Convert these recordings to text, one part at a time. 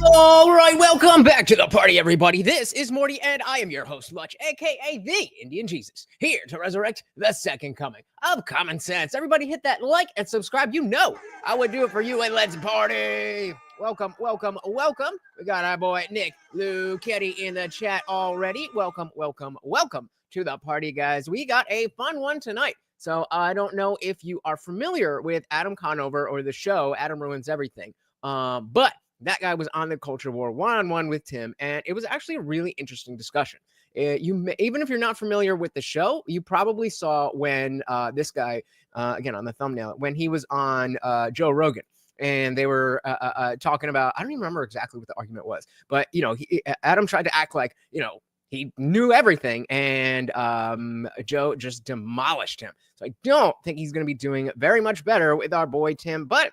All right, welcome back to the party, everybody. This is Morty, and I am your host, Much, aka the Indian Jesus, here to resurrect the second coming of common sense. Everybody hit that like and subscribe. You know I would do it for you, and let's party. Welcome, welcome, welcome. We got our boy Nick Luchetti in the chat already. Welcome, welcome, welcome to the party, guys. We got a fun one tonight. So I don't know if you are familiar with Adam Conover or the show Adam Ruins Everything, but that guy was on the Culture War one-on-one with Tim, and it was actually a really interesting discussion. Even if you're not familiar with the show, you probably saw when this guy, again on the thumbnail, when he was on Joe Rogan, and they were talking about, I don't even remember exactly what the argument was, but Adam tried to act like he knew everything, and Joe just demolished him. So I don't think he's going to be doing very much better with our boy Tim, but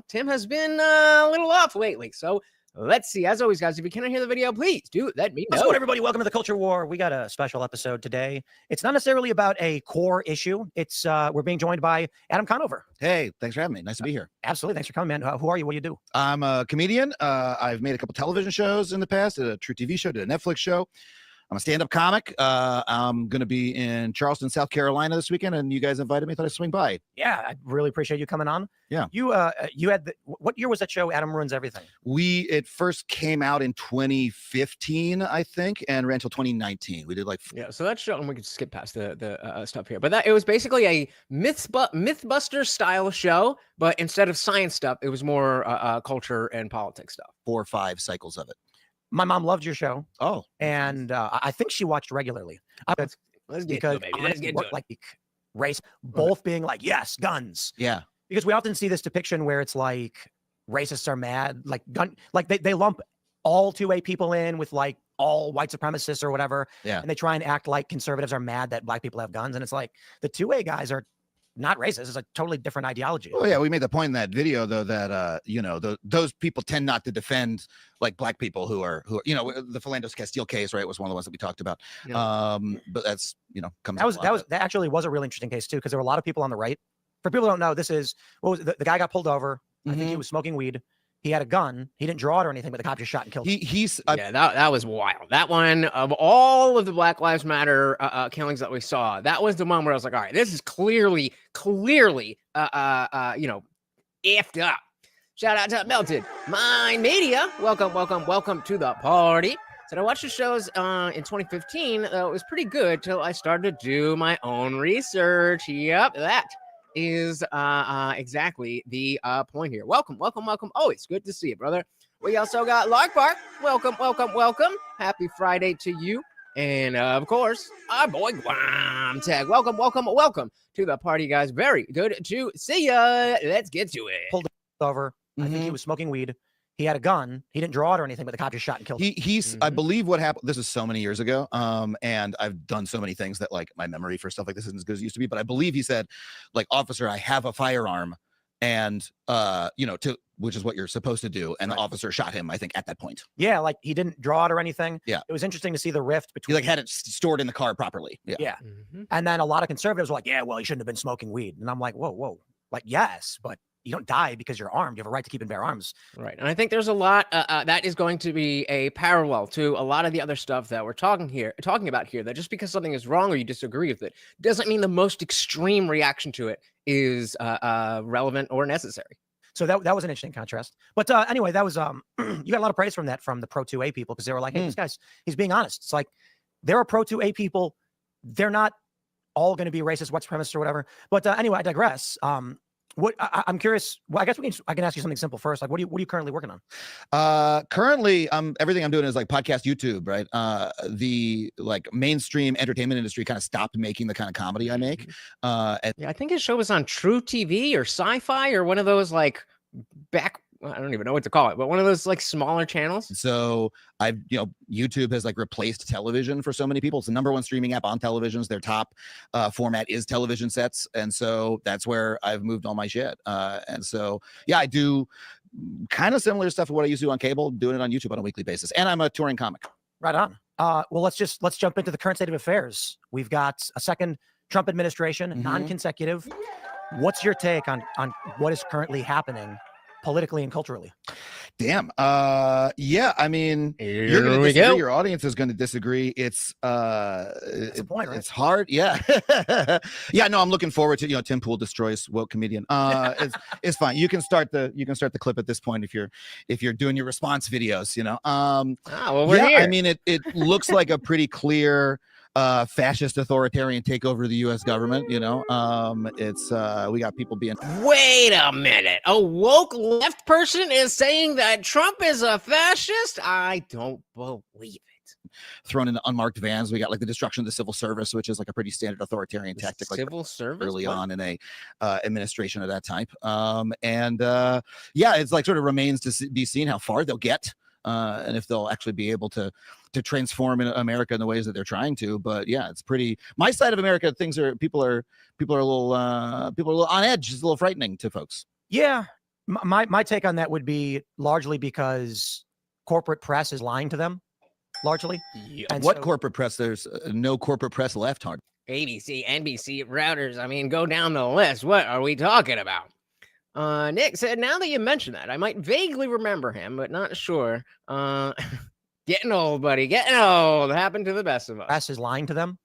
Tim has been a little off lately. So let's see. As always, guys, if you cannot hear the video, please do let me know. What's going on, everybody? Welcome to the Culture War. We got a special episode today. It's not necessarily about a core issue. It's we're being joined by Adam Conover. Hey, thanks for having me. Nice to be here. Absolutely. Thanks for coming, man. Who are you? What do you do? I'm a comedian. I've made a couple television shows in the past, did a true TV show, did a Netflix show. I'm a stand-up comic. I'm going to be in Charleston, South Carolina this weekend, and you guys invited me. Thought I'd swing by. Yeah, I really appreciate you coming on. Yeah. You had what year was that show, Adam Ruins Everything? It first came out in 2015, I think, and ran until 2019. We did so that show, and we could skip past the stuff here, but it was basically a Mythbuster style show, but instead of science stuff, it was more culture and politics stuff. 4 or 5 cycles of it. My mom loved your show. Oh, and I think she watched regularly. Let's get to it, baby. Let's get to it. Like race, both being like, yes, guns. Yeah. Because we often see this depiction where it's like racists are mad, like they lump all 2A people in with like all white supremacists or whatever. Yeah. And they try and act like conservatives are mad that black people have guns. And it's like the 2A guys are not racist. It's a totally different ideology. Oh yeah, we made the point in that video though that those people tend not to defend like black people who are the Philandos Castile case, right, was one of the ones that we talked about. Yeah. But that's comes that actually was a really interesting case too, because there were a lot of people on the right. For people who don't know, this is the guy got pulled over. I think he was smoking weed. He had a gun. He didn't draw it or anything, but the cop just shot and killed him. That was wild. That one, of all of the Black Lives Matter killings that we saw, that was the one where I was like, all right, this is clearly, effed up. Shout out to Melted Mind Media. Welcome to the party. So I watched the shows in 2015. It was pretty good till I started to do my own research. Yep, that is exactly the point here. Welcome. Oh, it's good to see you, brother. We also got Lark Bark. Welcome. Happy Friday to you. And of course, our boy Guam Tag. Welcome to the party, guys. Very good to see ya. Let's get to it. Pulled over. I think he was smoking weed. He had a gun. He didn't draw it or anything, but the cop just shot and killed him. I believe what happened, this is so many years ago, and I've done so many things that like my memory for stuff like this isn't as good as it used to be, but I believe he said, like, officer, I have a firearm, and which is what you're supposed to do, and the officer shot him, I think, at that point. Yeah, like he didn't draw it or anything. Yeah. It was interesting to see the rift between... He like had it stored in the car properly. Yeah. And then a lot of conservatives were like, yeah, well, he shouldn't have been smoking weed. And I'm like, whoa. Like, yes, but you don't die because you're armed. You have a right to keep and bear arms. Right. And I think there's a lot that is going to be a parallel to a lot of the other stuff that we're talking about here, that just because something is wrong or you disagree with it doesn't mean the most extreme reaction to it is relevant or necessary. So that was an interesting contrast. But anyway, that was you got a lot of praise from the pro 2A people, because they were like, hey, this guy's, he's being honest. It's like there are pro 2A people. They're not all going to be racist, white supremacists or whatever. But anyway, I digress. I'm curious. Well, I guess I can ask you something simple first. Like, what are you currently working on? Currently, everything I'm doing is like podcast, YouTube, right? The like mainstream entertainment industry kind of stopped making the kind of comedy I make. I think his show was on True TV or Sci-Fi or one of those like I don't even know what to call it, but one of those like smaller channels. So YouTube has like replaced television for so many people. It's the #1 streaming app on televisions. Their top format is television sets. And so that's where I've moved all my shit. And so, yeah, I do kind of similar stuff to what I used to do on cable, doing it on YouTube on a weekly basis. And I'm a touring comic. Right on. Well, let's jump into the current state of affairs. We've got a second Trump administration, non-consecutive. What's your take on what is currently happening politically and culturally? Damn. Yeah. I mean, you're going Here to we disagree. go. Your audience is going to disagree. It's That's the point, right? it's hard. Yeah. Yeah. No, I'm looking forward to Tim Pool destroys woke comedian. It's fine. You can start the clip at this point if you're doing your response videos. Well, we're yeah. here. I mean, it looks like a pretty clear fascist authoritarian takeover of the U.S. government. It's we got people being. Wait a minute. A woke left person is saying that Trump is a fascist? I don't believe it. Thrown into unmarked vans. We got like the destruction of the civil service, which is like a pretty standard authoritarian tactic, like Civil service? early What? on in a administration of that type. Yeah, it's like sort of remains to be seen how far they'll get. And if they'll actually be able to transform in America in the ways that they're trying to. But yeah, it's pretty. My side of America, people are a little on edge. It's a little frightening to folks. Yeah, my take on that would be largely because corporate press is lying to them, largely. Yeah. And What so- corporate press? There's no corporate press left. Hard. ABC, NBC, routers. I mean, go down the list. What are we talking about? Nick said, now that you mention that, I might vaguely remember him, but not sure. Getting old, buddy. Getting old. Happened to the best of us. Press is lying to them,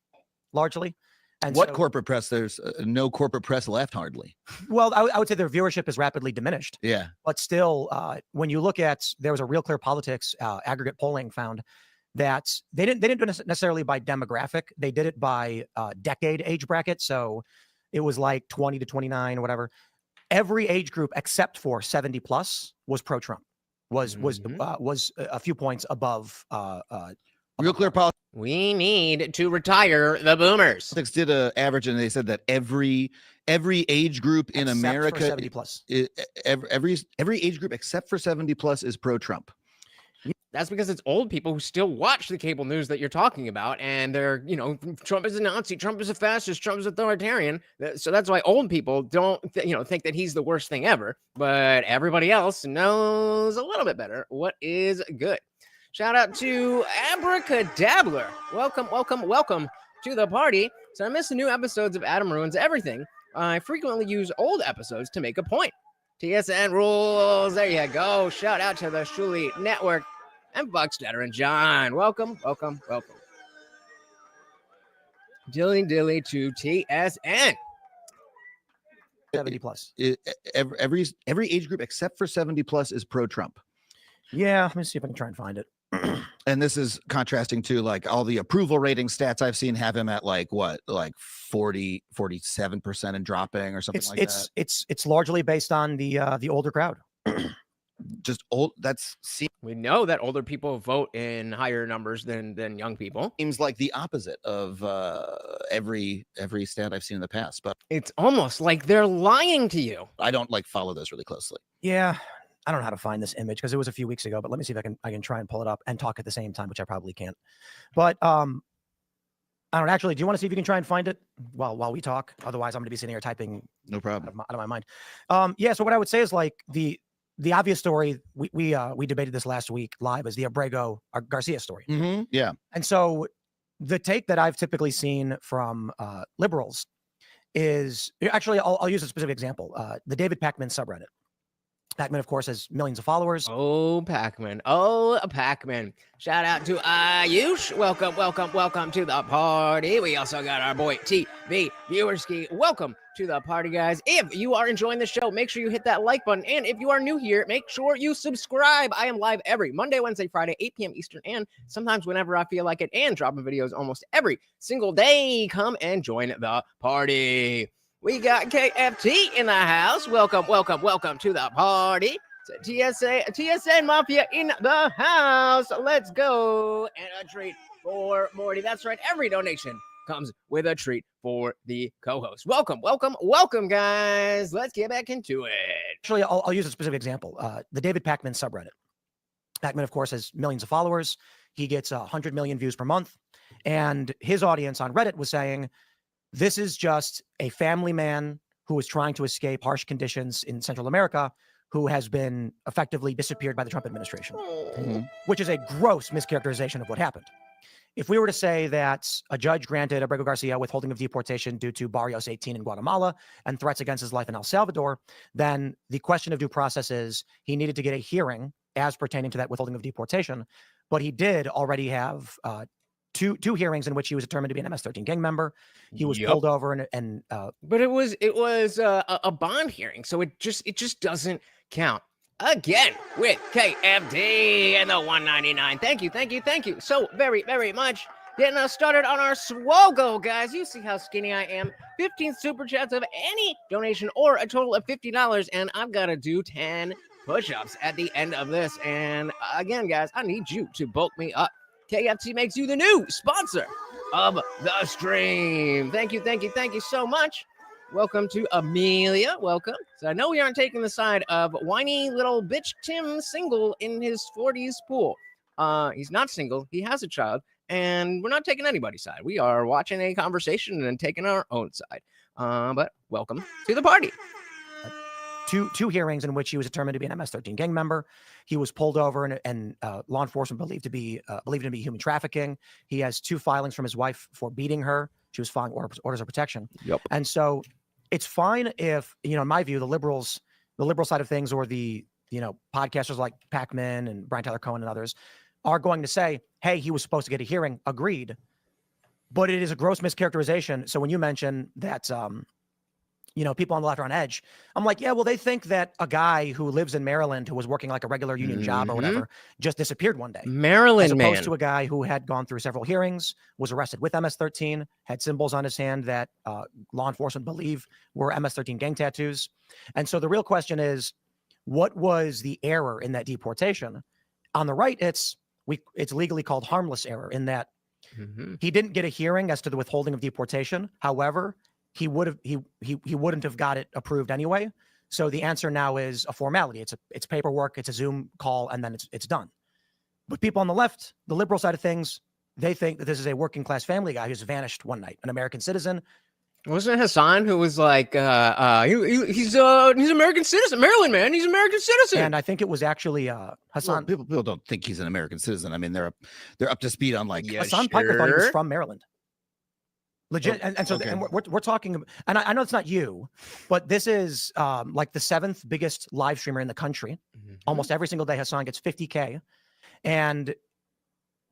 largely. And What so- corporate press? There's no corporate press left. Hardly. Well, I would say their viewership is rapidly diminished. Yeah. But still, when you look at, there was a Real Clear Politics aggregate polling found that they didn't do it necessarily by demographic. They did it by decade age bracket. So it was like 20 to 29 or whatever. Every age group except for 70 plus was pro-Trump. Was a few points above. Real Clear Politics We need to retire the boomers. did a average, and they said that every age group in except for America, 70 plus. every age group except for 70 plus is pro-Trump. That's because it's old people who still watch the cable news that you're talking about, and they're, Trump is a Nazi, Trump is a fascist, Trump is authoritarian. So that's why old people don't, think that he's the worst thing ever. But everybody else knows a little bit better what is good. Shout out to Abracadabler. Welcome to the party. So I miss the new episodes of Adam Ruins Everything. I frequently use old episodes to make a point. TSN rules. There you go. Shout out to the Shuli Network. And Buckstetter and John. Welcome. Dilly to TSN. 70 plus. Every age group except for 70 plus is pro-Trump. Yeah, let me see if I can try and find it. And this is contrasting to like all the approval rating stats I've seen have him at like 47% and dropping or something that. It's largely based on the older crowd. Just old. We know that older people vote in higher numbers than young people. Seems like the opposite of every stat I've seen in the past. But It's almost like they're lying to you. I don't follow those really closely. Yeah, I don't know how to find this image because it was a few weeks ago. But let me see if I can try and pull it up and talk at the same time, which I probably can't. But I don't actually. Do you want to see if you can try and find it while we talk? Otherwise, I'm going to be sitting here typing. No problem. Out of my mind. Yeah. So what I would say is like the obvious story, we debated this last week live, is the Abrego Garcia story. Mm-hmm. Yeah. And so the take that I've typically seen from liberals is actually, I'll use a specific example. The David Pakman subreddit. Pakman, of course, has millions of followers. Oh, Pac-Man. Shout out to Ayush. Welcome to the party. We also got our boy TV Viewerski. Welcome to the party, guys. If you are enjoying the show, make sure you hit that like button. And if you are new here, make sure you subscribe. I am live every Monday, Wednesday, Friday, 8 p.m. Eastern, and sometimes whenever I feel like it, and dropping videos almost every single day. Come and join the party. We got KFT in the house. Welcome to the party. TSN Mafia in the house. Let's go. And a treat for Morty. That's right. Every donation comes with a treat for the co-host. Welcome, guys. Let's get back into it. Actually, I'll use a specific example. The David Pakman subreddit. Pakman, of course, has millions of followers. He gets 100 million views per month. And his audience on Reddit was saying, this is just a family man who is trying to escape harsh conditions in Central America, who has been effectively disappeared by the Trump administration, which is a gross mischaracterization of what happened. if we were to say that a judge granted Abrego Garcia withholding of deportation due to Barrios 18 in Guatemala and threats against his life in El Salvador, then the question of due process is he needed to get a hearing as pertaining to that withholding of deportation. But he did already have two hearings in which he was determined to be an MS-13 gang member. He was pulled over but it was a bond hearing, so it just doesn't count. Again with KFD and the 199. Thank you so very, very much. Getting us started on our Swogo, guys. You see how skinny I am. 15 super chats of any donation or a total of $50, and I've got to do 10 push-ups at the end of this. And again, guys, I need you to bulk me up. KFC makes you the new sponsor of the stream. Thank you so much. Welcome to Amelia. Welcome. So I know we aren't taking the side of whiny little bitch Tim single in his 40s pool. He's not single. He has a child. And we're not taking anybody's side. We are watching a conversation and taking our own side. But welcome to the party. Two hearings in which he was determined to be an MS-13 gang member. He was pulled over and law enforcement believed to be human trafficking. He has 2 filings from his wife for beating her. She was filing orders of protection. Yep. And so it's fine if, in my view, the liberal side of things, or the, podcasters like Pacman and Brian Tyler Cohen and others are going to say, hey, he was supposed to get a hearing. Agreed. But it is a gross mischaracterization. So when you mention that, people on the left are on edge, I'm like, yeah, well, they think that a guy who lives in Maryland who was working like a regular union job or whatever just disappeared one day. Maryland, as opposed to a guy who had gone through several hearings, was arrested with MS-13, had symbols on his hand that law enforcement believe were MS-13 gang tattoos. And so the real question is, what was the error in that deportation? On the right, it's legally called harmless error, in that he didn't get a hearing as to the withholding of deportation. However, he wouldn't have got it approved anyway. So the answer now is a formality. It's paperwork. It's a Zoom call, and then it's done. But people on the left, the liberal side of things, they think that this is a working class family guy who's vanished one night, an American citizen. Wasn't it Hassan who was like, he's American citizen, Maryland man, he's American citizen. And I think it was actually Hassan. Well, people don't think he's an American citizen. I mean, they're up to speed on Hassan Piker thought he was from Maryland. Legit. Oh, and so okay. we're talking, and I know it's not you, but this is like the 7th biggest live streamer in the country. Almost every single day, Hassan gets 50K. And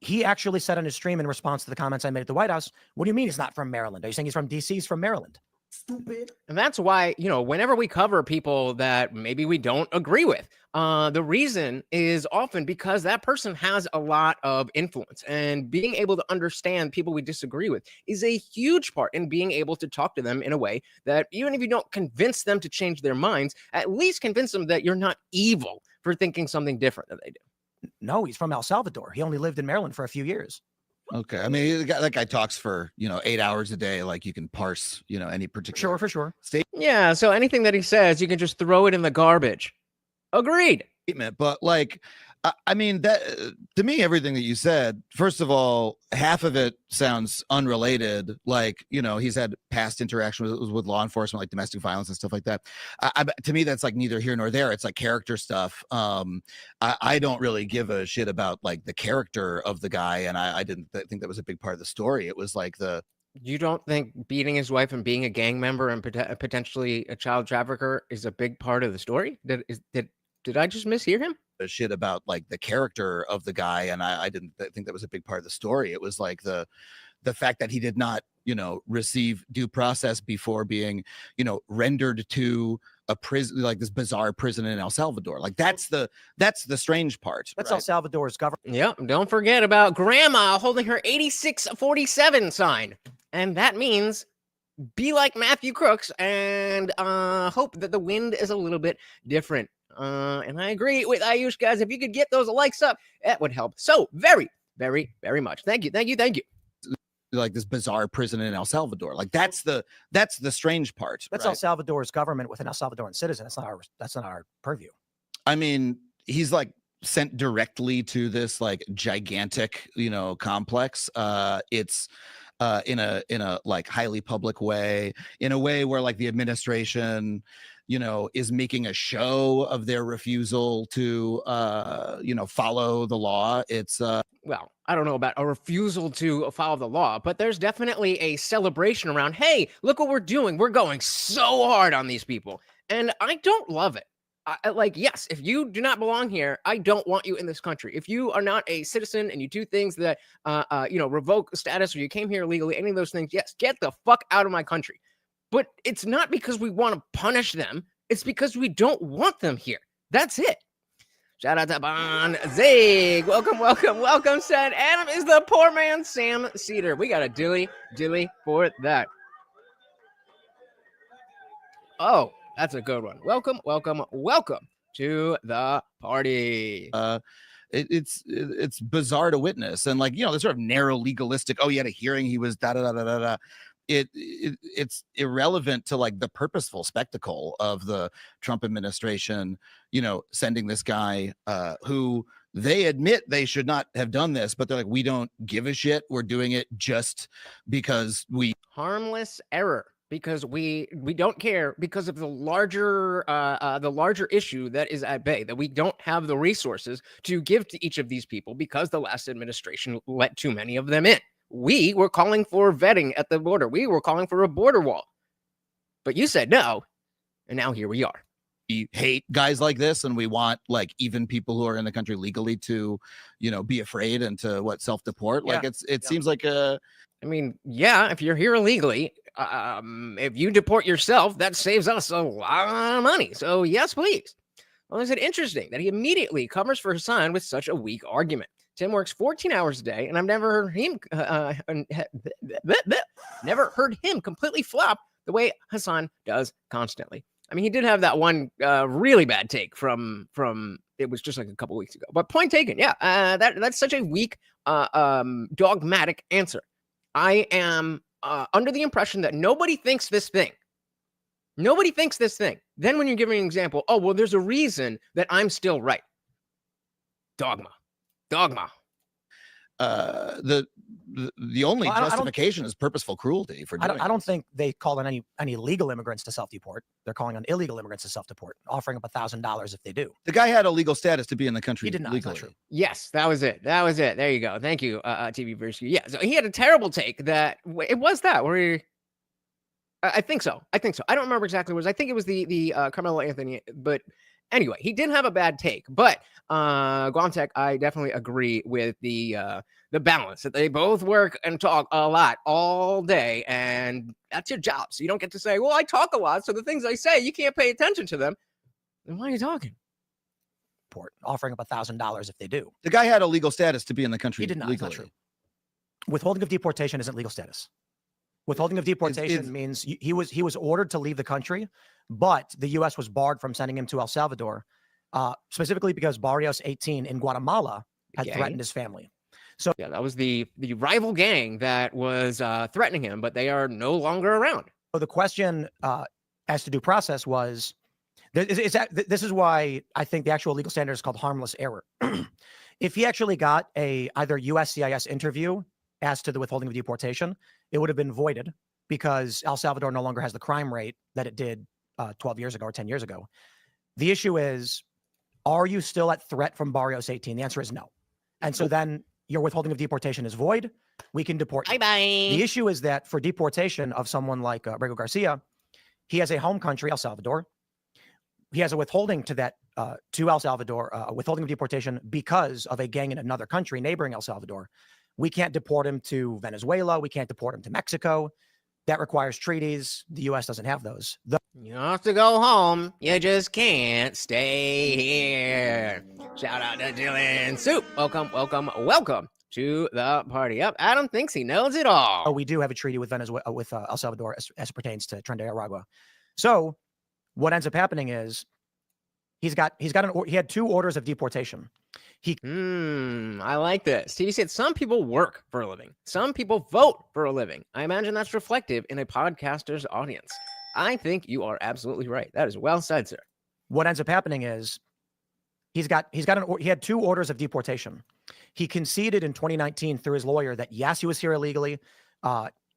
he actually said on his stream, in response to the comments I made at the White House, what do you mean he's not from Maryland? Are you saying he's from DC? He's from Maryland. Stupid. And that's why, whenever we cover people that maybe we don't agree with, the reason is often because that person has a lot of influence, and being able to understand people we disagree with is a huge part in being able to talk to them in a way that, even if you don't convince them to change their minds, at least convince them that you're not evil for thinking something different than they do. No, he's from El Salvador. He only lived in Maryland for a few years. Okay. I mean, that guy talks for, 8 hours a day. Like, you can parse, any particular. For sure. Yeah. So anything that he says, you can just throw it in the garbage. Agreed. Statement. But I mean, that to me, everything that you said, first of all, half of it sounds unrelated. Like, he's had past interaction with law enforcement, like domestic violence and stuff like that. To me, that's like neither here nor there. It's like character stuff. I don't really give a shit about like the character of the guy. And I didn't think that was a big part of the story. It was like You don't think beating his wife and being a gang member and potentially a child trafficker is a big part of the story? Did I just mishear him? Shit about like the character of the guy, and I didn't think that was a big part of the story. It was like the fact that he did not receive due process before being rendered to a prison, like this bizarre prison in El Salvador. Like that's the strange part. That's right? El Salvador's government. Yep. Don't forget about grandma holding her 8647 sign, and that means be like Matthew Crooks and hope that the wind is a little bit different. And I agree with Ayush, guys. If you could get those likes up, that would help so very, very, very much. Thank you. Like this bizarre prison in El Salvador. Like that's the strange part. That's right? El Salvador's government with an El Salvadoran citizen. That's not our purview. I mean, he's like sent directly to this like gigantic, complex. It's in a like highly public way, in a way where like the administration, you know, is making a show of their refusal to, you know, follow the law. It's well, I don't know about a refusal to follow the law, but there's definitely a celebration around, hey, look what we're doing. We're going so hard on these people. And I don't love it. Like, yes, if you do not belong here, I don't want you in this country. If you are not a citizen and you do things that, you know, revoke status or you came here illegally, any of those things, yes, get the fuck out of my country. But it's not because we want to punish them. It's because we don't want them here. That's it. Shout out to Bon Zig. Welcome, welcome, welcome, said Adam is the poor man Sam Cedar. We got a dilly for that. Oh, that's a good one. Welcome, welcome, welcome to the party. it's bizarre to witness, and like, you know, the sort of narrow legalistic, oh, he had a hearing, he was da da da da da da. It's irrelevant to like the purposeful spectacle of the Trump administration, you know, sending this guy who they admit they should not have done this, but they're like, we don't give a shit. We're doing it just because we harmless error, because we don't care because of the larger issue that is at bay, that we don't have the resources to give to each of these people because the last administration let too many of them in. We were calling for vetting at the border. We were calling for a border wall. But you said no, and now here we are. We hate guys like this, and we want like even people who are in the country legally to, you know, be afraid and to self-deport. Like it seems like a. I mean, yeah, if you're here illegally, if you deport yourself, that saves us a lot of money. So yes, please. Well, is it interesting that he immediately covers for Hassan with such a weak argument? Tim works 14 hours a day, and I've never heard him completely flop the way Hassan does constantly. I mean, he did have that one really bad take from it was just like a couple weeks ago. But point taken, yeah, that's such a weak, dogmatic answer. I am under the impression that nobody thinks this thing. Nobody thinks this thing. Then when you're giving an example, oh, well, there's a reason that I'm still right. Dogma. The only justification is purposeful cruelty for doing I don't think they call on any legal immigrants to self-deport. They're calling on illegal immigrants to self-deport, offering up $1,000 if they do. The guy had a legal status to be in the country. He did not. Legally. That's not true. Yes, that was it. There you go. Thank you, TV Versky. Yeah, so he had a terrible take that it was that where he. I think so. I don't remember exactly what it was. I think it was the Carmelo Anthony, but anyway, he did have a bad take. But Guamtech, I definitely agree with the balance that they both work and talk a lot all day, and that's your job. So you don't get to say, well, I talk a lot, so the things I say, you can't pay attention to them. Then why are you talking? Offering up $1,000 if they do. The guy had a legal status to be in the country. He did not. Legally. That's not true. Withholding of deportation isn't legal status. Withholding of deportation means he was ordered to leave the country, but the U.S. was barred from sending him to El Salvador, specifically because Barrios 18 in Guatemala had threatened his family. So yeah, that was the rival gang that was threatening him, but they are no longer around. So the question as to due process was, this is why I think the actual legal standard is called harmless error. If he actually got either USCIS interview as to the withholding of deportation, it would have been voided because El Salvador no longer has the crime rate that it did 12 years ago or 10 years ago. The issue is, are you still at threat from Barrios 18? The answer is no. And so then your withholding of deportation is void. We can deport you. Bye-bye. The issue is that for deportation of someone like Abrego Garcia, he has a home country, El Salvador. He has a withholding to that, to El Salvador, withholding of deportation because of a gang in another country neighboring El Salvador. We can't deport him to Venezuela. We can't deport him to Mexico. That requires treaties. The U.S. doesn't have those. You have to go home. You just can't stay here. Shout out to Dylan Soup. Welcome to the party. Up. Adam thinks he knows it all. Oh, we do have a treaty with Venezuela, with El Salvador as it pertains to Trinidad and Tobago. So what ends up happening is he had 2 orders of deportation. I like this. TV said some people work for a living. Some people vote for a living. I imagine that's reflective in a podcaster's audience. I think you are absolutely right. That is well said, sir. What ends up happening is he had 2 orders of deportation. He conceded in 2019 through his lawyer that yes, he was here illegally.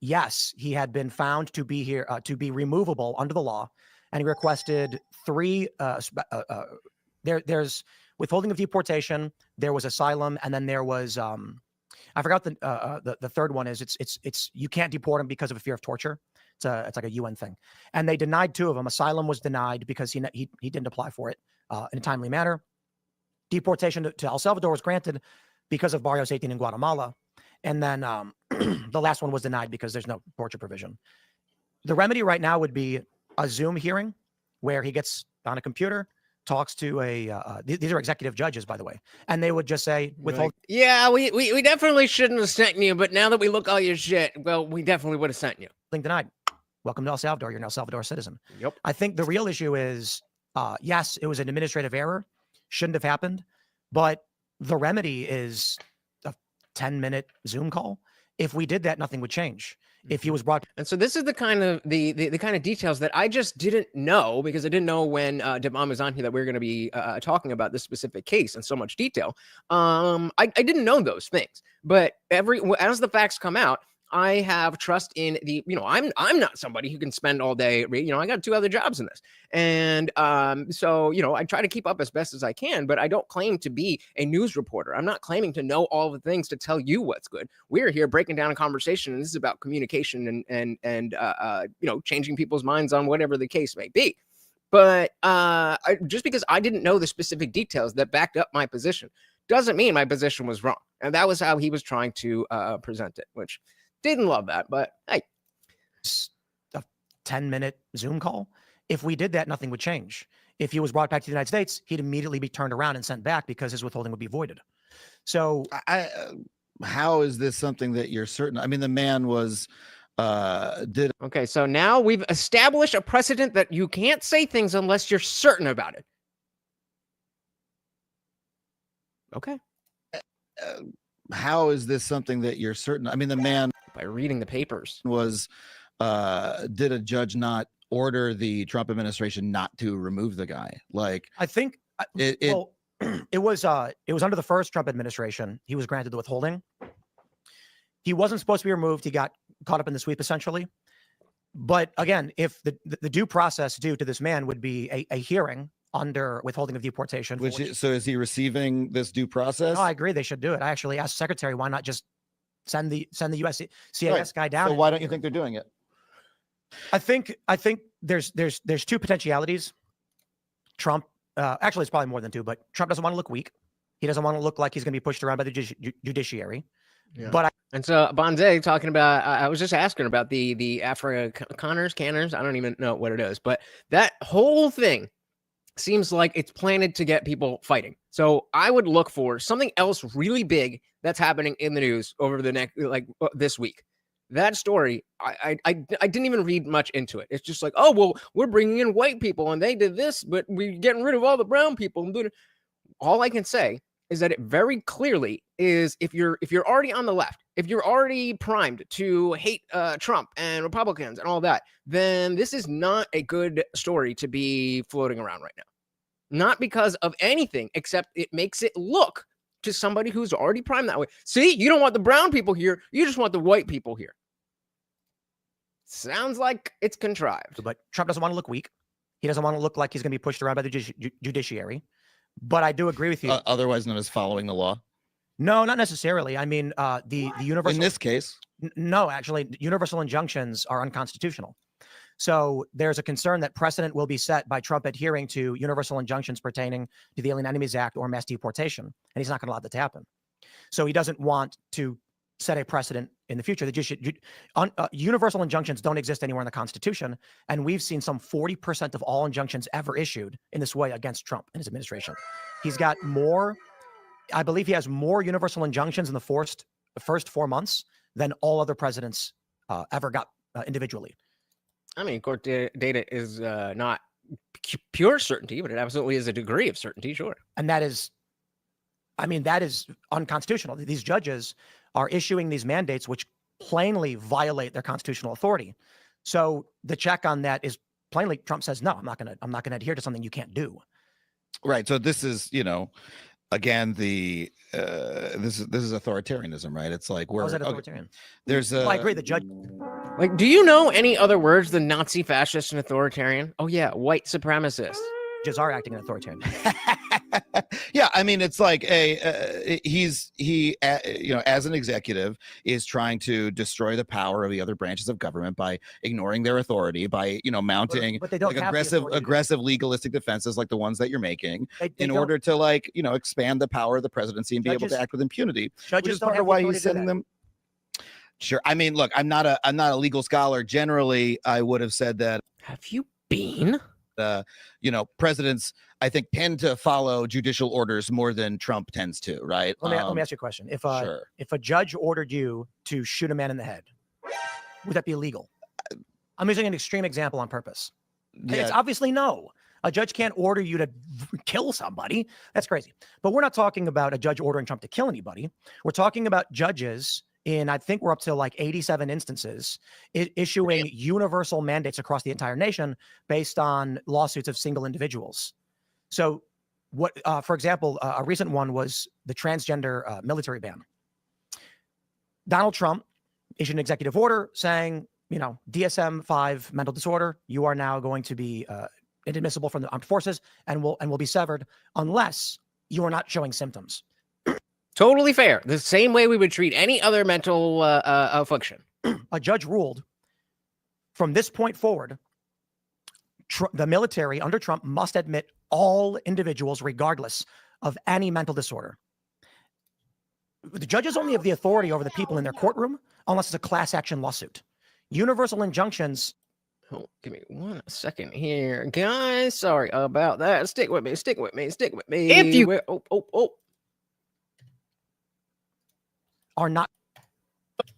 Yes, he had been found to be here, to be removable under the law, and he requested three. There's withholding of deportation. There was asylum, and then there was I forgot the third one is it's you can't deport him because of a fear of torture. It's like a UN thing, and they denied two of them. Asylum was denied because he didn't apply for it in a timely manner. Deportation to El Salvador was granted because of Barrios 18 in Guatemala, and then the last one was denied because there's no torture provision. The remedy right now would be a Zoom hearing where he gets on a computer, talks to these are executive judges, by the way, and they would just say, withhold. Yeah, we definitely shouldn't have sent you, but now that we look all your shit, well, we definitely would have sent you. Denied. Welcome to El Salvador. You're an El Salvador citizen. Yep. I think the real issue is, yes, it was an administrative error. Shouldn't have happened. But the remedy is a 10-minute Zoom call. If we did that, nothing would change. If he was brought. And so this is the kind of the kind of details that I just didn't know, because I didn't know when Devon was on here that we were going to be talking about this specific case in so much detail. I didn't know those things, but as the facts come out, I have trust in the, I'm not somebody who can spend all day, I got 2 other jobs in this. And so, I try to keep up as best as I can, but I don't claim to be a news reporter. I'm not claiming to know all the things to tell you what's good. We're here breaking down a conversation, and this is about communication and changing people's minds on whatever the case may be. But just because I didn't know the specific details that backed up my position doesn't mean my position was wrong. And that was how he was trying to present it, which didn't love that, but hey. A 10-minute Zoom call. If we did that, nothing would change. If he was brought back to the United States, he'd immediately be turned around and sent back because his withholding would be voided. So how is this something that you're certain? I mean, the man was Okay, so now we've established a precedent that you can't say things unless you're certain about it. Okay. How is this something that you're certain? I mean, the man, by reading the papers, was did a judge not order the Trump administration not to remove the guy? Like, I think it was under the first Trump administration. He was granted the withholding. He wasn't supposed to be removed. He got caught up in the sweep, essentially. But again, if the due process due to this man would be a hearing under withholding of deportation. So is he receiving this due process? No, I agree. They should do it. I actually asked the secretary, why not just send the US CIS guy down? So why don't you think they're doing it? I think there's 2 potentialities. Trump, actually it's probably more than 2, but Trump doesn't want to look weak. He doesn't want to look like he's going to be pushed around by the judiciary. Yeah. But and so Bonze talking about, I was just asking about the Connors, I don't even know what it is, but that whole thing seems like it's planted to get people fighting. So I would look for something else really big that's happening in the news over the next, this week. That story, I didn't even read much into it. It's just like, oh, well, we're bringing in white people and they did this, but we're getting rid of all the brown people. All I can say is that it very clearly is, if you're already on the left, if you're already primed to hate Trump and Republicans and all that, then this is not a good story to be floating around right now. Not because of anything, except it makes it look to somebody who's already primed that way. See, you don't want the brown people here. You just want the white people here. Sounds like it's contrived. But Trump doesn't want to look weak. He doesn't want to look like he's going to be pushed around by the judiciary. But I do agree with you. Otherwise known as following the law? No, not necessarily. I mean, the universal... In this case? No, actually, universal injunctions are unconstitutional. So there's a concern that precedent will be set by Trump adhering to universal injunctions pertaining to the Alien Enemies Act or mass deportation. And he's not going to allow that to happen. So he doesn't want to set a precedent in the future. Universal injunctions don't exist anywhere in the Constitution. And we've seen some 40% of all injunctions ever issued in this way against Trump and his administration. He's got more, I believe he has more universal injunctions in the first 4 months than all other presidents ever got individually. I mean, court data is not pure certainty, but it absolutely is a degree of certainty, sure. And that is unconstitutional. These judges are issuing these mandates which plainly violate their constitutional authority. So the check on that is plainly, Trump says, no, I'm not going to adhere to something you can't do. Right. So this is, again, the this is authoritarianism, right? It's like How we're is that authoritarian? there's Well, I a agree. The judge. Like, do you know any other words than Nazi, fascist, and authoritarian? Oh yeah, white supremacist. Judges are acting authoritarian. yeah, I mean, it's like he as an executive is trying to destroy the power of the other branches of government by ignoring their authority, by mounting But they don't like have the authority to do that. aggressive legalistic defenses like the ones that you're making They in don't- order to expand the power of the presidency and be able Judges- to act with impunity, which Judges is don't part have of the why authority he's to do sending that. them. Sure, I mean, look, I'm not a legal scholar. Generally, I would have said that Have you been? presidents, I think, tend to follow judicial orders more than Trump tends to, right? Let me ask you a question. Sure. If a judge ordered you to shoot a man in the head, would that be illegal? I'm using an extreme example on purpose. Yeah, It's obviously no. A judge can't order you to kill somebody. That's crazy. But we're not talking about a judge ordering Trump to kill anybody. We're talking about judges in, I think we're up to like 87 instances, issuing universal mandates across the entire nation based on lawsuits of single individuals. So what, for example, a recent one was the transgender military ban. Donald Trump issued an executive order saying, DSM-5 mental disorder, you are now going to be inadmissible from the armed forces and will be severed unless you are not showing symptoms. Totally fair. The same way we would treat any other mental affliction. A judge ruled from this point forward, the military under Trump must admit all individuals regardless of any mental disorder. The judges only have the authority over the people in their courtroom unless it's a class action lawsuit. Universal injunctions. Oh, give me 1 second here, guys. Sorry about that. Stick with me. Stick with me. Stick with me. If you Are not.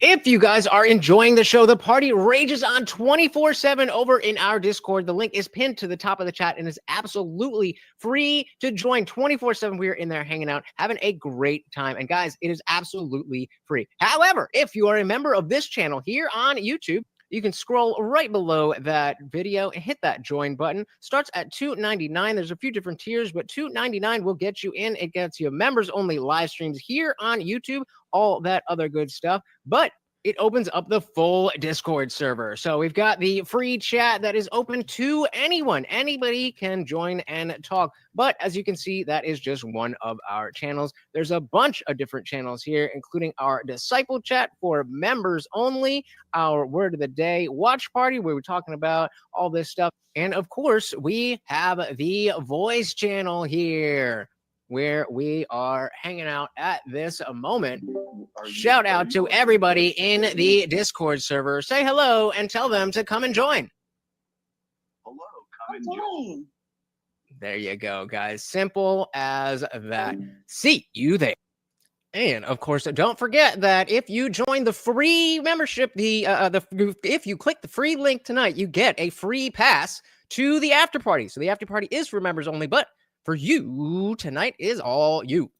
If you guys are enjoying the show, the party rages on 24/7 over in our Discord. The link is pinned to the top of the chat and is absolutely free to join 24/7. We are in there hanging out, having a great time. And guys, it is absolutely free. However, if you are a member of this channel here on YouTube, you can scroll right below that video and hit that join button. Starts at $2.99. There's a few different tiers, but $2.99 will get you in. It gets you members only live streams here on YouTube, all that other good stuff. But it opens up the full Discord server. So we've got the free chat that is open to anyone. Anybody can join and talk. But as you can see, that is just one of our channels. There's a bunch of different channels here, including our disciple chat for members only, our word of the day watch party, where we're talking about all this stuff. And of course, we have the voice channel here, where we are hanging out at this moment. Shout out to everybody in the Discord server. Say hello and tell them to come and join. Hello, come and join. There you go, guys. Simple as that. See you there. And of course, don't forget that if you join the free membership, if you click the free link tonight, you get a free pass to the after party. So the after party is for members only, but for you, tonight is all you.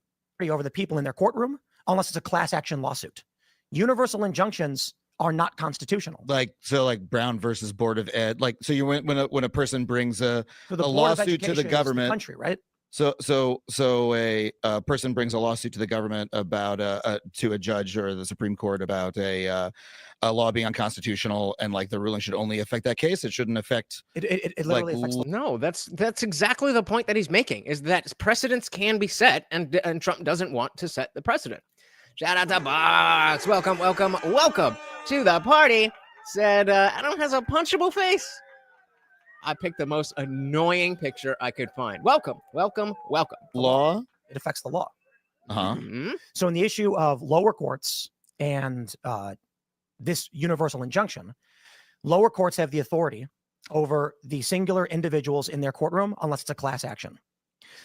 Over the people in their courtroom unless it's a class action lawsuit. Universal injunctions are not constitutional. like Brown versus Board of Ed. Like, so you when a person brings a So the a Board of lawsuit to the Education is government, country, right? So a person brings a lawsuit to the government about to a judge or the Supreme Court about a law being unconstitutional, and like the ruling should only affect that case. It shouldn't affect. It literally affects. No, that's exactly the point that he's making, is that precedents can be set, and Trump doesn't want to set the precedent. Shout out to Box. Welcome to the party. Said Adam has a punchable face. I picked the most annoying picture I could find. Welcome. Law. It affects the law. Mhm. So in the issue of lower courts and this universal injunction, lower courts have the authority over the singular individuals in their courtroom unless it's a class action.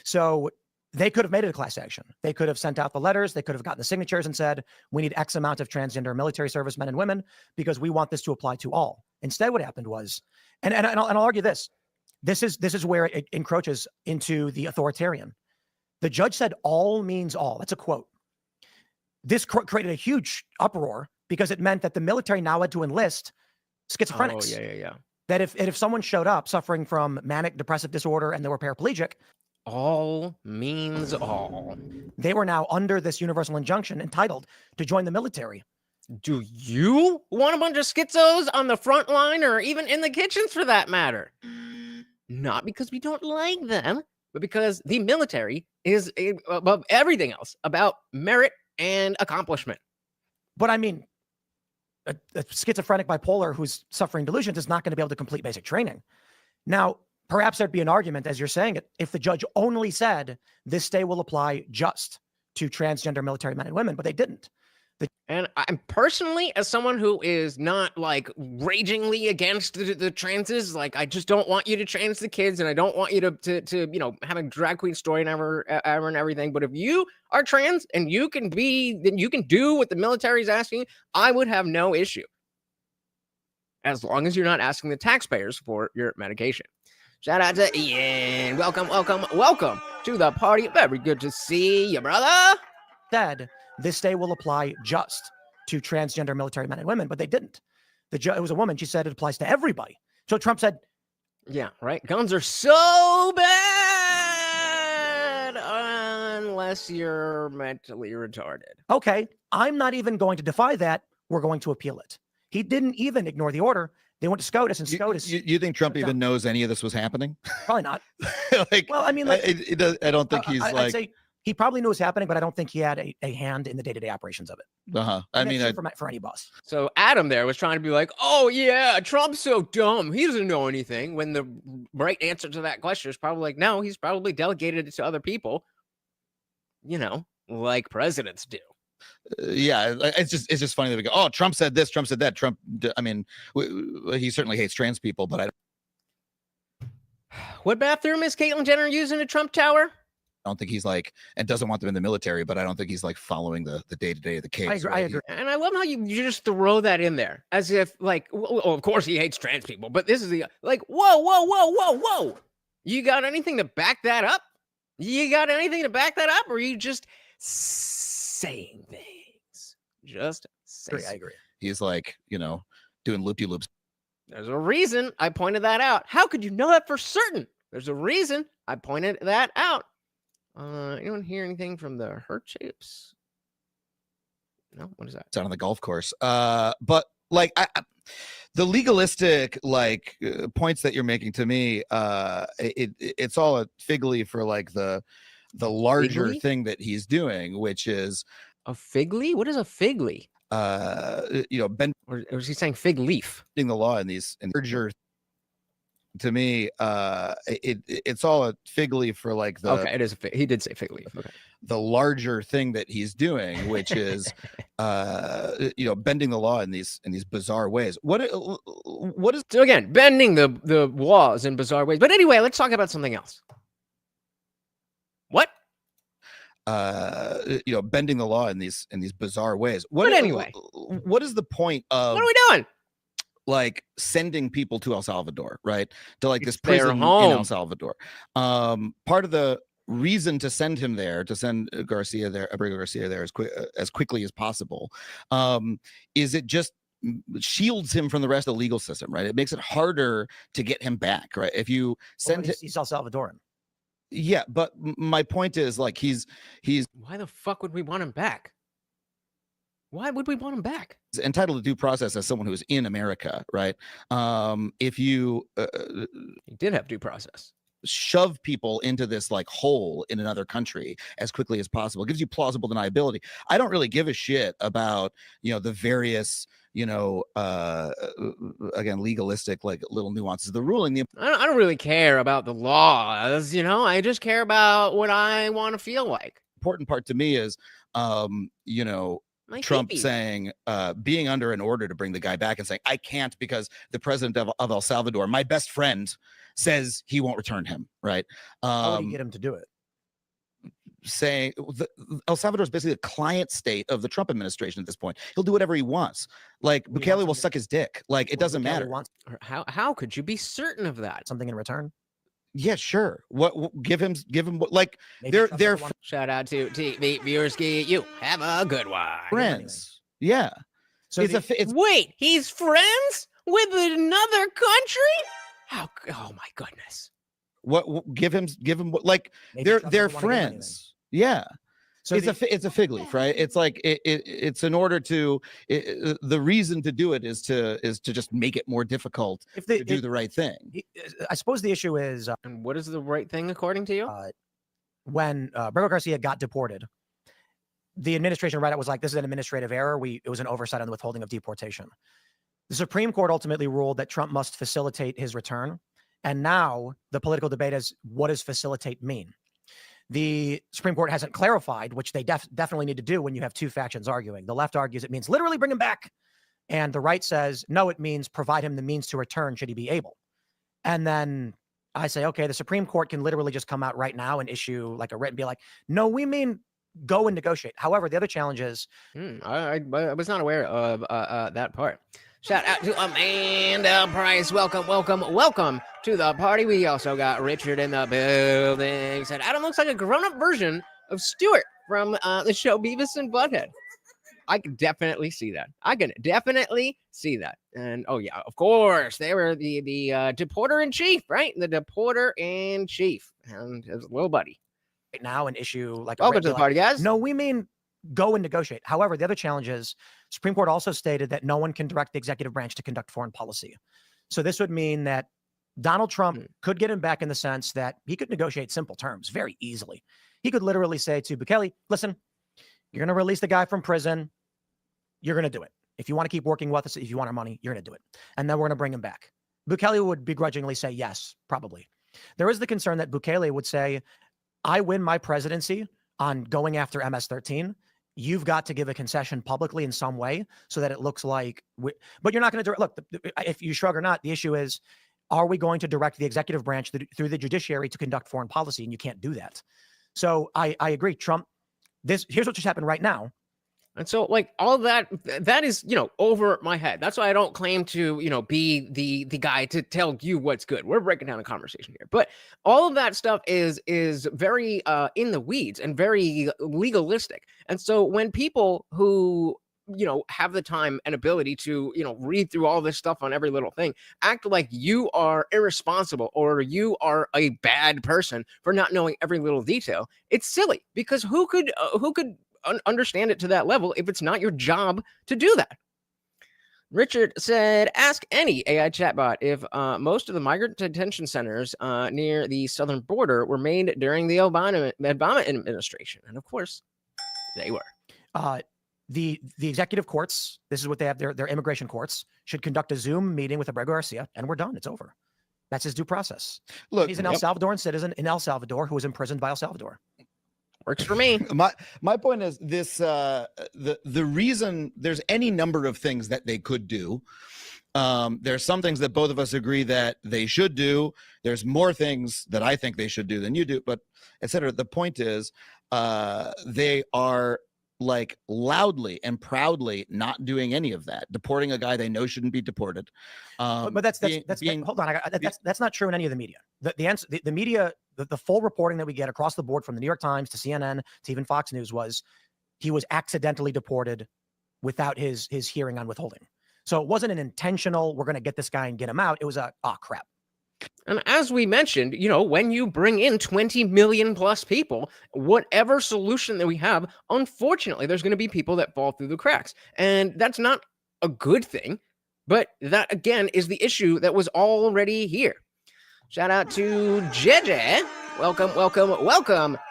So they could have made it a class action. They could have sent out the letters. They could have gotten the signatures and said, we need X amount of transgender military service men and women because we want this to apply to all. Instead, what happened was, and I'll argue this is where it encroaches into the authoritarian. The judge said all means all. That's a quote. This created a huge uproar because it meant that the military now had to enlist schizophrenics. Oh, yeah. That if someone showed up suffering from manic depressive disorder and they were paraplegic, All means all. They were now under this universal injunction entitled to join the military. Do you want a bunch of schizos on the front line or even in the kitchens for that matter? Not because we don't like them, but because the military is above everything else about merit and accomplishment. But I mean, a schizophrenic bipolar who's suffering delusions is not going to be able to complete basic training. Now, perhaps there'd be an argument, as you're saying it, if the judge only said this stay will apply just to transgender military men and women, but they didn't. And I'm personally, as someone who is not like ragingly against the transes, like I just don't want you to trans the kids, and I don't want you to you know, have a drag queen story and ever and everything. But if you are trans and you can be, then you can do what the military is asking. I would have no issue, as long as you're not asking the taxpayers for your medication. Shout out to Ian. Welcome, welcome, welcome to the party. Very good to see you, brother. Said this stay will apply just to transgender military men and women, but they didn't. It was a woman. She said it applies to everybody. So Trump said, yeah, right. Guns are so bad unless you're mentally retarded. okay, I'm not even going to defy that. We're going to appeal it. He didn't even ignore the order. They went to SCOTUS, and SCOTUS. You think Trump even knows any of this was happening? Probably not. Like, Well, I mean, like, I don't think he's I'd like. say he probably knew it was happening, but I don't think he had a hand in the day-to-day operations of it. I And mean, that's true for any boss. So Adam there was trying to be like, oh yeah, Trump's so dumb. He doesn't know anything. When the right answer to that question is probably like, no, he's probably delegated it to other people, you know, like presidents do. Yeah, it's just funny that we go, oh, Trump said this, Trump said that. Trump, I mean, he certainly hates trans people, but I What bathroom is Caitlyn Jenner using at Trump Tower? don't think he's like, and doesn't want them in the military, but I don't think he's like following the day-to-day of the case. I agree. And I love how you just throw that in there as if like, well, of course he hates trans people, but this is the like, whoa. You got anything to back that up? You got anything to back that up? Or are you just saying things? Just saying. I agree. He's like, you know, doing loop-de-loops. There's a reason I pointed that out. How could you know that for certain? There's a reason I pointed that out. Anyone hear anything from the Hurt Shapes? No, what is that? It's out on the golf course. But like the legalistic like points that you're making to me, it's all a fig leaf for like the larger thing that he's doing, which is a fig leaf. What is a fig leaf? You know, bending Or is he saying fig leaf? the law in these larger. To me, it's all a fig leaf for like the. Okay, it is a fig. He did say fig leaf. Okay. The larger thing that he's doing, which is, you know, bending the law in these bizarre ways. What is So again, bending the laws in bizarre ways. But anyway, let's talk about something else. What? You know, bending the law in these bizarre ways. But anyway, what is the point of what are we doing? like sending people to El Salvador, right? To like this Their prison in home. El Salvador. Part of the reason to send him there, to send Abrigo Garcia there as quickly as possible, is it just shields him from the rest of the legal system, right? It makes it harder to get him back, right? If you send him, he's El Salvadoran. yeah, but my point is like he's Why the fuck would we want him back? Why would we want him back? entitled to due process as someone who's in America, right? If you He did have due process. shove people into this like hole in another country as quickly as possible, it gives you plausible deniability. I don't really give a shit about, you know, the various, you know, again, legalistic like little nuances of the ruling. I don't really care about the laws, you know. I just care about what I want to feel like. Important part to me is, you know, My Trump hippie. saying, being under an order to bring the guy back and saying, I can't because the president of El Salvador, my best friend, says he won't return him, right? How would he get him to do it? Saying El Salvador is basically a client state of the Trump administration at this point. He'll do whatever he wants. Like He Bukele wants will him to- suck his dick. Like it doesn't Bukele matter. wants Or how could you be certain of that? something in return. Yeah, sure. What give him what like Maybe they're Trump they're doesn't want- Shout out to TV viewers. You have a good one. friends. Yeah. So It's the- it's Wait, he's friends with another country? Oh my goodness. Give him like Maybe they're Trump doesn't wanna give him anything. friends. Yeah. So It's a fig leaf, right? It's like it's in order to the reason to do it is to just make it more difficult to do the right thing. I suppose the issue is And what is the right thing according to you? when Bregor Garcia got deported, the administration right out was like, this is an administrative error. It was an oversight on the withholding of deportation. The Supreme Court ultimately ruled that Trump must facilitate his return. And now the political debate is, what does facilitate mean? The Supreme Court hasn't clarified, which they definitely need to do when you have two factions arguing. The left argues it means literally bring him back. And the right says, no, it means provide him the means to return should he be able. And then I say, okay, the Supreme Court can literally just come out right now and issue like a writ and be like, no, we mean go and negotiate. However, the other challenge is, I was not aware of that part. Shout out to Amanda Price. Welcome to the party. We also got Richard in the building. Said Adam looks like a grown-up version of Stuart from the show Beavis and Butthead. I can definitely see that. And oh yeah, of course, they were the deporter in chief, right? The deporter in chief, and his little buddy. right now and issue like a Welcome writ to and the be party, like, guys. no, we mean go and negotiate. However, the other challenge is Supreme Court also stated that no one can direct the executive branch to conduct foreign policy. So this would mean that Donald Trump could get him back in the sense that he could negotiate simple terms very easily. He could literally say to Bukele, listen, you're going to release the guy from prison. You're going to do it. If you want to keep working with us, if you want our money, you're going to do it. And then we're going to bring him back. Bukele would begrudgingly say yes, probably. There is the concern that Bukele would say, I win my presidency on going after MS-13. You've got to give a concession publicly in some way so that it looks like, but you're not going to look, if you shrug or not, the issue is, are we going to direct the executive branch through the judiciary to conduct foreign policy? And you can't do that. So I agree. Trump, here's what just happened right now. And so, like, all that is, over my head. That's why I don't claim to, be the guy to tell you what's good. We're breaking down a conversation here. But all of that stuff is very in the weeds and very legalistic. And so when people who, have the time and ability to, read through all this stuff on every little thing, act like you are irresponsible or you are a bad person for not knowing every little detail, it's silly, because who could understand it to that level if it's not your job to do that? Richard said, ask any AI chatbot if most of the migrant detention centers near the southern border were made during the Obama administration. And of course, they were. The executive courts, this is what they have, their immigration courts, should conduct a Zoom meeting with Bregor Garcia, and we're done. It's over. That's his due process. Look, he's an El Salvadoran citizen in El Salvador who was imprisoned by El Salvador. Works for me. My point is this: the reason there's any number of things that they could do. There's some things that both of us agree that they should do. There's more things that I think they should do than you do, but etc. The point is, they are like loudly and proudly not doing any of that, deporting a guy they know shouldn't be deported. But that's hold on. That's not true in any of the media. The media, the full reporting that we get across the board from the New York Times to CNN to even Fox News was he was accidentally deported without his hearing on withholding. So it wasn't an intentional, we're going to get this guy and get him out. It was crap. And as we mentioned, when you bring in 20 million plus people, whatever solution that we have, unfortunately, there's going to be people that fall through the cracks. And that's not a good thing. But that, again, is the issue that was already here. Shout out to JJ. Welcome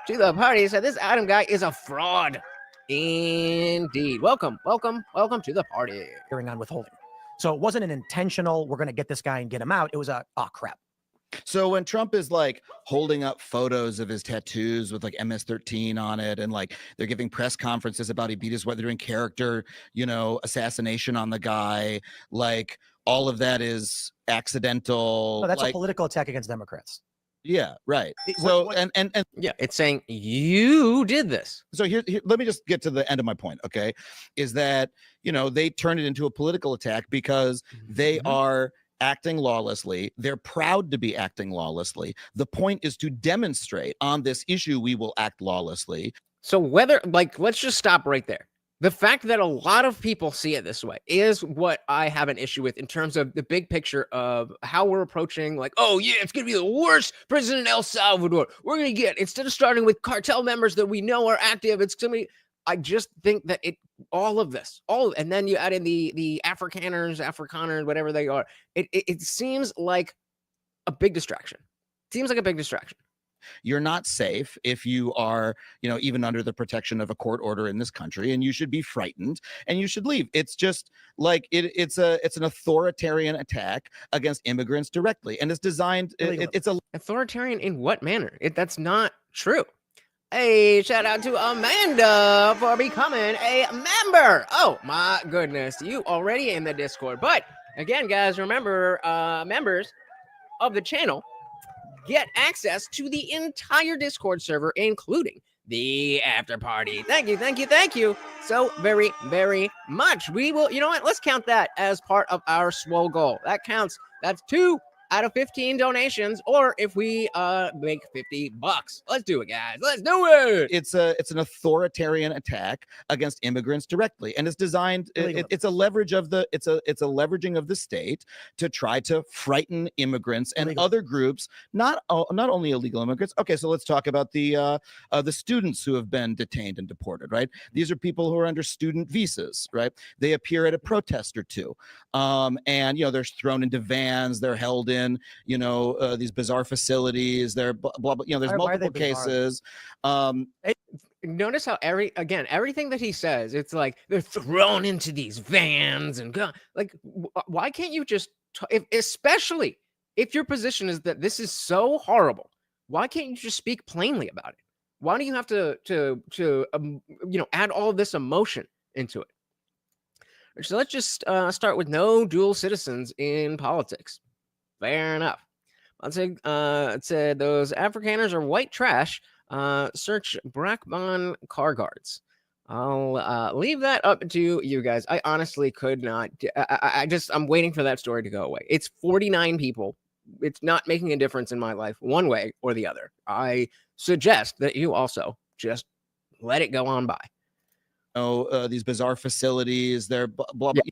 to the party. So this Adam guy is a fraud. Indeed. Welcome to the party. Hearing on withholding. So it wasn't an intentional, we're going to get this guy and get him out. It was crap. So when Trump is like holding up photos of his tattoos with like MS-13 on it, and like they're giving press conferences about he beat his weather in character, assassination on the guy, like all of that is accidental. No, that's a political attack against Democrats. Yeah, right. So and yeah, it's saying you did this. So here, let me just get to the end of my point. Okay, is that they turned it into a political attack because they are acting lawlessly. They're proud to be acting lawlessly. The point is to demonstrate on this issue we will act lawlessly. So let's just stop right there. The fact that a lot of people see it this way is what I have an issue with in terms of the big picture of how we're approaching, like, oh, yeah, it's going to be the worst prison in El Salvador. We're going to get, instead of starting with cartel members that we know are active, it's going to be, I just think that all of this, and then you add in the Afrikaners, whatever they are, it seems like a big distraction. Seems like a big distraction. You're not safe if you are, even under the protection of a court order in this country, and you should be frightened and you should leave. It's just like it's an authoritarian attack against immigrants directly, and it's designed. It's a authoritarian in what manner? That's not true. Hey, shout out to Amanda for becoming a member. Oh my goodness, you already in the Discord. But again, guys, remember, members of the channel get access to the entire Discord server, including the after party. Thank you so very, very much. We will, you know what? Let's count that as part of our swole goal. That counts. That's 2 out of 15 donations, or if we make $50. Let's do it, guys. Let's do it. It's an authoritarian attack against immigrants directly, and it's designed. It's a leverage of the. It's a leveraging of the state to try to frighten immigrants and other groups, not only illegal immigrants. Okay, so let's talk about the students who have been detained and deported. Right, these are people who are under student visas. Right, they appear at a protest or two, and they're thrown into vans. They're held in these bizarre facilities. They're blah blah. There's multiple cases. Notice how everything that he says, it's like they're thrown into these vans and go. Like, why can't you just, especially if your position is that this is so horrible, why can't you just speak plainly about it? Why do you have to add all of this emotion into it? So let's just start with no dual citizens in politics. Fair enough. Let's say it said those Afrikaners are white trash. Search Brackbon car guards. I'll leave that up to you guys. I honestly could not. I'm waiting for that story to go away. It's 49 people. It's not making a difference in my life one way or the other. I suggest that you also just let it go on by. These bizarre facilities. They're blah blah. Yeah,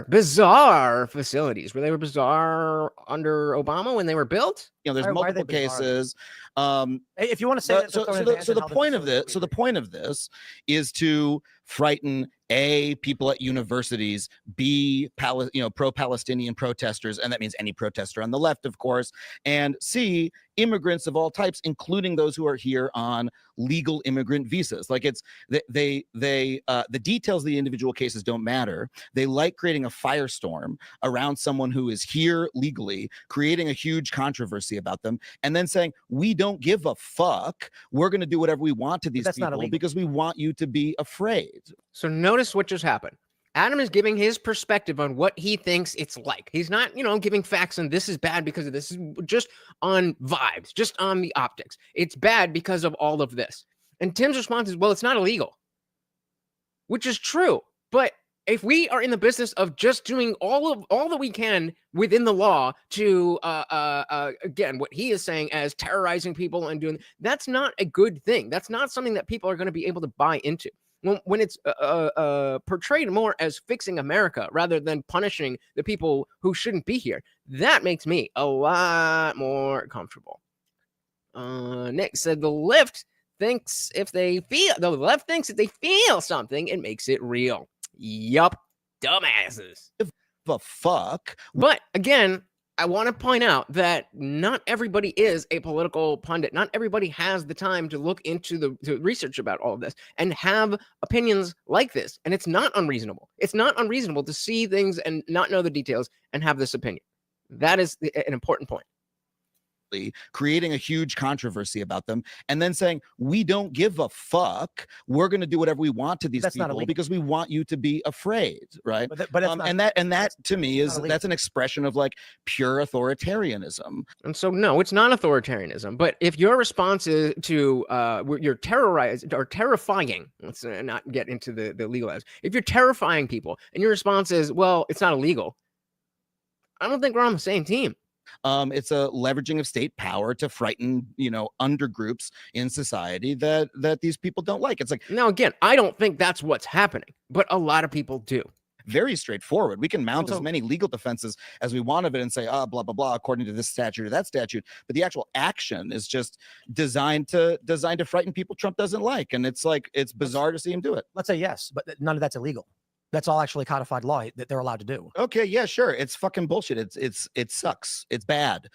bizarre facilities. Were they bizarre under Obama when they were built? There's multiple cases. If you want to say that, so the point of this is to frighten people at universities, pro-Palestinian protesters, and that means any protester on the left, of course, and C, immigrants of all types, including those who are here on legal immigrant visas. Like the details of the individual cases don't matter. They like creating a firestorm around someone who is here legally, creating a huge controversy about them, and then saying, we don't give a fuck. We're going to do whatever we want to these people because we want you to be afraid. So notice what just happened. Adam is giving his perspective on what he thinks it's like. He's not, giving facts and this is bad because of this. Is just on vibes, just on the optics. It's bad because of all of this. And Tim's response is, well, it's not illegal, which is true. But if we are in the business of just doing all that we can within the law to, again, what he is saying as terrorizing people and doing, that's not a good thing. That's not something that people are going to be able to buy into. When it's portrayed more as fixing America rather than punishing the people who shouldn't be here, that makes me a lot more comfortable. Nick said the left thinks if they feel something, it makes it real. Yup, dumbasses. The fuck. But again, I want to point out that not everybody is a political pundit. Not everybody has the time to look into the research about all of this and have opinions like this. And it's not unreasonable. It's not unreasonable to see things and not know the details and have this opinion. That is an important point. Creating a huge controversy about them and then saying, we don't give a fuck. We're going to do whatever we want to these people because we want you to be afraid. Right. And that to me that's an expression of like pure authoritarianism. And so, no, it's not authoritarianism. But if your response is to you're terrorized or terrifying, let's not get into the legal ads. If you're terrifying people and your response is, well, it's not illegal, I don't think we're on the same team. It's a leveraging of state power to frighten, undergroups in society that these people don't like. It's like, Now, again, I don't think that's what's happening, but a lot of people do. very straightforward. We can mount as Also- many legal defenses as we want of it and say, blah, blah, blah, according to this statute or that statute. But the actual action is just designed to frighten people Trump doesn't like. And it's like, it's bizarre to see him do it. Let's say yes, but none of that's illegal. That's all actually codified law that they're allowed to do. Okay, yeah, sure. It's fucking bullshit. It sucks. It's bad.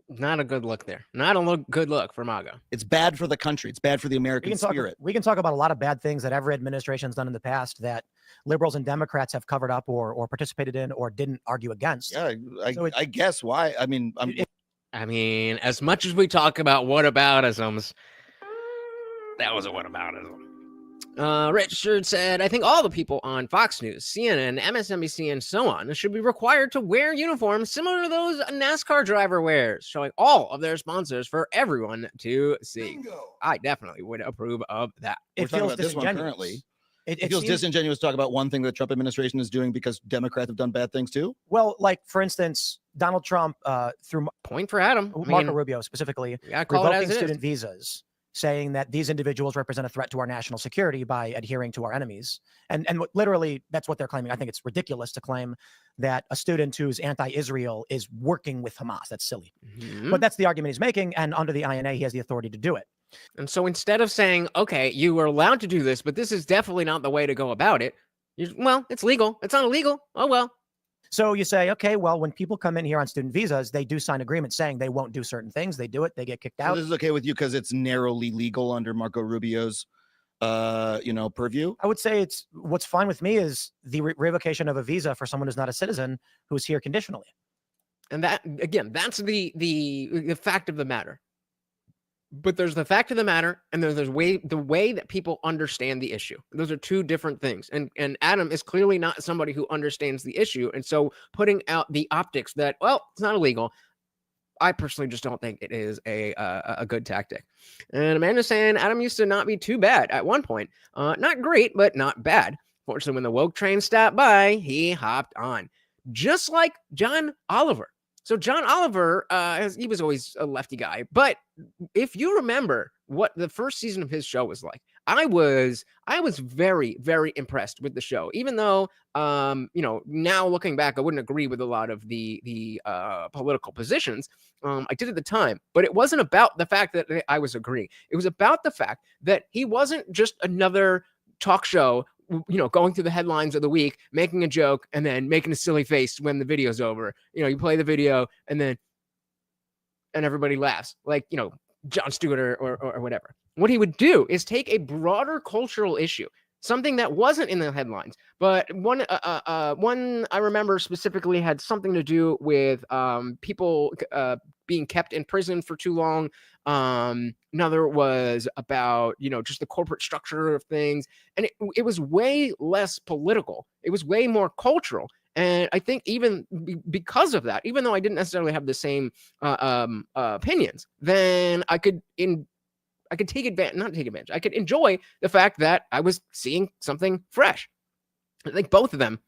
Not a good look there. Not a good look for MAGA. It's bad for the country. It's bad for the American spirit. We can talk about a lot of bad things that every administration's done in the past that liberals and Democrats have covered up or participated in or didn't argue against. Yeah, I guess why. I mean, I mean, as much as we talk about whataboutisms, that was a whataboutism. Richard said, I think all the people on Fox News, CNN, MSNBC, and so on should be required to wear uniforms similar to those a NASCAR driver wears, showing all of their sponsors for everyone to see. Bingo. I definitely would approve of that. we're It talking feels about this one disingenuous. currently. It It feels seems- disingenuous to talk about one thing that the Trump administration is doing because Democrats have done bad things too. Well, like for instance, Donald Trump through Point for Adam. I Marco mean, Rubio specifically you gotta call it revoking as it is. student visas, saying that these individuals represent a threat to our national security by adhering to our enemies. And literally, that's what they're claiming. I think it's ridiculous to claim that a student who's anti-Israel is working with Hamas. That's silly. Mhm. But that's the argument he's making. And under the INA, he has the authority to do it. And so instead of saying, okay, you were allowed to do this, but this is definitely not the way to go about it, well, it's legal. It's not illegal. Oh, well. So you say, okay, well, when people come in here on student visas, they do sign agreements saying they won't do certain things. They do it. They get kicked So out. this is okay with you because it's narrowly legal under Marco Rubio's, purview. I would say it's what's fine with me is the revocation of a visa for someone who's not a citizen who's here conditionally. And that, again, that's the fact of the matter. But there's the fact of the matter, and there's the way that people understand the issue. Those are two different things. And Adam is clearly not somebody who understands the issue. And so putting out the optics that, well, it's not illegal, I personally just don't think it is a good tactic. And Amanda's saying Adam used to not be too bad at one point. Not great, but not bad. Fortunately, when the woke train stopped by, he hopped on. Just like John Oliver. So John Oliver, he was always a lefty guy. But if you remember what the first season of his show was like, I was very, very impressed with the show. Even though, now looking back, I wouldn't agree with a lot of the political positions. I did at the time, but it wasn't about the fact that I was agreeing. It was about the fact that he wasn't just another talk show, going through the headlines of the week, making a joke, and then making a silly face when the video's over. You play the video and everybody laughs, like, Jon Stewart or whatever. What he would do is take a broader cultural issue, something that wasn't in the headlines, but one I remember specifically had something to do with people being kept in prison for too long. Another was about, just the corporate structure of things. And it was way less political. It was way more cultural. And I think even because of that, even though I didn't necessarily have the same opinions, then I could take advantage, not take advantage. I could enjoy the fact that I was seeing something fresh. I think both of them,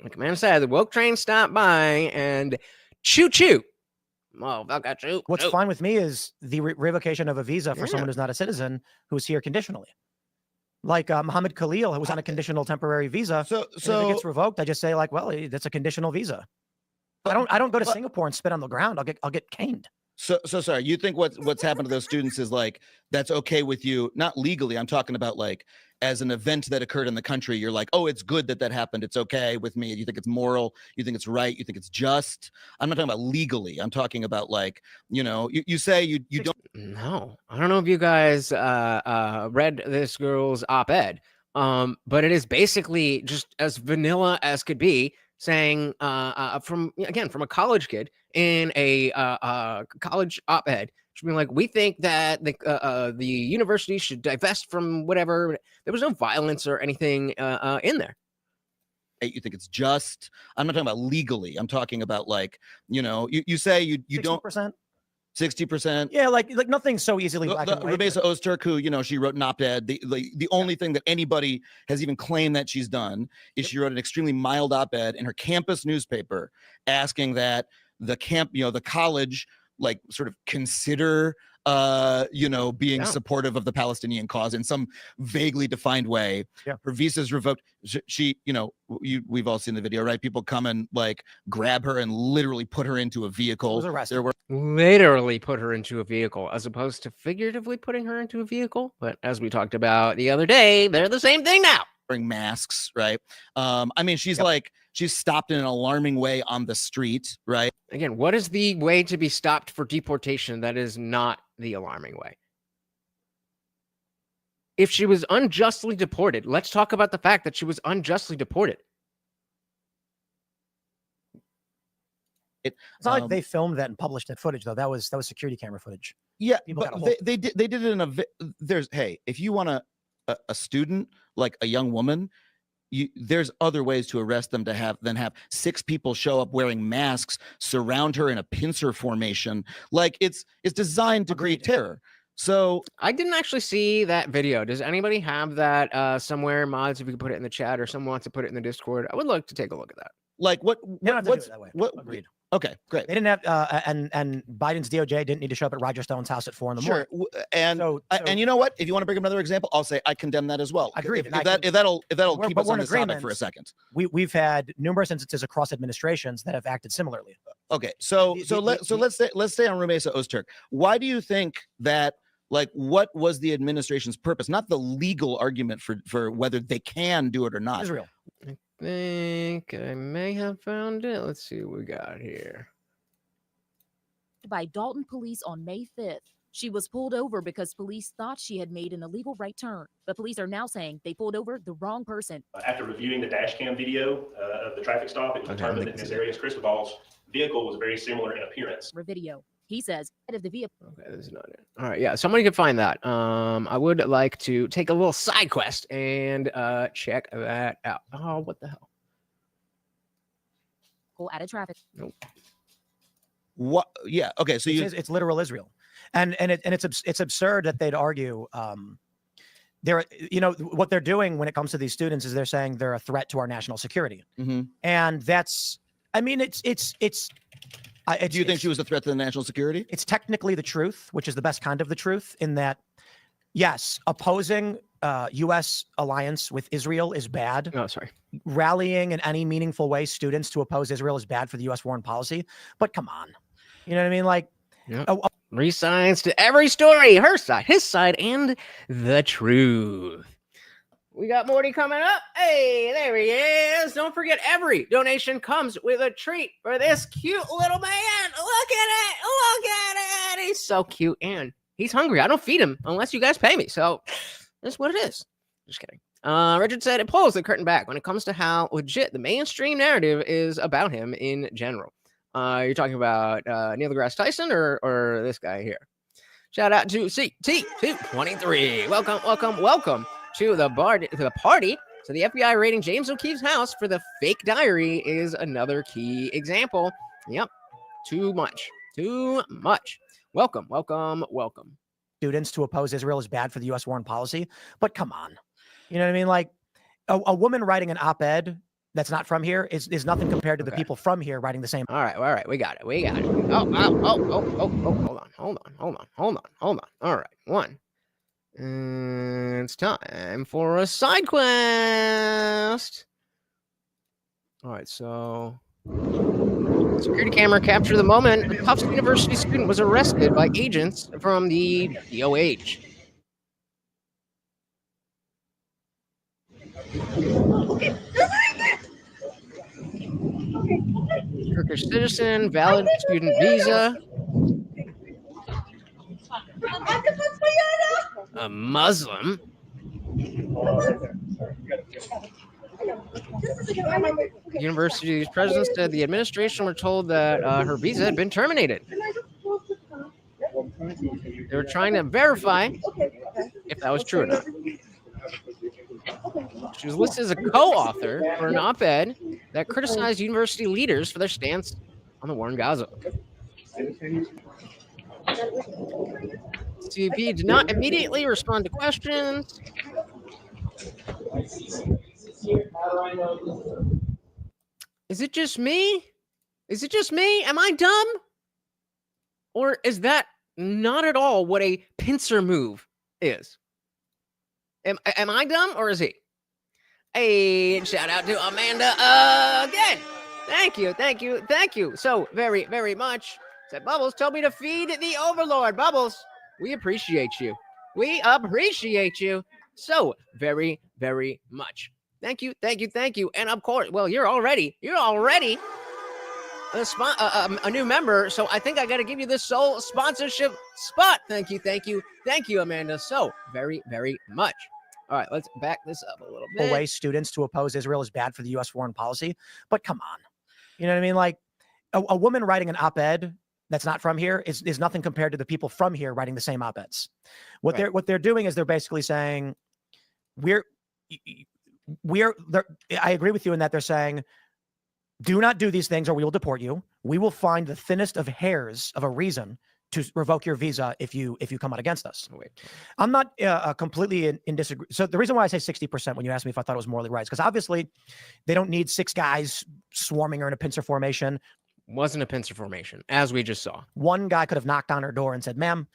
like Amanda said, the woke train stopped by and choo choo. Oh, choo. What's fine with me is the revocation of a visa for Yeah. someone who's not a citizen who's here conditionally. Like Mohammed Khalil, who was on a conditional temporary visa. So And if it gets revoked, I just say like, well, that's a conditional visa. I don't go to Singapore and spit on the ground. I'll get caned. So sorry. You think what's happened to those students is like that's okay with you? Not legally. I'm talking about like as an event that occurred in the country. You're like, oh, it's good that happened. It's okay with me. You think it's moral. You think it's right. You think it's just. I'm not talking about legally. I'm talking about like you say you don't. No, I don't know if you guys read this girl's op-ed, but it is basically just as vanilla as could be, saying from a college kid in a college op-ed. Should be like, we think that the university should divest from whatever. There was no violence or anything in there. You think it's just. I'm not talking about legally. I'm talking about like you say you don't. 60%? 60%. Yeah, like nothing's so easily black and white. Rebecca Ozturk, who she wrote an op-ed. The only thing that anybody has even claimed that she's done is she wrote an extremely mild op-ed in her campus newspaper asking that the college, like sort of consider being supportive of the Palestinian cause in some vaguely defined way. Yeah. Her visa's revoked. She we've all seen the video, right? People come and like grab her and literally put her into a vehicle. Was arrested. There were Literally put her into a vehicle as opposed to figuratively putting her into a vehicle. But as we talked about the other day, they're the same thing now. wearing masks, right? I mean, she's stopped in an alarming way on the street, right? Again, what is the way to be stopped for deportation that is not the alarming way? If she was unjustly deported, let's talk about the fact that she was unjustly deported. It's not like they filmed that and published that footage, though. That was security camera footage. Yeah, but they did it in a. Hey, if you want a student, like a young woman, there's other ways to arrest them than have 6 people show up wearing masks, surround her in a pincer formation. Like it's designed to create terror. So I didn't actually see that video. Does anybody have that somewhere? Mods, if you could put it in the chat, or someone wants to put it in the Discord, I would like to take a look at that. Like what's that way? Agreed. Okay, great. They didn't have and Biden's DOJ didn't need to show up at Roger Stone's house at 4 a.m. And and you know what? If you want to bring up another example, I'll say I condemn that as well. Agreed. If that'll keep us on this topic for a second. We've had numerous instances across administrations that have acted similarly. Okay, so let's stay on Rumeysa Öztürk. Why do you think that? Like, what was the administration's purpose? Not the legal argument for whether they can do it or not. Israel. I think I may have found it. Let's see what we got here. By Dalton police on May 5th. She was pulled over because police thought she had made an illegal right turn. But police are now saying they pulled over the wrong person. After reviewing the dash cam video of the traffic stop, it was determined that Ms. Arias Cristobal's vehicle was very similar in appearance. Video. He says, head of the vehicle. Okay, this is not it. All right, yeah, somebody could find that. I would like to take a little side quest and check that out. Oh, what the hell? Go out of traffic. Nope. What? Yeah. Okay. So it's literal Israel, and it's absurd that they'd argue. What they're doing when it comes to these students is they're saying they're a threat to our national security, and that's. I mean, it's. Do you think she was a threat to the national security? It's technically the truth, which is the best kind of the truth, in that, yes, opposing U.S. alliance with Israel is bad. Oh, sorry. Rallying in any meaningful way students to oppose Israel is bad for the U.S. foreign policy. But come on. You know what I mean? Like, yep. 3 sides to every story. Her side, his side, and the truth. We got Morty coming up. Hey, there he is. Don't forget, every donation comes with a treat for this cute little man. Look at it. Look at it. He's so cute, and he's hungry. I don't feed him unless you guys pay me. So that's what it is. Just kidding. Richard said it pulls the curtain back when it comes to how legit the mainstream narrative is about him in general. You're talking about Neil deGrasse Tyson or this guy here. Shout out to CT223. Welcome to the party. So the FBI raiding James O'Keefe's house for the fake diary is another key example. Yep. Too much. Welcome. Students to oppose Israel is bad for the U.S. foreign policy. But come on. You know what I mean? Like a woman writing an op-ed that's not from here is nothing compared to the people from here writing the same. All right. We got it. Oh, hold on. All right. 1. It's time for a side quest. All right, so security camera captured the moment a Tufts University student was arrested by agents from the DOH. Turkish citizen, valid student visa. A Muslim. The university's president said the administration were told that her visa had been terminated. They were trying to verify if that was true or not. She was listed as a co-author for an op-ed that criticized university leaders for their stance on the war in Gaza. CP did not immediately respond to questions. Is it just me? Is it just me? Am I dumb? Or is that not at all what a pincer move is? Am I dumb or is he? Hey, and shout out to Amanda again. Thank you so very, very much. Said Bubbles told me to feed the Overlord. Bubbles, we appreciate you. We appreciate you so very, very much. Thank you. And of course, well, you're already a new member, so I think I got to give you the sole sponsorship spot. Thank you, Amanda, so very, very much. All right, let's back this up a little bit. Way students to oppose Israel is bad for the U.S. foreign policy, but come on, you know what I mean? Like a woman writing an op-ed that's not from here is nothing compared to the people from here writing the same op-eds. What they're doing is they're basically saying I agree with you in that they're saying, do not do these things or we will deport you. We will find the thinnest of hairs of a reason to revoke your visa if you come out against us. Wait. I'm not completely in disagreement. So the reason why I say 60% when you asked me if I thought it was morally right is because obviously they don't need 6 guys swarming her in a pincer formation. Wasn't a pincer formation, as we just saw. One guy could have knocked on her door and said, ma'am,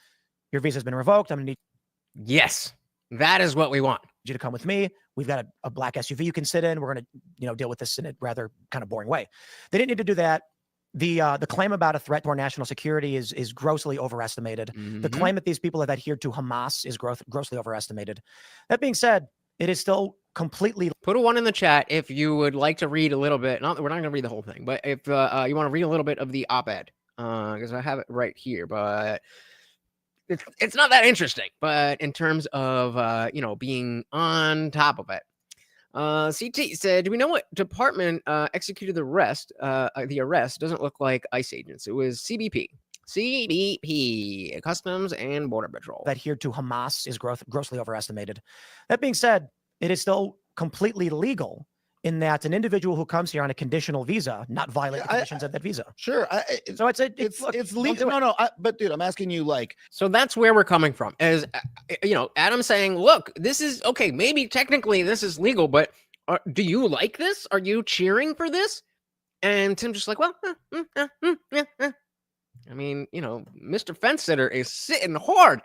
your visa's been revoked. I'm going to need Yes, that is what we want. you to come with me. We've got a black SUV you can sit in. We're going to, deal with this in a rather kind of boring way. They didn't need to do that. The claim about a threat to our national security is grossly overestimated. The claim that these people have adhered to Hamas is grossly overestimated. That being said, it is still completely. Put a 1 in the chat if you would like to read a little bit. We're not going to read the whole thing, but if you want to read a little bit of the op-ed, because I have it right here, but it's not that interesting. But in terms of being on top of it, CT said, do we know what department executed the arrest? The arrest doesn't look like ICE agents. It was CBP, Customs and Border Patrol. Adhered to Hamas is grossly overestimated. That being said, it is still completely legal in that an individual who comes here on a conditional visa not violate the conditions of that visa. Sure. So it's legal. No, but dude, I'm asking you, like. So that's where we're coming from. As Adam saying, look, this is okay. Maybe technically this is legal, but do you like this? Are you cheering for this? And Tim just like, well, I mean, Mr. Fence Sitter is sitting hard.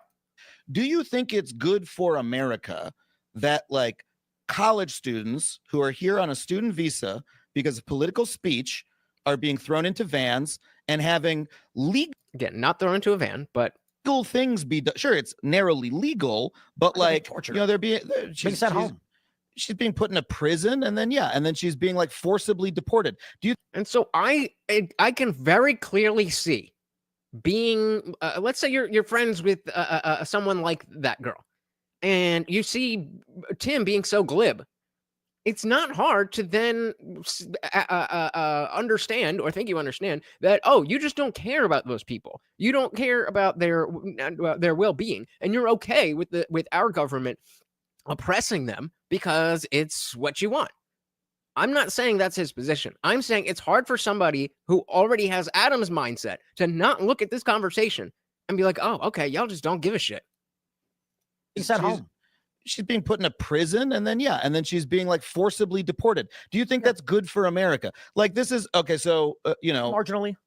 Do you think it's good for America that, like, college students who are here on a student visa because of political speech are being thrown into vans and having legal, again, not thrown into a van, but legal things be done? Sure, it's narrowly legal, but like, torture. She's sent home. She's being put in a prison, and then she's being like forcibly deported. And so I can very clearly see being, let's say you're friends with someone like that girl, and you see Tim being so glib. It's not hard to then understand or think you understand that, oh, you just don't care about those people. You don't care about their well-being, and you're okay with our government oppressing them because it's what you want. I'm not saying that's his position. I'm saying it's hard for somebody who already has Adam's mindset to not look at this conversation and be like, oh, okay, y'all just don't give a shit. He's at home. She's being put in a prison, and then she's being like forcibly deported. Do you think that's good for America? Like, this is okay. So marginally,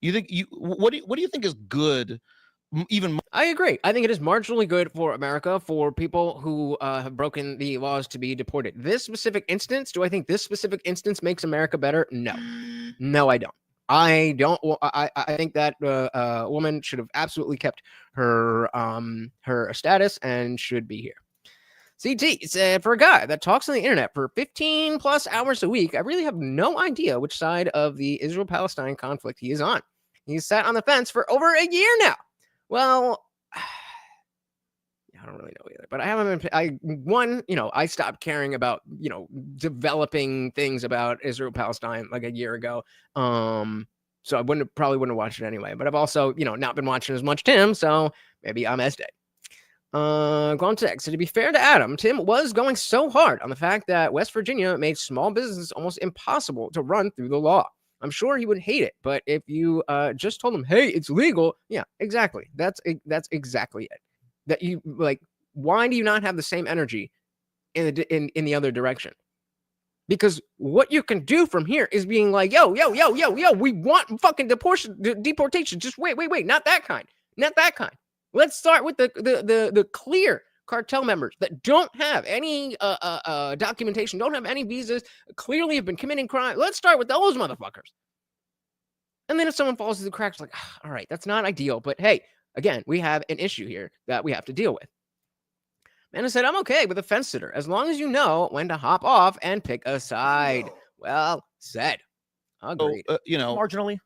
you think what do you think is good? Even I agree. I think it is marginally good for America for people who have broken the laws to be deported. This specific instance, do I think this specific instance makes America better? No, I don't. I don't. I think that woman should have absolutely kept her status and should be here. CT said, for a guy that talks on the internet for 15 plus hours a week, I really have no idea which side of the Israel-Palestine conflict he is on. He's sat on the fence for over a year now. Well, I don't really know either, but I haven't been, I stopped caring about, developing things about Israel-Palestine like a year ago. So I probably wouldn't have watched it anyway, but I've also, not been watching as much Tim, so maybe I'm as dead. Glontex, so to be fair to Adam, Tim was going so hard on the fact that West Virginia made small business almost impossible to run through the law. I'm sure he would hate it, but if you just told him, hey, it's legal, yeah, exactly. That's exactly it. That you like, why do you not have the same energy in the other direction? Because what you can do from here is being like, yo, we want fucking deportation. Just wait, not that kind. Not that kind. Let's start with the clear cartel members that don't have any documentation, don't have any visas, clearly have been committing crime. Let's start with those motherfuckers. And then if someone falls through the cracks, like, all right, that's not ideal. But hey, again, we have an issue here that we have to deal with. And I said, I'm okay with a fence sitter as long as you know when to hop off and pick a side. Well said. Agreed. So, Marginally.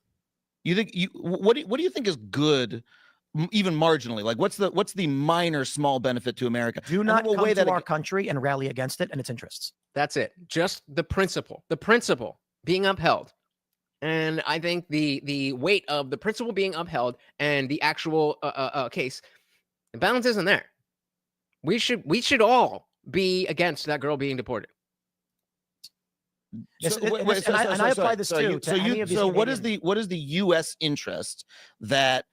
You think what do you think is good, even marginally? Like, what's the minor small benefit to America? Do not come to our country and rally against it and its interests. That's it. Just the principle being upheld. And I think the weight of the principle being upheld and the actual case, the balance isn't there. We should all be against that girl being deported. I apply this too. So what is the U.S. interest that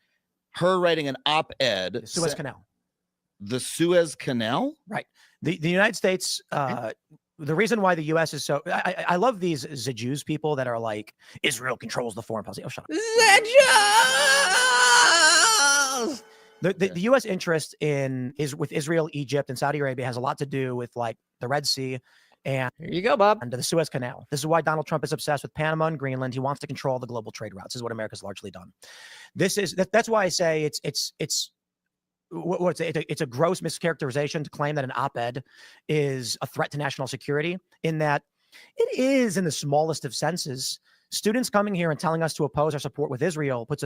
her writing an op-ed? Suez Canal. The Suez Canal, right? The United States. The reason why the U.S. is so, I love these Jews people that are like, Israel controls the foreign policy. Oh, shut up. The U.S. interest with Israel, Egypt, and Saudi Arabia has a lot to do with like the Red Sea and here you go, Bob, and the Suez Canal. This is why Donald Trump is obsessed with Panama and Greenland. He wants to control the global trade routes. This is what America's largely done. That's why I say it's a gross mischaracterization to claim that an op-ed is a threat to national security, in that it is in the smallest of senses. Students coming here and telling us to oppose our support with Israel puts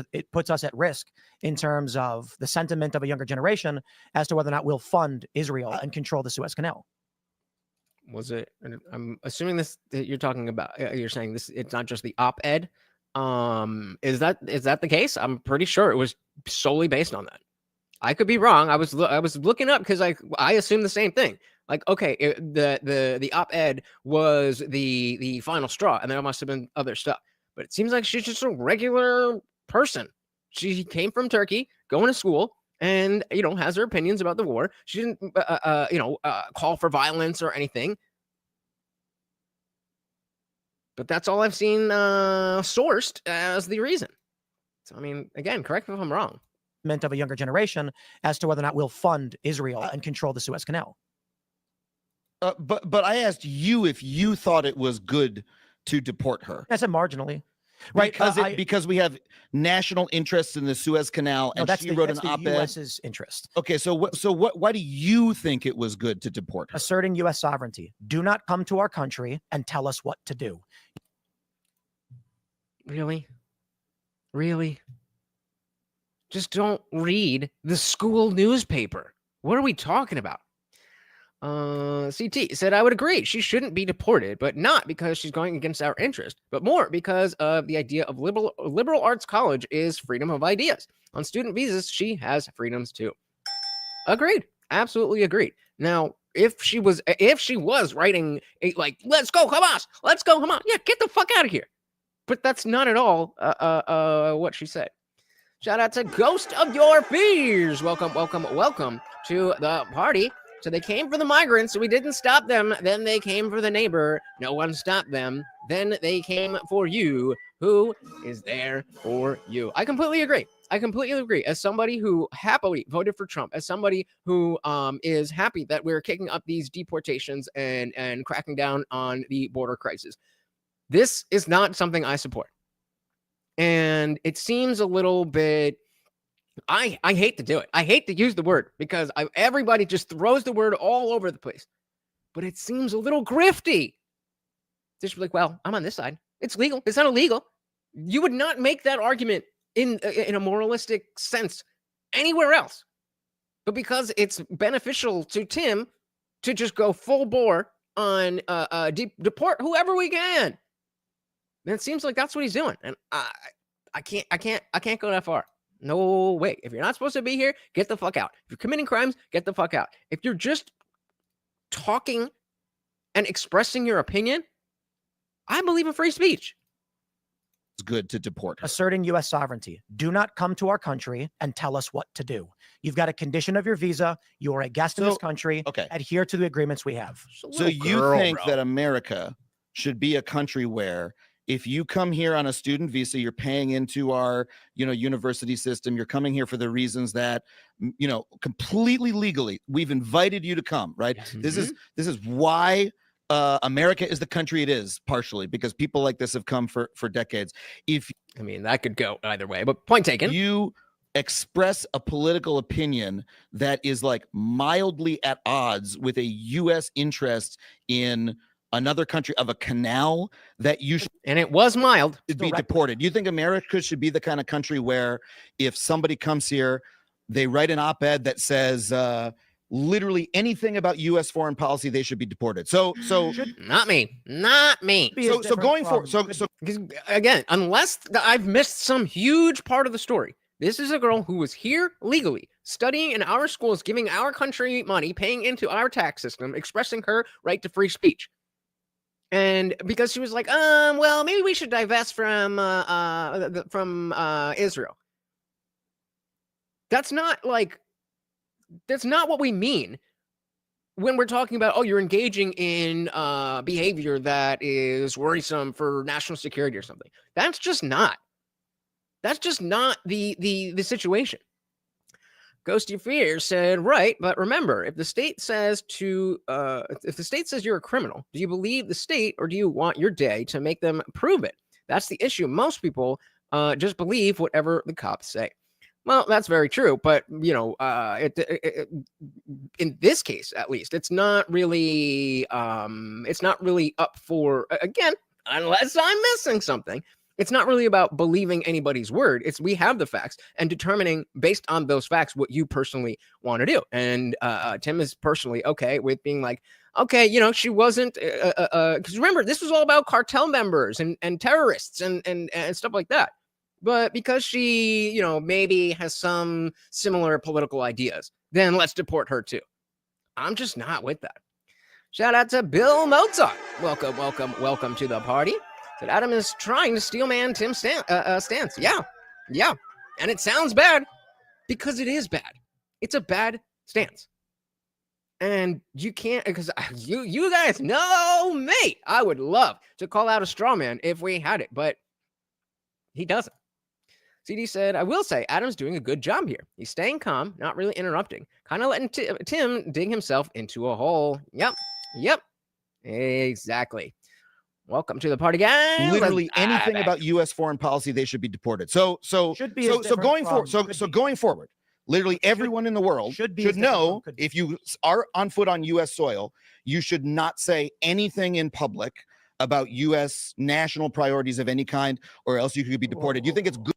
us at risk in terms of the sentiment of a younger generation as to whether or not we'll fund Israel and control the Suez Canal. Was it? I'm assuming this that you're talking about. You're saying this. It's not just the op-ed. Is that the case? I'm pretty sure it was solely based on that. I could be wrong. I was looking up because I assumed the same thing. Like, okay, the op-ed was the final straw, and there must have been other stuff. But it seems like she's just a regular person. She came from Turkey, going to school, and has her opinions about the war. She didn't call for violence or anything. But that's all I've seen sourced as the reason. So I mean, again, correct me if I'm wrong. Meant of a younger generation as to whether or not we'll fund Israel and control the Suez Canal. But I asked you if you thought it was good to deport her. I said marginally, right? Because we have national interests in the Suez Canal, and she wrote an op-ed. U.S.'s interest. Okay, so what? Why do you think it was good to deport her? Asserting U.S. sovereignty. Do not come to our country and tell us what to do. Really? Just don't read the school newspaper. What are we talking about? CT said, I would agree. She shouldn't be deported, but not because she's going against our interest, but more because of the idea of liberal arts college is freedom of ideas. On student visas, she has freedoms too. Agreed. Absolutely agreed. Now, if she was writing let's go Hamas, yeah, get the fuck out of here. But that's not at all what she said. Shout out to Ghost of Your Fears. Welcome to the party. So they came for the migrants, so we didn't stop them. Then they came for the neighbor. No one stopped them. Then they came for you. Who is there for you? I completely agree. As somebody who happily voted for Trump, as somebody who is happy that we're kicking up these deportations and cracking down on the border crisis, this is not something I support. And it seems a little bit, I hate to do it. I hate to use the word because everybody just throws the word all over the place. But it seems a little grifty. Just like, well, I'm on this side. It's legal. It's not illegal. You would not make that argument in a moralistic sense anywhere else. But because it's beneficial to Tim to just go full bore on deport whoever we can. And it seems like that's what he's doing. And I can't go that far. No way. If you're not supposed to be here, get the fuck out. If you're committing crimes, get the fuck out. If you're just talking and expressing your opinion, I believe in free speech. It's good to deport her. Asserting U.S. sovereignty. Do not come to our country and tell us what to do. You've got a condition of your visa. You're a guest in this country. Okay. Adhere to the agreements we have. So you think that America should be a country where if you come here on a student visa, you're paying into our, university system. You're coming here for the reasons that, completely legally, we've invited you to come, right? This is why America is the country it is, partially because people like this have come for decades. That could go either way, but point taken. You express a political opinion that is like mildly at odds with a U.S. interest in another country of a canal, that you should, and it was mild, be deported. You think America should be the kind of country where if somebody comes here, they write an op-ed that says literally anything about U.S. foreign policy, they should be deported. So not me. So going forward, so again, unless I've missed some huge part of the story, this is a girl who was here legally, studying in our schools, giving our country money, paying into our tax system, expressing her right to free speech. And because she was like, well, maybe we should divest from Israel. That's not what we mean when we're talking about, oh, you're engaging in behavior that is worrisome for national security or something. That's just not the situation. Ghosty Fear said, right, but remember, if the state says you're a criminal, do you believe the state or do you want your day to make them prove it? That's the issue. Most people just believe whatever the cops say. Well, that's very true, but in this case, at least, it's not really up for, again, unless I'm missing something. It's not really about believing anybody's word. It's we have the facts and determining based on those facts what you personally want to do. And Tim is personally okay with being like, okay, she wasn't, because remember, this was all about cartel members and terrorists and stuff like that. But because she, maybe has some similar political ideas, then let's deport her too. I'm just not with that. Shout out to Bill Mozart. Welcome to the party. That Adam is trying to steel man Tim's stance. Yeah. And it sounds bad because it is bad. It's a bad stance. And you can't, because you guys know me. I would love to call out a straw man if we had it, but he doesn't. CD said, I will say Adam's doing a good job here. He's staying calm, not really interrupting, kind of letting Tim dig himself into a hole. Yep. Exactly. Welcome to the party, guys. Literally anything about U.S. foreign policy, they should be deported. So going forward, literally everyone in the world should know if you are on foot on U.S. soil, you should not say anything in public about U.S. national priorities of any kind, or else you could be deported. You think it's good?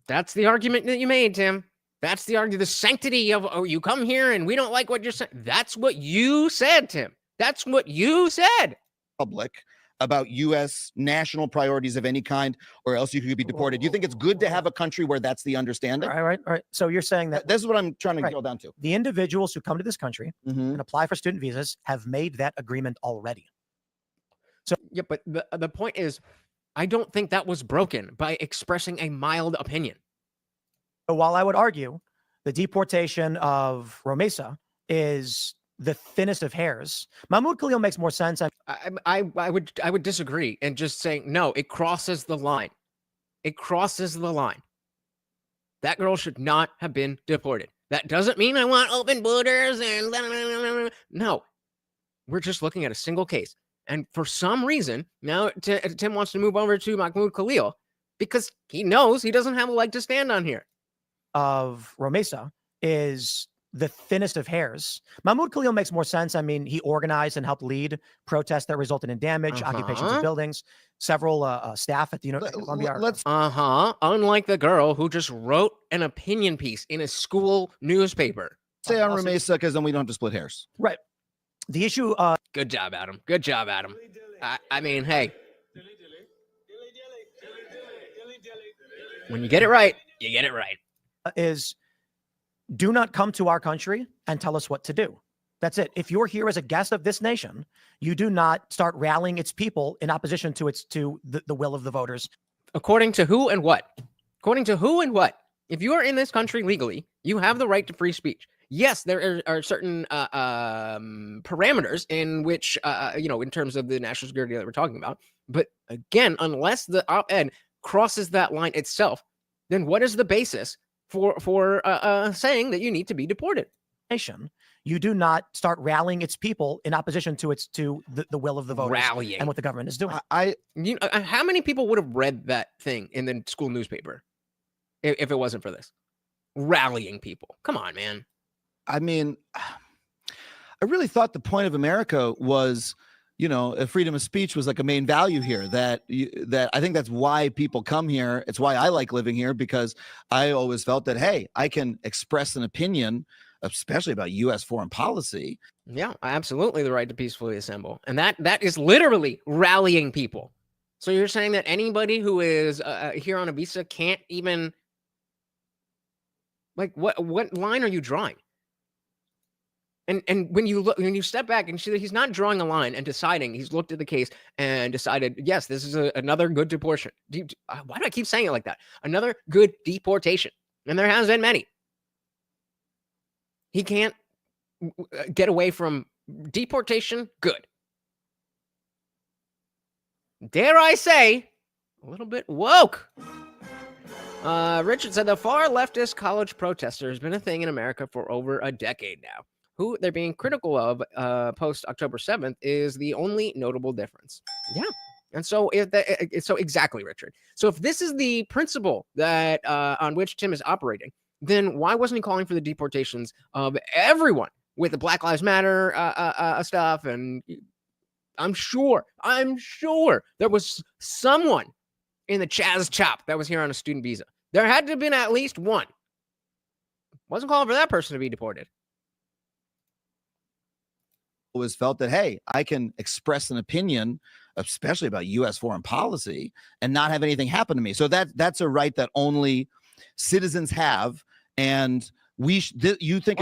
That's the argument that you made, Tim. That's the argument. The sanctity of, oh, you come here and we don't like what you're saying. That's what you said, Tim. That's what you said. Public about U.S. national priorities of any kind, or else you could be deported. You think it's good to have a country where that's the understanding? All right. So you're saying that this is what I'm trying to drill down to. The individuals who come to this country and apply for student visas have made that agreement already. So yeah, but the point is, I don't think that was broken by expressing a mild opinion. While I would argue the deportation of Romesa is the thinnest of hairs, Mahmoud Khalil makes more sense. I would disagree and just saying, no, it crosses the line. It crosses the line. That girl should not have been deported. That doesn't mean I want open borders and blah, blah, blah, blah. No, we're just looking at a single case. And for some reason, now Tim wants to move over to Mahmoud Khalil because he knows he doesn't have a leg to stand on here. Of Romesa is the thinnest of hairs. Mahmoud Khalil makes more sense. I mean, he organized and helped lead protests that resulted in damage, occupations of buildings, several staff at the University of Columbia. Unlike the girl who just wrote an opinion piece in a school newspaper. Say on Romesa because then we don't have to split hairs. Right. The issue. Good job, Adam. Good job, Adam. I mean, hey. When you get it right, you get it right. Is do not come to our country and tell us what to do. That's it. If you're here as a guest of this nation, you do not start rallying its people in opposition to the will of the voters. According to who and what? According to who and what? If you are in this country legally, you have the right to free speech. yes, there are certain parameters in which, in terms of the national security that we're talking about. But again, unless the op-ed crosses that line itself, then what is the basis for saying that you need to be deported? You do not start rallying its people in opposition to the will of the voters Rallying. and what the government is doing. How many people would have read that thing in the school newspaper if it wasn't for this? Rallying people. Come on, man. I mean, I really thought the point of America was, freedom of speech was like a main value here. That I think that's why people come here. It's why I like living here, because I always felt that, hey, I can express an opinion, especially about U.S. foreign policy. Yeah, absolutely, the right to peacefully assemble, and that is literally rallying people. So you're saying that anybody who is here on a visa can't even, like, what line are you drawing? And when you step back and see that he's not drawing a line and deciding, he's looked at the case and decided, yes, this is another good deportation. Why do I keep saying it like that? Another good deportation. And there has been many. He can't get away from deportation. Good. Dare I say, a little bit woke. Richard said the far leftist college protester has been a thing in America for over a decade now. Who they're being critical of post October 7th is the only notable difference. Yeah. And so so exactly, Richard. So if this is the principle that on which Tim is operating, then why wasn't he calling for the deportations of everyone with the Black Lives Matter stuff? And I'm sure there was someone in the Chaz Chop that was here on a student visa. There had to have been at least one. Wasn't calling for that person to be deported. Always felt that, hey, I can express an opinion, especially about U.S. foreign policy, and not have anything happen to me. So that's a right that only citizens have. And you think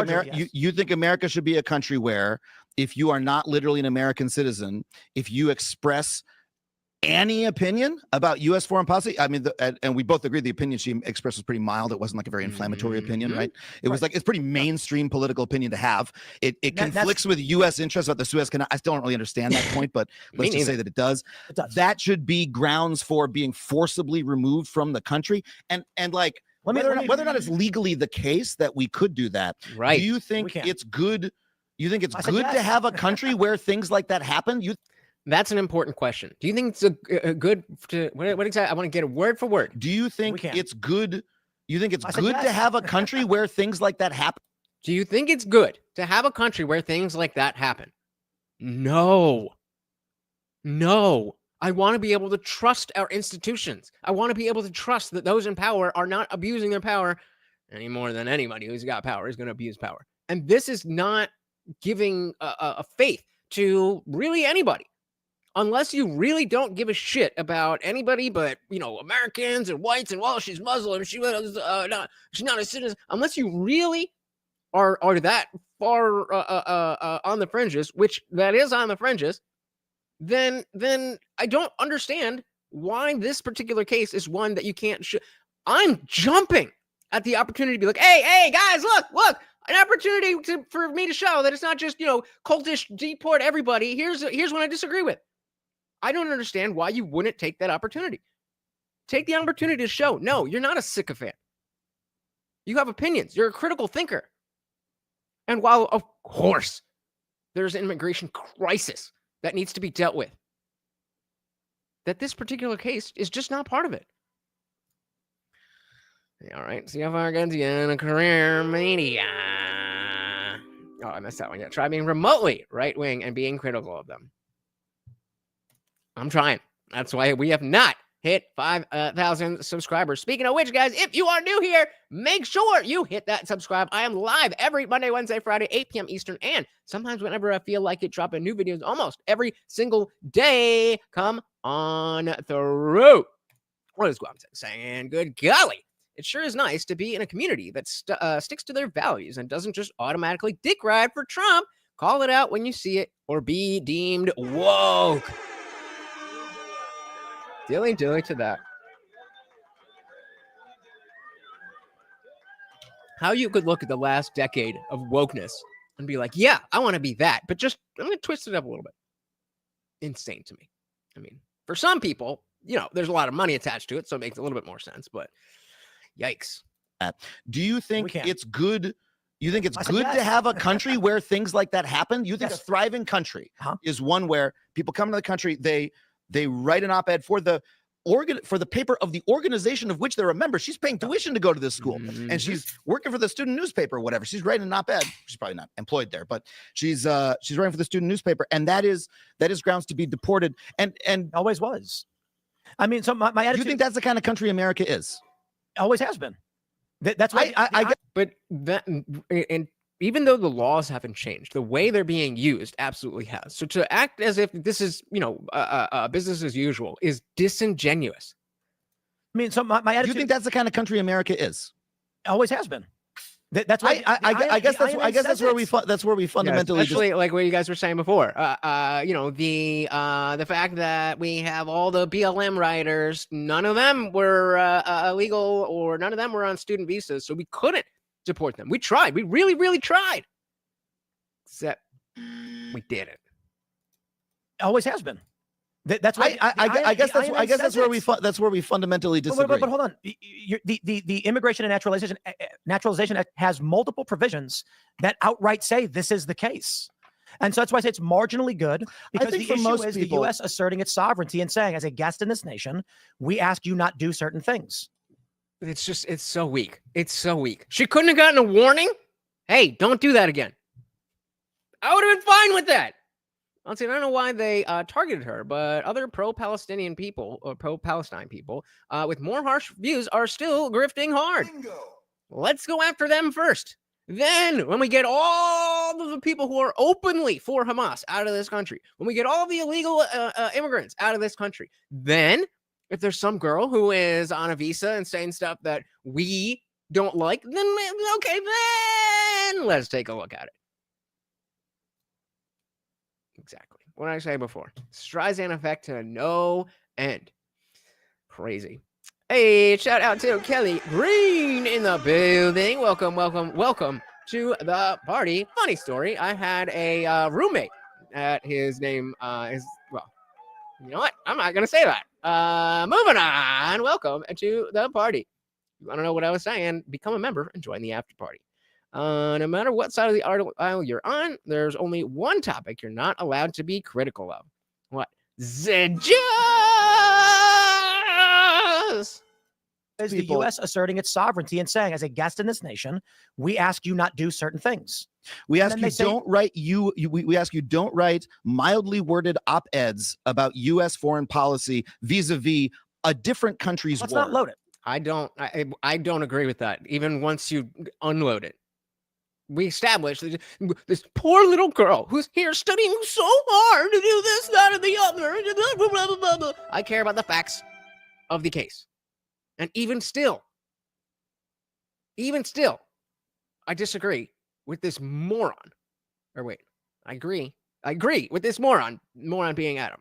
America should be a country where, if you are not literally an American citizen, if you express any opinion about U.S. foreign policy, I mean, and we both agree the opinion she expressed was pretty mild. It wasn't like a very inflammatory opinion, right? It was like, it's pretty mainstream political opinion to have. It conflicts with U.S. interests about the Suez Canal. I still don't really understand that point, but let's just say that it does. That should be grounds for being forcibly removed from the country. And like, whether or not it's legally the case that we could do that, right? Do you think it's good? You think it's good to have a country where things like that happen? That's an important question. Do you think it's a good to what exactly? I want to get a word for word. Do you think it's good? You think it's good to have a country where things like that happen? Do you think it's good to have a country where things like that happen? No. I want to be able to trust our institutions. I want to be able to trust that those in power are not abusing their power any more than anybody who's got power is going to abuse power. And this is not giving a faith to really anybody. Unless you really don't give a shit about anybody but, Americans and whites and, well, she's Muslim, she's not a citizen. Unless you really are that far on the fringes, which that is on the fringes, then I don't understand why this particular case is one that you can't. I'm jumping at the opportunity to be like, hey, guys, look. An opportunity for me to show that it's not just, cultish deport everybody. Here's what I disagree with. I don't understand why you wouldn't take that opportunity. Take the opportunity to show, no, you're not a sycophant. You have opinions. You're a critical thinker. And while, of course, there's an immigration crisis that needs to be dealt with, that this particular case is just not part of it. All right, see how far I get in a career media. Oh, I messed that one. Yeah, try being remotely right-wing and being critical of them. I'm trying. That's why we have not hit 5,000 subscribers. Speaking of which, guys, if you are new here, make sure you hit that subscribe. I am live every Monday, Wednesday, Friday, 8 p.m. Eastern, and sometimes whenever I feel like it, dropping new videos almost every single day. Come on through. What is Guam saying? Good golly. It sure is nice to be in a community that sticks to their values and doesn't just automatically dick ride for Trump. Call it out when you see it or be deemed woke. Dilly to that. how you could look at the last decade of wokeness and be like, yeah, I want to be that, but just I'm going to twist it up a little bit. Insane to me. I mean, for some people, there's a lot of money attached to it, so it makes a little bit more sense, but yikes. Do you think it's good? You think it's good to yes. have a country where things like that happen? You think Yes. a thriving country Uh-huh. is one where people come to the country, they write an op-ed for the paper of the organization of which they're a member. She's paying tuition to go to this school, Mhm. and she's working for the student newspaper or whatever. She's writing an op-ed. She's probably not employed there, but she's writing for the student newspaper, and that is grounds to be deported. And Always was. I mean, so my do attitude you think that's the kind of country America is? always has been. That's why I get. But that, and even though the laws haven't changed, the way they're being used absolutely has. So to act as if this is, business as usual is disingenuous. I mean, so my Do attitude you think that's the kind of country America is? always has been. That's why I guess that's where we fundamentally especially like what you guys were saying before. The fact that we have all the BLM writers, none of them were illegal, or none of them were on student visas, so we couldn't deport them. We tried. We really, really tried. Except we didn't. always has been. That's why I guess that's where we fundamentally disagree. But hold on, the Immigration and Naturalization Act has multiple provisions that outright say this is the case, and so that's why I say it's marginally good, because think the for issue most is people- the U.S. asserting its sovereignty and saying, as a guest in this nation, we ask you not do certain things. It's so weak. It's so weak. She couldn't have gotten a warning. Hey, don't do that again. I would have been fine with that. Honestly, I don't know why they targeted her, but other pro-Palestinian people or pro-Palestine people with more harsh views are still grifting hard. Bingo. Let's go after them first. Then, when we get all of the people who are openly for Hamas out of this country, when we get all the illegal immigrants out of this country, then if there's some girl who is on a visa and saying stuff that we don't like, then okay, then let's take a look at it. Exactly. What did I say before? Streisand effect to no end. Crazy. Hey, shout out to Kelly Green in the building. Welcome to the party. Funny story. I had a roommate at his name is, well, you know what? I'm not going to say that. Moving on. Welcome to the party. You want to know what I was saying? Become a member and join the after party. No matter what side of the aisle you're on, there's only one topic you're not allowed to be critical of. What? The Jews! Is the U.S. asserting its sovereignty and saying, as a guest in this nation, we ask you not do certain things. We ask then you they say- don't write we ask you don't write mildly worded op-eds about U.S. foreign policy vis-a-vis a different country's Let's war. not load it. I don't agree with that. Even once you unload it. We established this poor little girl who's here studying so hard to do this, that, and the other. Blah, blah, blah, blah, blah. I care about the facts of the case. And even still, I disagree with this moron. Or wait, I agree with this moron being Adam.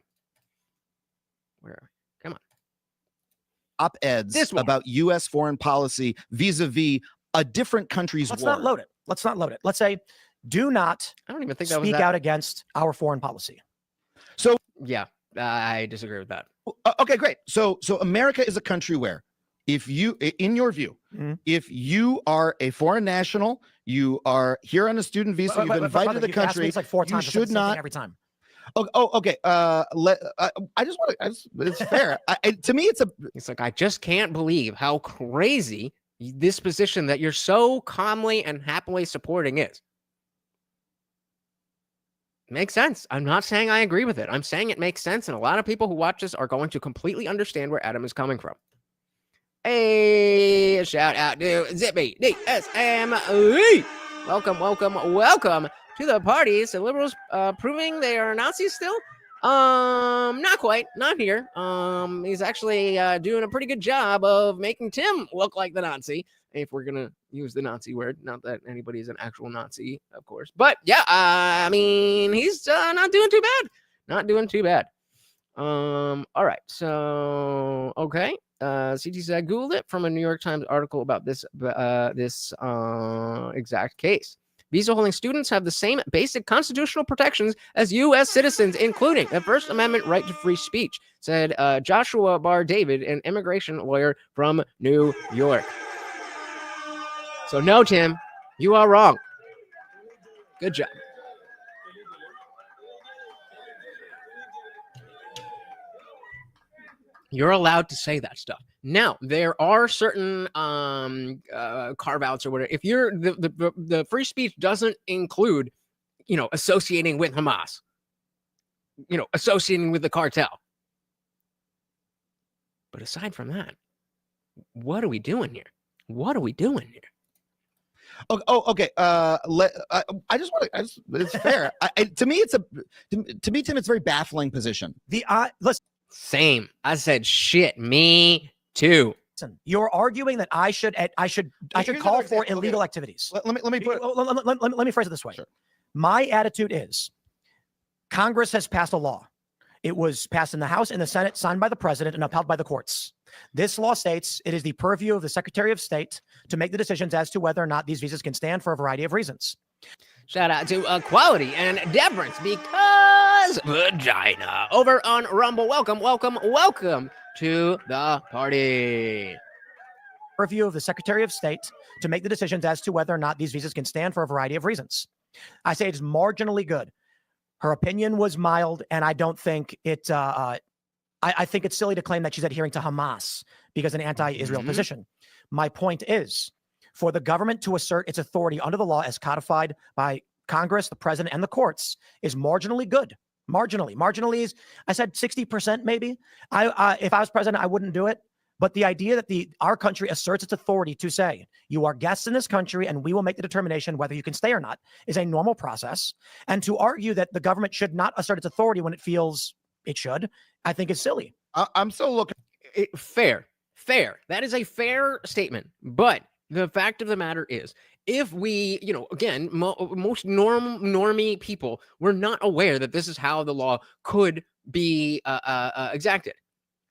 Where are we? Come on. Op-eds This one. about U.S. foreign policy vis-a-vis a different country's Let's war. not load it. Let's not load it. Let's say, do not I don't even think that was speak that. out against our foreign policy. Yeah, I disagree with that. Okay, great. So America is a country where, if you, in your view, Mhm. if you are a foreign national, you are here on a student visa, you've been invited to the You've asked me country, this like 4 you times. I said should the same thing not. every time. Okay. It's fair. To me, It's like, I just can't believe how crazy this position that you're so calmly and happily supporting is. Makes sense. I'm not saying I agree with it. I'm saying it makes sense. And a lot of people who watch this are going to completely understand where Adam is coming from. Hey, shout out to Zippy DSM. Welcome to the party. So liberals proving they are Nazis still? Not quite. Not here. He's actually doing a pretty good job of making Tim look like the Nazi, if we're gonna use the Nazi word. Not that anybody's an actual Nazi, of course. But yeah, I mean, he's not doing too bad. Not doing too bad. All right. So okay. CT said Googled it from a New York Times article about this exact case. Visa holding students have the same basic constitutional protections as U.S. citizens, including the First Amendment right to free speech, said Joshua Barr David, an immigration lawyer from New York. So no, Tim, you are wrong. Good job. You're allowed to say that stuff. Now, there are certain carve outs or whatever. If you're the free speech doesn't include, associating with Hamas, associating with the cartel. But aside from that, what are we doing here? What are we doing here? Okay. I just want to. It's fair. To me, Tim, it's a very baffling position. Listen, Same. I said shit. Me too. you're arguing that I should call for illegal activities. Let me put. Let me phrase it this way. Sure. My attitude is, Congress has passed a law. It was passed in the House and the Senate, signed by the president and upheld by the courts. This law states it is the purview of the Secretary of State to make the decisions as to whether or not these visas can stand for a variety of reasons. Shout out to Equality and Deference because vagina over on Rumble. Welcome to the party. Purview of the Secretary of State to make the decisions as to whether or not these visas can stand for a variety of reasons. I say it's marginally good. Her opinion was mild, and I don't think it. I think it's silly to claim that she's adhering to Hamas because an anti-Israel position. My point is, for the government to assert its authority under the law as codified by Congress, the president, and the courts is marginally good. Marginally is, I said 60% maybe. If I was president, I wouldn't do it. But the idea that our country asserts its authority to say, you are guests in this country and we will make the determination whether you can stay or not is a normal process. And to argue that the government should not assert its authority when it feels it should, I think is silly. I'm so looking. Fair. That is a fair statement. But the fact of the matter is, if we, again, most normie people were not aware that this is how the law could be exacted.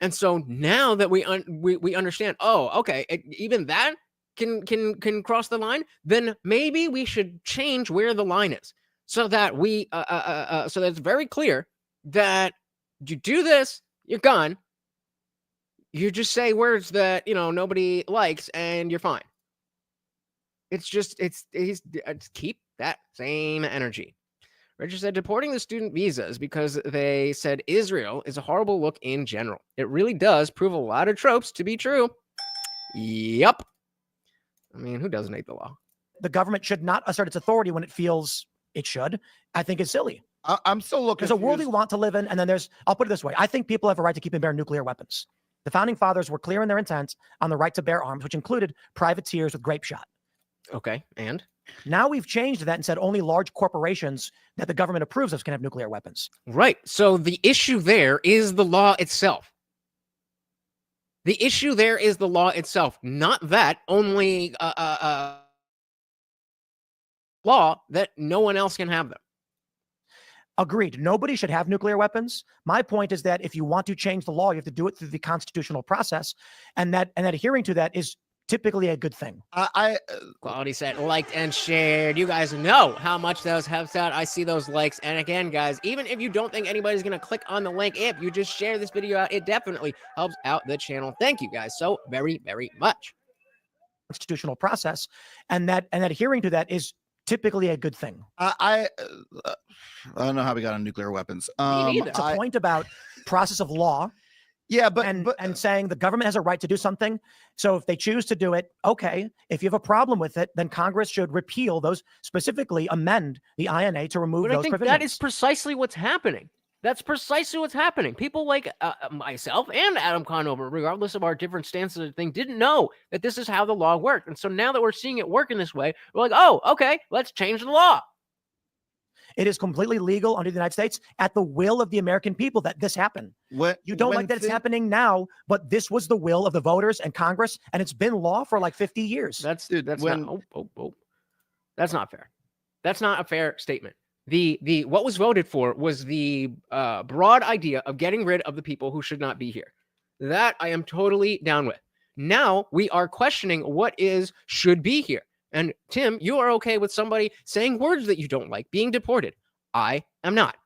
And so now that we understand, oh, okay, even that can cross the line, then maybe we should change where the line is so that so that it's very clear that you do this, you're gone. You just say words that nobody likes, and you're fine. It's keep that same energy. Richard said deporting the student visas because they said Israel is a horrible look in general. It really does prove a lot of tropes to be true. Yup. I mean, who doesn't hate the law? The government should not assert its authority when it feels it should, I think is silly. I'm still looking. There's a world we want to live in, and then I'll put it this way. I think people have a right to keep and bear nuclear weapons. The founding fathers were clear in their intent on the right to bear arms, which included privateers with grape shot. Okay, and? Now we've changed that and said only large corporations that the government approves of can have nuclear weapons. Right. So the issue there is the law itself. The issue there is the law itself, not that only law that no one else can have them. Agreed. Nobody should have nuclear weapons. My point is that if you want to change the law, you have to do it through the constitutional process, and that adhering to that is typically a good thing. Quality said liked and shared. You guys know how much those helps out. I see those likes. And again, guys, even if you don't think anybody's going to click on the link, if you just share this video out, it definitely helps out the channel. Thank you guys so very, very much. Constitutional process, and adhering to that is typically a good thing. I don't know how we got on nuclear weapons. It's a point about process of law. Yeah, but saying the government has a right to do something. So if they choose to do it, okay. If you have a problem with it, then Congress should repeal those, specifically amend the INA to remove those provisions. That is precisely what's happening. That's precisely what's happening. People like myself and Adam Conover, regardless of our different stances of the thing, didn't know that this is how the law worked. And so now that we're seeing it work in this way, we're like, oh, okay, let's change the law. It is completely legal under the United States at the will of the American people that this happened. You don't like that it's happening now, but this was the will of the voters and Congress, and it's been law for like 50 years. That's not fair. That's not a fair statement. The what was voted for was the broad idea of getting rid of the people who should not be here. That I am totally down with. Now we are questioning what should be here. And Tim, you are okay with somebody saying words that you don't like being deported. I am not.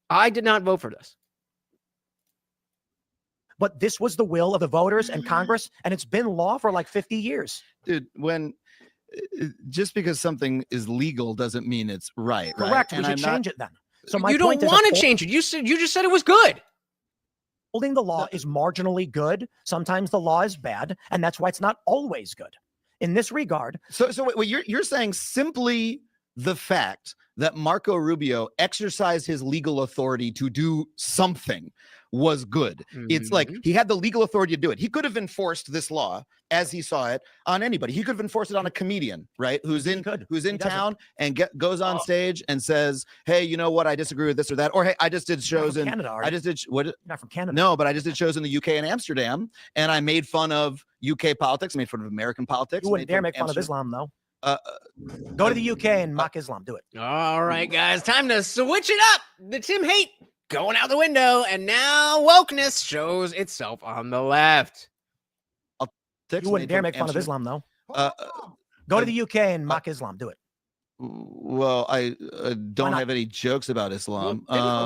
I did not vote for this. But this was the will of the voters and Congress, and it's been law for like 50 years. Dude, just because something is legal doesn't mean it's right. Correct. Right? We should change it then. So my you don't point is want to change it. You just said it was good. Holding the law is marginally good. Sometimes the law is bad, and that's why it's not always good. In this regard, So wait, you're saying simply the fact that Marco Rubio exercised his legal authority to do something was good. It's like he had the legal authority to do it. He could have enforced this law as he saw it on anybody. He could have enforced it on a comedian, right? Who's in town and goes on stage and says, "Hey, you know what? I disagree with this or that." Or, "Hey, I just did shows in Canada. I just did what? Not from Canada. No, but I just did shows in the UK and Amsterdam, and I made fun of UK politics, made fun of American politics. You wouldn't dare make fun of Islam, though. Go to the UK and mock Islam. Do it. All right, guys, time to switch it up. The Tim hate going out the window, and now wokeness shows itself on the left. You wouldn't dare make fun of Islam, though. Go to the UK and mock Islam. Do it. Well, I don't have any jokes about Islam.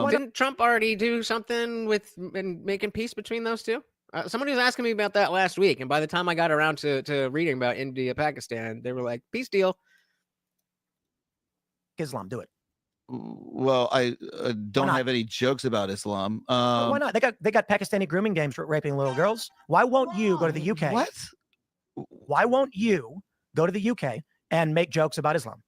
Didn't Trump already do something with making peace between those two? Somebody was asking me about that last week, and by the time I got around to reading about India, Pakistan, they were like, "Peace deal." Islam, do it. Well, I don't have any jokes about Islam. Why not? They got Pakistani grooming gangs raping little girls. Why won't you go to the UK? What? Why won't you go to the UK and make jokes about Islam?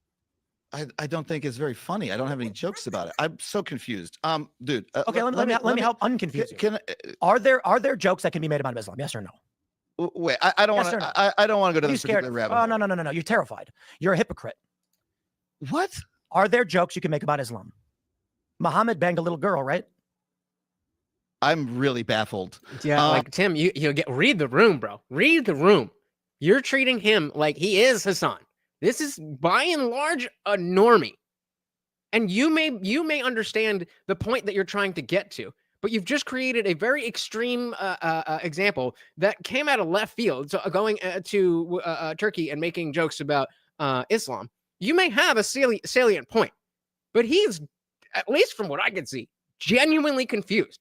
I don't think it's very funny. I don't have any jokes about it. I'm so confused. Dude. Okay, let me help unconfuse you. Are there jokes that can be made about Islam? Yes or no? Wait, I don't want to. I don't want to go to this particular rabbit hole. Oh, no. You're terrified. You're a hypocrite. What? Are there jokes you can make about Islam? Muhammad banged a little girl, right? I'm really baffled. Yeah, like Tim, you read the room, bro. Read the room. You're treating him like he is Hassan. This is by and large a normie. And you may understand the point that you're trying to get to, but you've just created a very extreme example that came out of left field. So going to Turkey and making jokes about Islam. You may have a salient point, but he's, at least from what I can see, genuinely confused.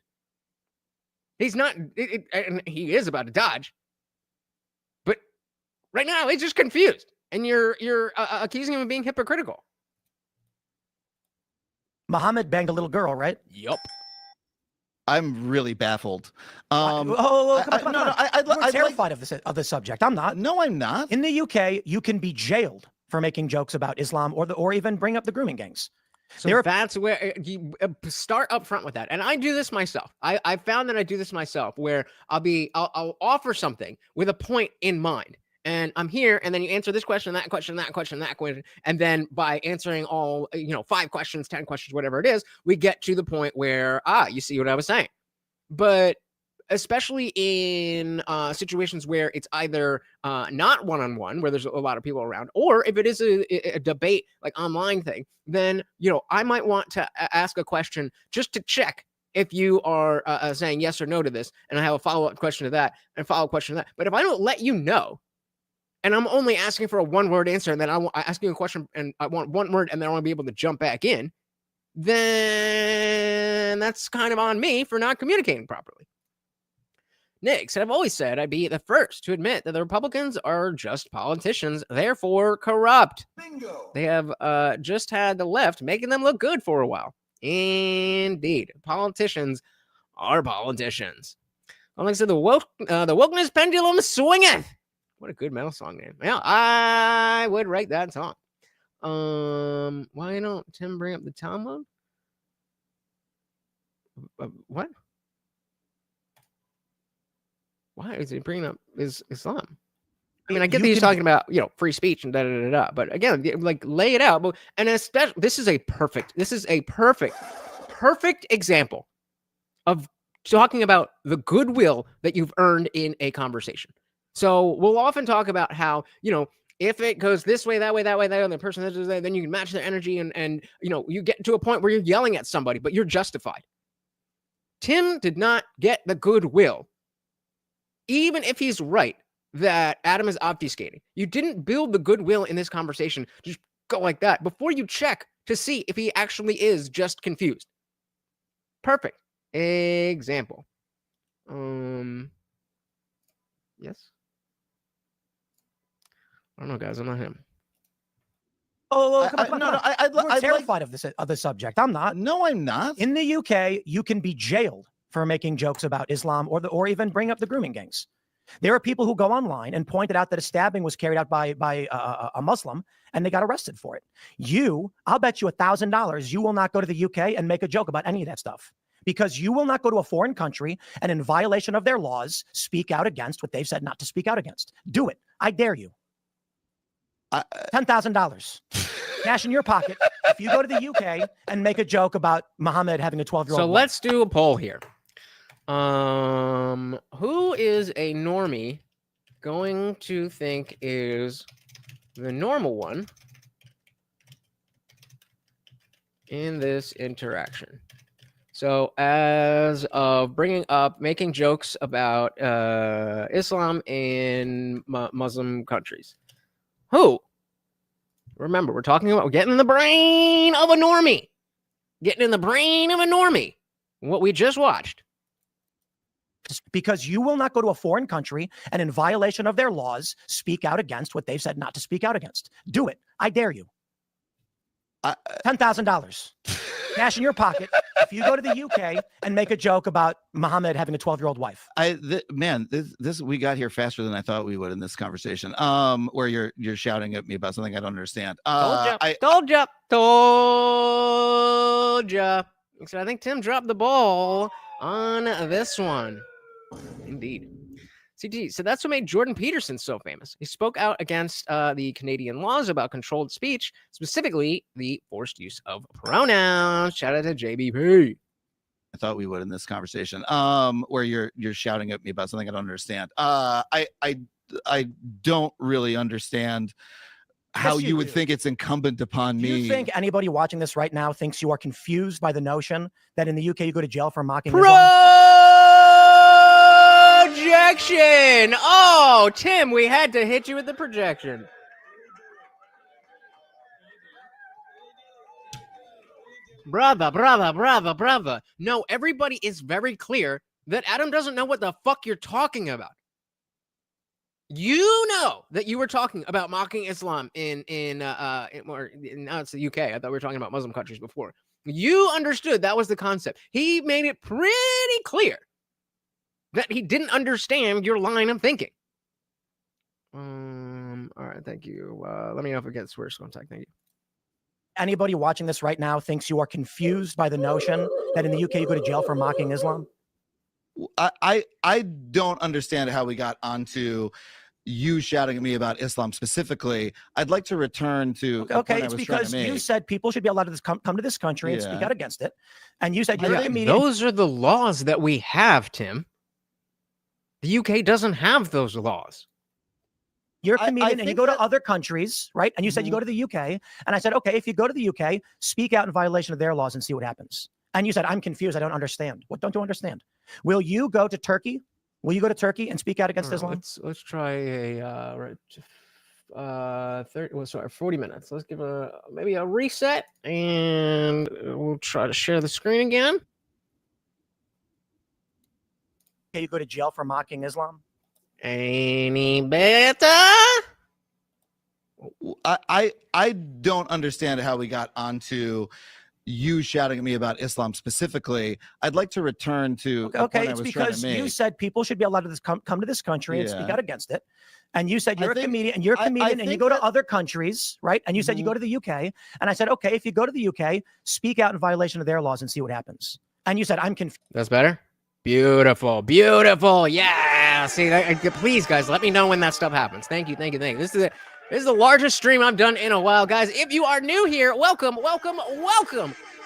He's not, and he is about to dodge, but right now he's just confused. And you're accusing him of being hypocritical. Muhammad banged a little girl, right? Yup. I'm really baffled. Come on. I'm terrified of this subject. I'm not. No, I'm not. In the UK, you can be jailed for making jokes about Islam or even bring up the grooming gangs. So that's where you start up front with that. And I do this myself. I found that I do this myself, where I'll offer something with a point in mind. And I'm here, and then you answer this question, that question, that question, that question. And then by answering all, 5 questions, 10 questions, whatever it is, we get to the point where, you see what I was saying. But especially in situations where it's either not one-on-one, where there's a lot of people around, or if it is a debate, like online thing, then, I might want to ask a question just to check if you are saying yes or no to this, and I have a follow-up question to that, and a follow-up question to that. But if I don't let you know, and I'm only asking for a 1-word answer, and then I ask you a question, and I want 1 word, and then I want to be able to jump back in, then that's kind of on me for not communicating properly. Nick said, "I've always said I'd be the first to admit that the Republicans are just politicians, therefore corrupt. Bingo. They have just had the left making them look good for a while. Indeed, politicians are politicians." Like I said, the wokeness pendulum swingeth. What a good metal song name. Yeah, I would write that song. Why don't Tim bring up the Talmud? What? Why is he bringing up Islam? I mean, I get that he's talking about, free speech and da-da-da-da. But again, like, lay it out. And especially, this is a perfect example of talking about the goodwill that you've earned in a conversation. So we'll often talk about how, if it goes this way, that way, that way, that way, and the person this way, then you can match their energy and you get to a point where you're yelling at somebody, but you're justified. Tim did not get the goodwill, even if he's right that Adam is obfuscating. You didn't build the goodwill in this conversation. Just go like that before you check to see if he actually is just confused. Perfect example. Yes. I don't know, guys. I'm not him. Oh, come on. No, You're I'd terrified of the subject. I'm not. No, I'm not. In the UK, you can be jailed for making jokes about Islam or even bring up the grooming gangs. There are people who go online and pointed out that a stabbing was carried out by a Muslim, and they got arrested for it. I'll bet you $1,000 you will not go to the UK and make a joke about any of that stuff, because you will not go to a foreign country and, in violation of their laws, speak out against what they've said not to speak out against. Do it. I dare you. $10,000 cash in your pocket if you go to the UK and make a joke about Muhammad having a 12-year-old. So let's do a poll here. Who is a normie going to think is the normal one in this interaction? So as of bringing up, making jokes about Islam in Muslim countries. Who? Remember, we're talking about getting in the brain of a normie. Getting in the brain of a normie. What we just watched. Because you will not go to a foreign country and, in violation of their laws, speak out against what they've said not to speak out against. Do it. I dare you. $10,000 cash in your pocket if you go to the UK and make a joke about Muhammad having a 12-year-old wife. This we got here faster than I thought we would in this conversation. Where you're shouting at me about something I don't understand. Told ya. So I think Tim dropped the ball on this one. Indeed. CT. So that's what made Jordan Peterson so famous. He spoke out against the Canadian laws about controlled speech, specifically the forced use of pronouns. Shout out to JBP. I thought we would in this conversation. Where you're shouting at me about something I don't understand. I don't really understand how you would think it's incumbent upon me. Do you think anybody watching this right now thinks you are confused by the notion that in the UK you go to jail for mocking Islam? Projection! Oh, Tim, we had to hit you with the projection. Brother. No, everybody is very clear that Adam doesn't know what the fuck you're talking about. You know that you were talking about mocking Islam in now it's the UK. I thought we were talking about Muslim countries before. You understood that was the concept. He made it pretty clear that he didn't understand your line of thinking. All right, thank you. Let me know if it gets worse. Contact. Thank you. Anybody watching this right now thinks you are confused by the notion that in the UK you go to jail for mocking Islam? I don't understand how we got onto you shouting at me about Islam specifically. I'd like to return to okay. It's because you said people should be allowed to come to this country and speak out against it, and you said you're a comedian. Those are the laws that we have, Tim. The UK doesn't have those laws. You're a comedian and you go to other countries, right? And you said you go to the UK. And I said, okay, if you go to the UK, speak out in violation of their laws and see what happens. And you said, I'm confused. I don't understand. What don't you understand? Will you go to Turkey? Will you go to Turkey and speak out against Islam? Let's try a 40 minutes. Let's give maybe a reset, and we'll try to share the screen again. You go to jail for mocking Islam? Any better? I don't understand how we got onto you shouting at me about Islam specifically. I'd like to return to okay. It's because you said people should be allowed to come to this country and speak out against it. And you said you're a comedian and you're a comedian and you go to other countries, right? And you said you go to the UK. And I said, okay, if you go to the UK, speak out in violation of their laws and see what happens. And you said, I'm confused. That's better. Beautiful. Yeah. See, please, guys, let me know when that stuff happens. Thank you. This is the largest stream I've done in a while, guys. If you are new here, welcome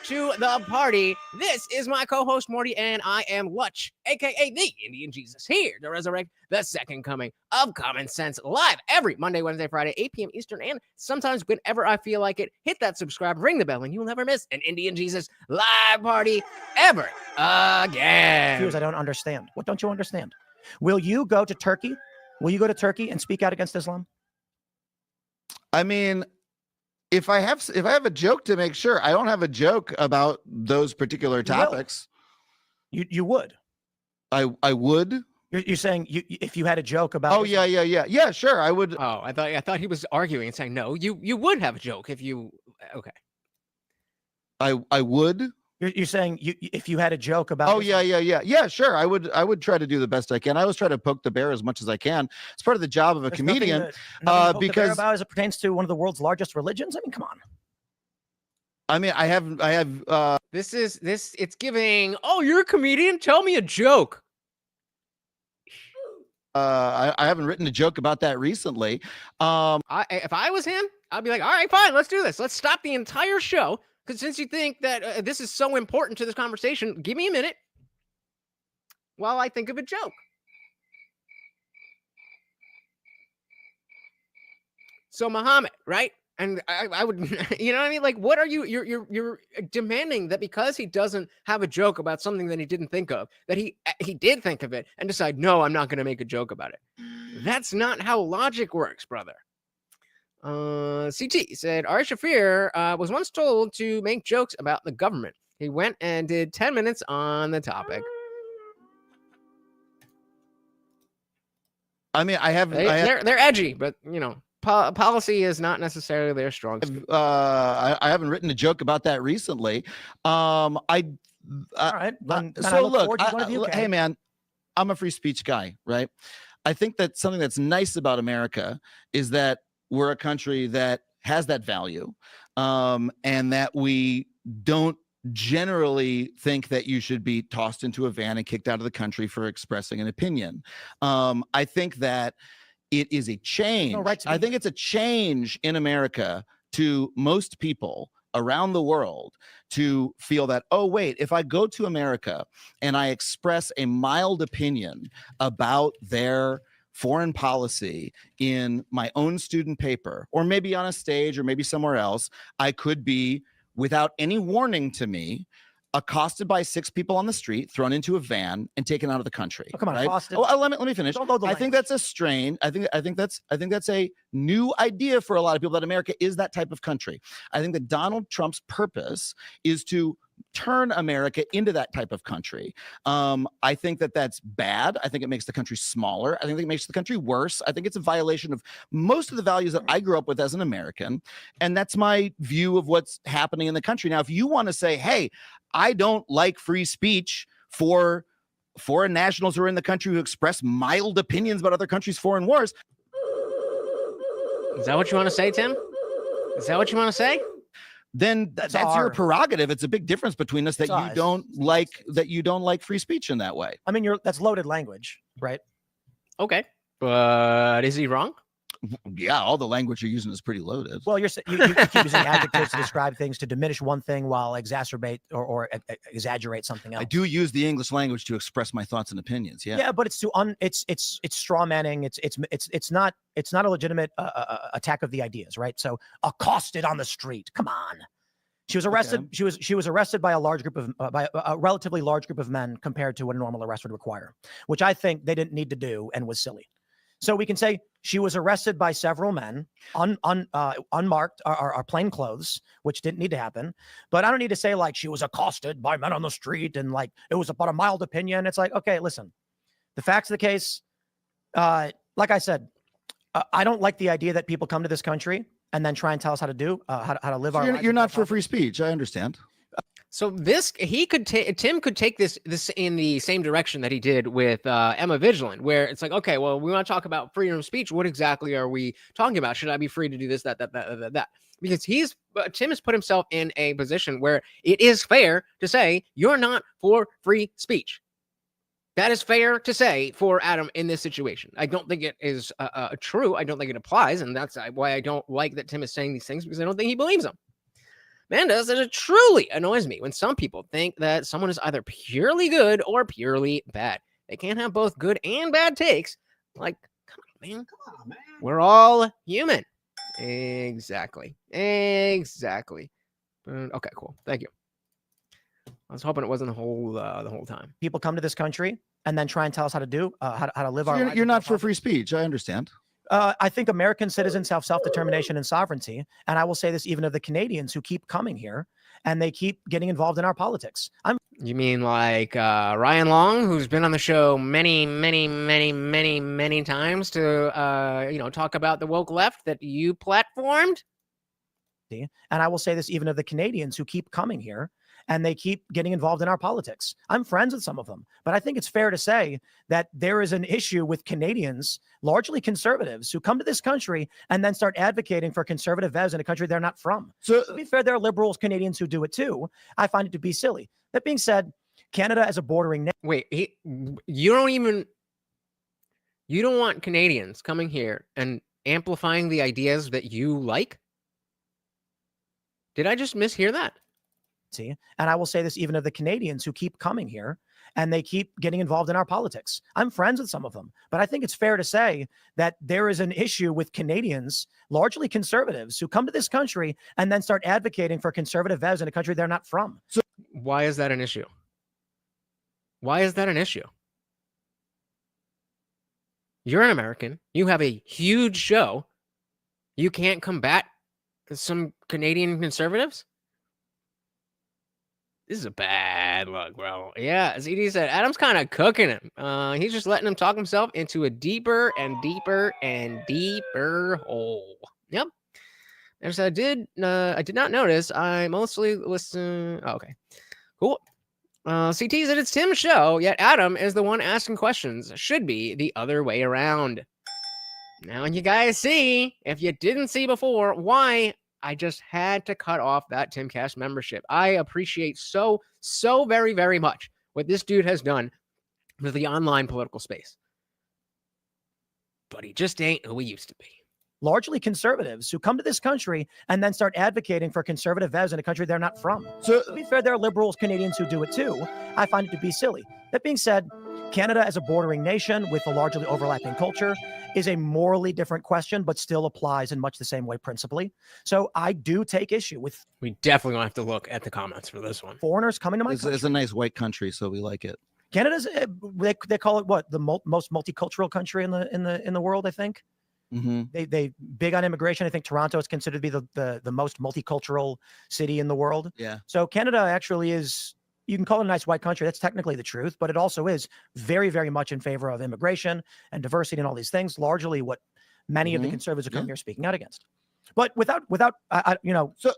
to the party. This is my co-host Morty, and I am Lutch, aka the Indian Jesus, here to resurrect the second coming of Common Sense, live every Monday, Wednesday, Friday, 8 p.m. Eastern, and sometimes whenever I feel like it. Hit that subscribe, ring the bell, and you'll never miss an Indian Jesus live party ever again. Viewers, I don't understand. What don't you understand? Will you go to Turkey? Will you go to Turkey and speak out against Islam? I mean, if I have a joke to make, sure. I don't have a joke about those particular topics. You would. I would. You're saying if you had a joke about. Oh yeah. Sure, I would. Oh, I thought he was arguing and saying no. You would have a joke if you. Okay. I would. You're saying if you had a joke about. Oh yeah. Sure, I would try to do the best I can. I always try to poke the bear as much as I can. It's part of the job of a comedian. Nothing to poke the bear because about as it pertains to one of the world's largest religions. I mean, come on. I mean, I have. It's giving. Oh, you're a comedian. Tell me a joke. I haven't written a joke about that recently. If I was him, I'd be like, all right, fine, let's do this. Let's stop the entire show. Because since you think that this is so important to this conversation, give me a minute while I think of a joke. So Muhammad, right? And I would, you know what I mean? Like, what are you? You're demanding that because he doesn't have a joke about something that he didn't think of, that he did think of it and decide, no, I'm not going to make a joke about it. That's not how logic works, brother. CT said Ari Shafir was once told to make jokes about the government. He went and did 10 minutes on the topic. I mean, they're edgy, but you know, policy is not necessarily their strong suit. I haven't written a joke about that recently. All right. So look, hey man, I'm a free speech guy, right? I think that something that's nice about America is that we're a country that has that value, and that we don't generally think that you should be tossed into a van and kicked out of the country for expressing an opinion. I think that it is a change. I think it's a change in America to most people around the world to feel that, oh, wait, if I go to America and I express a mild opinion about their foreign policy in my own student paper, or maybe on a stage, or maybe somewhere else, I could be, without any warning to me, accosted by 6 people on the street, thrown into a van, and taken out of the country. Oh, come on, right? accosted. Let me finish. I think that's a strain. I think that's a new idea for a lot of people, that America is that type of country. I think that Donald Trump's purpose is to turn America into that type of country. I think that that's bad. I think it makes the country smaller. I think it makes the country worse. I think it's a violation of most of the values that I grew up with as an American. And that's my view of what's happening in the country. Now, if you want to say, hey, I don't like free speech for foreign nationals who are in the country who express mild opinions about other countries' foreign wars. Is that what you want to say, Tim? Is that what you want to say? Then that's your prerogative. It's a big difference between us that you don't like free speech in that way. I mean, that's loaded language, right? Okay, but is he wrong? Yeah, all the language you're using is pretty loaded. Well, you keep using adjectives to describe things to diminish one thing while exacerbate or exaggerate something else. I do use the English language to express my thoughts and opinions. Yeah, but it's it's straw manning. It's not a legitimate attack of the ideas, right? So accosted on the street. Come on. She was arrested. Okay. She was arrested by a relatively large group of men compared to what a normal arrest would require, which I think they didn't need to do and was silly. So we can say she was arrested by several men, unmarked, or plain clothes, which didn't need to happen. But I don't need to say like she was accosted by men on the street and like it was about a mild opinion. It's like, okay, listen, the facts of the case. Like I said, I don't like the idea that people come to this country and then try and tell us how to how to live our lives. You're not for free speech. I understand. So Tim could take this in the same direction that he did with Emma Vigilant, where it's like, okay, well, we want to talk about freedom of speech. What exactly are we talking about? Should I be free to do this, that? Because Tim has put himself in a position where it is fair to say you're not for free speech. That is fair to say for Adam in this situation. I don't think it is true. I don't think it applies, and that's why I don't like that Tim is saying these things, because I don't think he believes them. Amanda said it truly annoys me when some people think that someone is either purely good or purely bad. They can't have both good and bad takes. Like, come on, man. Come on, man. We're all human. Exactly. Exactly. Okay, cool. Thank you. I was hoping it wasn't the whole time. People come to this country and then try and tell us how to do, how to live So our you're, lives. you're not for free speech. I understand. I think American citizens have self-determination and sovereignty. And I will say this even of the Canadians who keep coming here and they keep getting involved in our politics. You mean like Ryan Long, who's been on the show many times to, talk about the woke left that you platformed? And I will say this even of the Canadians who keep coming here and they keep getting involved in our politics. I'm friends with some of them, but I think it's fair to say that there is an issue with Canadians, largely conservatives, who come to this country and then start advocating for conservative values in a country they're not from. So To be fair, there are liberals Canadians who do it too. I find it to be silly. That being said, Canada as a bordering nation. Wait, you don't want Canadians coming here and amplifying the ideas that you like? Did I just mishear that? And I will say this even of the Canadians who keep coming here and they keep getting involved in our politics. I'm friends with some of them, but I think it's fair to say that there is an issue with Canadians, largely conservatives, who come to this country and then start advocating for conservative values in a country they're not from. So why is that an issue? Why is that an issue? You're an American. You have a huge show. You can't combat some Canadian conservatives? This is a bad look, bro. Yeah, ZD said, Adam's kind of cooking him. He's just letting him talk himself into a deeper and deeper and deeper hole. Yep. As I did not notice. I mostly listen. Oh, okay, cool. CT said it's Tim's show, yet Adam is the one asking questions. Should be the other way around. Now you guys see, if you didn't see before, why I just had to cut off that Timcast membership. I appreciate so very, very much what this dude has done for the online political space. But he just ain't who he used to be. Largely conservatives who come to this country and then start advocating for conservative values in a country they're not from. So to be fair, there are liberals Canadians who do it too. I find it to be silly. That being said, Canada as a bordering nation with a largely overlapping culture is a morally different question, but still applies in much the same way principally. So I do take issue with. We definitely gonna have to look at the comments for this one. Foreigners coming to my country. it's a nice white country, so we like it. Canada's they call it what, the most multicultural country in the world, I think. Mm-hmm. They big on immigration. I think Toronto is considered to be the most multicultural city in the world. Yeah. So Canada actually is. You can call it a nice white country. That's technically the truth, but it also is very, very much in favor of immigration and diversity and all these things, largely what many of the conservatives who come here speaking out against. But without, So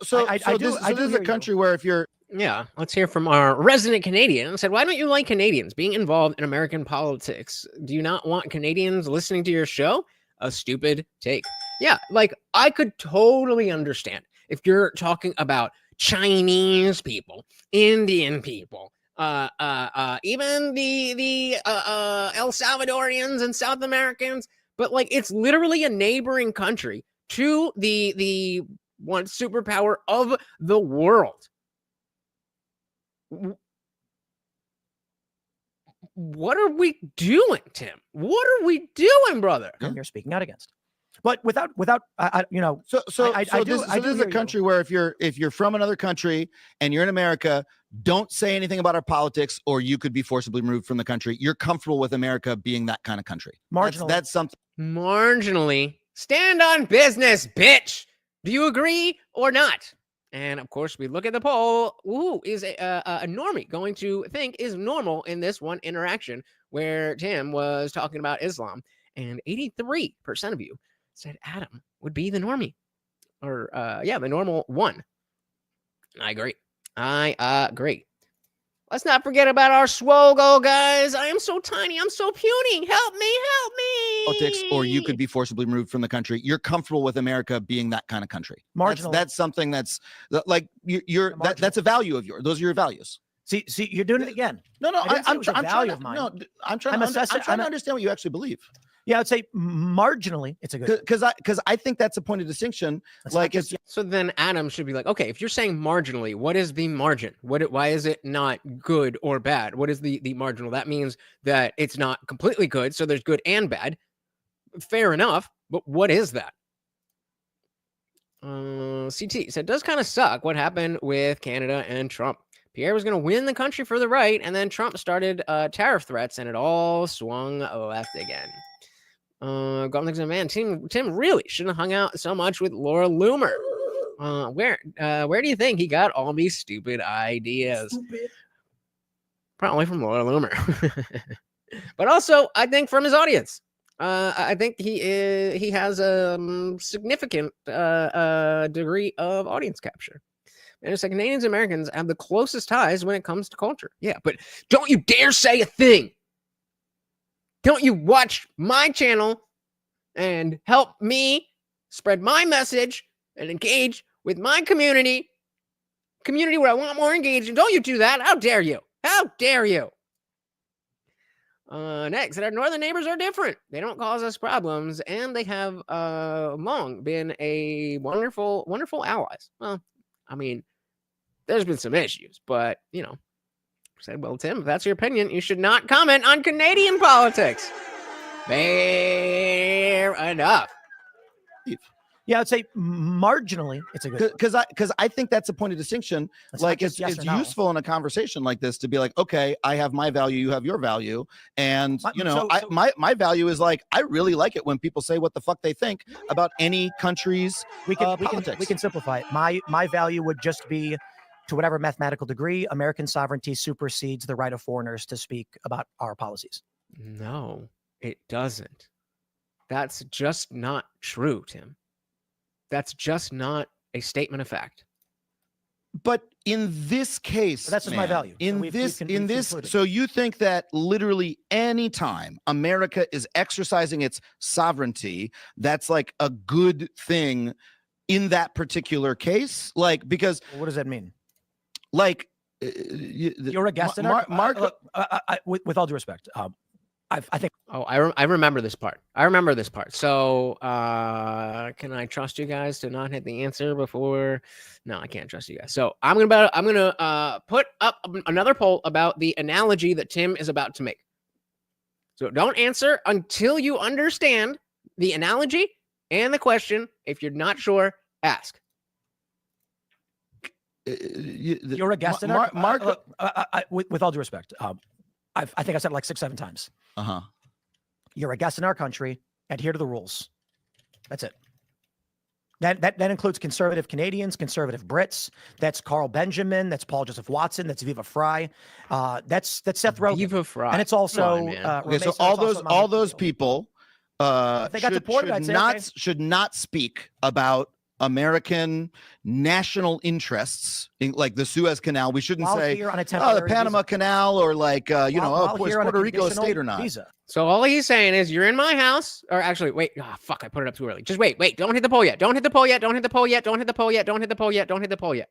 this is a country where if you're. Yeah, let's hear from our resident Canadian. Said, why don't you like Canadians being involved in American politics? Do you not want Canadians listening to your show? A stupid take. Yeah, like I could totally understand if you're talking about Chinese people, Indian people, even the El Salvadorians and South Americans, but like it's literally a neighboring country to the one superpower of the world. What are we doing, Tim? What are we doing, brother? You're speaking out against. But without, This is a country where if you're from another country and you're in America, don't say anything about our politics, or you could be forcibly removed from the country. You're comfortable with America being that kind of country. Marginally. That's something. Marginally. Stand on business, bitch. Do you agree or not? And of course, we look at the poll. Who is a normie going to think is normal in this one interaction where Tim was talking about Islam? And 83% of you said Adam would be the normie, or the normal one. I agree. Let's not forget about our swogo, guys. I am so tiny. I'm so puny. Help me. Politics, or you could be forcibly removed from the country. You're comfortable with America being that kind of country. Marginal. That's something that's like that's a value of yours. Those are your values. See, you're doing it again. No, I'm trying to understand what you actually believe. Yeah, I'd say marginally it's a good. Because I think that's a point of distinction. It's like not it's just- So then Adam should be like, okay, if you're saying marginally, what is the margin? Why is it not good or bad? What is the marginal? That means that it's not completely good. So there's good and bad. Fair enough. But what is that? CT said, does kind of suck what happened with Canada and Trump. Pierre was going to win the country for the right, and then Trump started tariff threats, and it all swung left again. Golden said, man, Tim really shouldn't have hung out so much with Laura Loomer. Where do you think he got all these stupid ideas? Probably from Laura Loomer. But also, I think from his audience. I think he has a significant degree of audience capture. And it's like Canadians and Americans have the closest ties when it comes to culture. Yeah, but don't you dare say a thing. Don't you watch my channel and help me spread my message and engage with my community where I want more engagement. Don't you do that. How dare you? How dare you? Next, our northern neighbors are different. They don't cause us problems, and they have long been a wonderful allies. Well, I mean, there's been some issues, but you know, said, well, Tim, if that's your opinion, you should not comment on Canadian politics. Fair enough. Yeah, I'd say marginally it's a good. because I think that's a point of distinction. It's Like not just yes it's or no. useful in a conversation like this to be like, okay, I have my value, you have your value, and you know, my value is like, I really like it when people say what the fuck they think about any country's we can politics. simplify it. My value would just be, to whatever mathematical degree, American sovereignty supersedes the right of foreigners to speak about our policies. No, it doesn't. That's just not true, Tim. That's just not a statement of fact. But in this case, But that's just my value. So In we've this, concluded. so you think that literally any time America is exercising its sovereignty, that's like a good thing in that particular case? Like, because What does that mean? like You're a guest in our Mark. look, with all due respect, I think Oh, I remember this part. So, can I trust you guys to not hit the answer before? No, I can't trust you guys. So I'm gonna put up another poll about the analogy that Tim is about to make. So don't answer until you understand the analogy and the question. If you're not sure, ask. you're a guest in Mark. our look, with all due respect, I think I said it like 6-7 times. You're a guest in our country. Adhere to the rules. That's it. That includes conservative Canadians, conservative Brits. That's Carl Benjamin. That's Paul Joseph Watson. That's Viva Fry. That's Seth Rogen. Viva Fry. And it's also man. Okay, so Mason, all it's also those Mohammed people If they got deported, I'd say, okay. should not speak about American national interests in like the Suez Canal. We shouldn't While say here on a the temporary Panama visa. Canal or like While is here on a Puerto Rico a conditional state or not? visa. So all he's saying is you're in my house, or actually, wait, fuck, I put it up too early. Just wait, don't hit the poll yet. Don't hit the poll yet. Don't hit the poll yet. Don't hit the poll yet. Don't hit the poll yet. Don't hit the poll yet.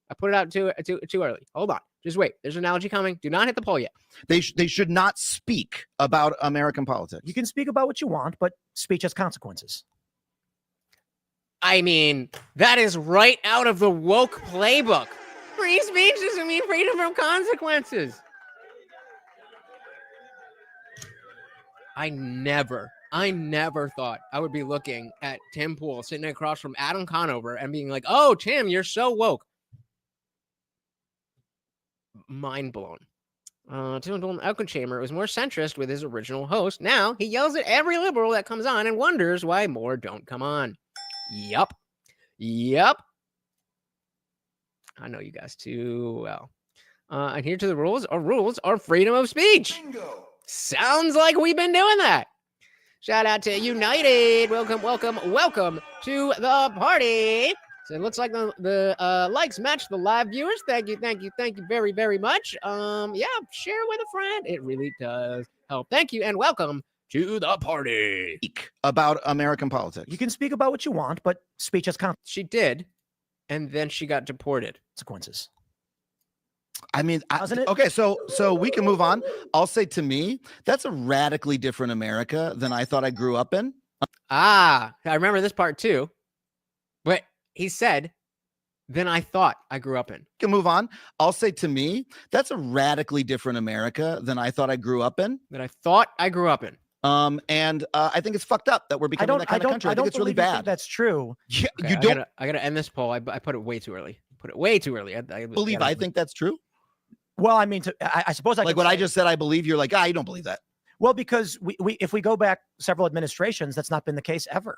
I put it out too early. Hold on. Just wait. There's an analogy coming. Do not hit the poll yet. They should not speak about American politics. You can speak about what you want, but speech has consequences. I mean, that is right out of the woke playbook. Free speech doesn't mean freedom from consequences. I never thought I would be looking at Tim Pool sitting across from Adam Conover and being like, oh, Tim, you're so woke. Mind blown. Tim told him Echo Chamber was more centrist with his original host. Now he yells at every liberal that comes on and wonders why more don't come on. Yup. I know you guys too well. Adhere to the rules. Our rules are freedom of speech. Bingo. Sounds like we've been doing that. Shout out to United. Welcome to the party. So it looks like the likes match the live viewers. Thank you very, very much. Yeah, share with a friend. It really does help. Thank you and welcome to the party. About American politics. You can speak about what you want, but speech has She did, and then she got deported. consequences. I mean, Doesn't it? okay, so we can move on. I'll say, to me, that's a radically different America than I thought I grew up in. Ah, I remember this part too. But he said, "Then I thought I grew up in." We can move on. I'll say, to me, that's a radically different America than I thought I grew up in. That I thought I grew up in. And I think it's fucked up that we're becoming that kind of country. I think it's really believe you think bad. that's true. Yeah, Okay, you don't I gotta end this poll. I put it way too early. Put it way too early. believe I think that's true? Well, I mean, I suppose I Like could what I say- just said, I believe. You're like, you don't believe that. Well, because we if we go back several administrations, that's not been the case ever.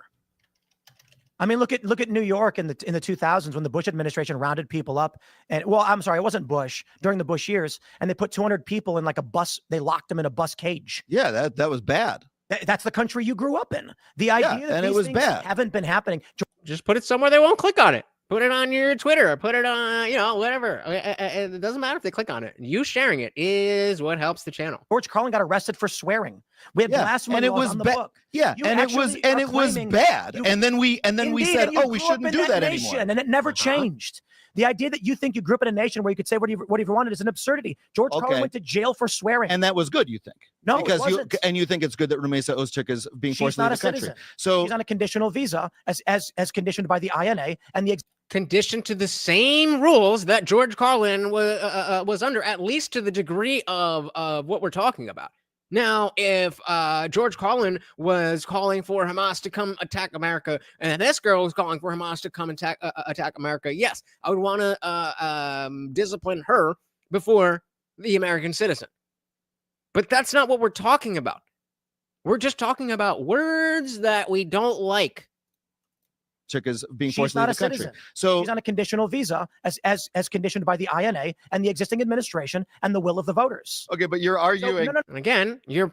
I mean, look at New York in the 2000s when the Bush administration rounded people up, and well, I'm sorry, it wasn't Bush, during the Bush years, and they put 200 people in like a bus. They locked them in a bus cage. Yeah, that was bad. That's the country you grew up in. The idea that and it these was things bad. haven't been happening. Just put it somewhere they won't click on it. Put it on your Twitter, or put it on, whatever. It doesn't matter if they click on it. You sharing it is what helps the channel. George Carlin got arrested for swearing. We had blasphemy and it laws was on the bad. book. Yeah, You and it was actually are claiming bad. you- And then we Indeed, said, and you oh, we grew up shouldn't in do that nation, anymore. and it never changed. The idea that you think you grew up in a nation where you could say whatever you wanted is an absurdity. George Carlin Okay. went to jail for swearing. And that was good, you think? No, because it wasn't. you think it's good that Rumesa Ozturk is being She's forced to not leave a the country. citizen. So She's on a conditional visa as conditioned by the INA and the Conditioned to the same rules that George Carlin was under, at least to the degree of what we're talking about. Now, if George Carlin was calling for Hamas to come attack America, and this girl was calling for Hamas to come attack America, yes, I would want to discipline her before the American citizen. But that's not what we're talking about. We're just talking about words that we don't like. Chick is being She's forced to not leave a the country. citizen. So She's on a conditional visa as conditioned by the INA and the existing administration and the will of the voters. okay, but you're So, arguing. no, And again, you're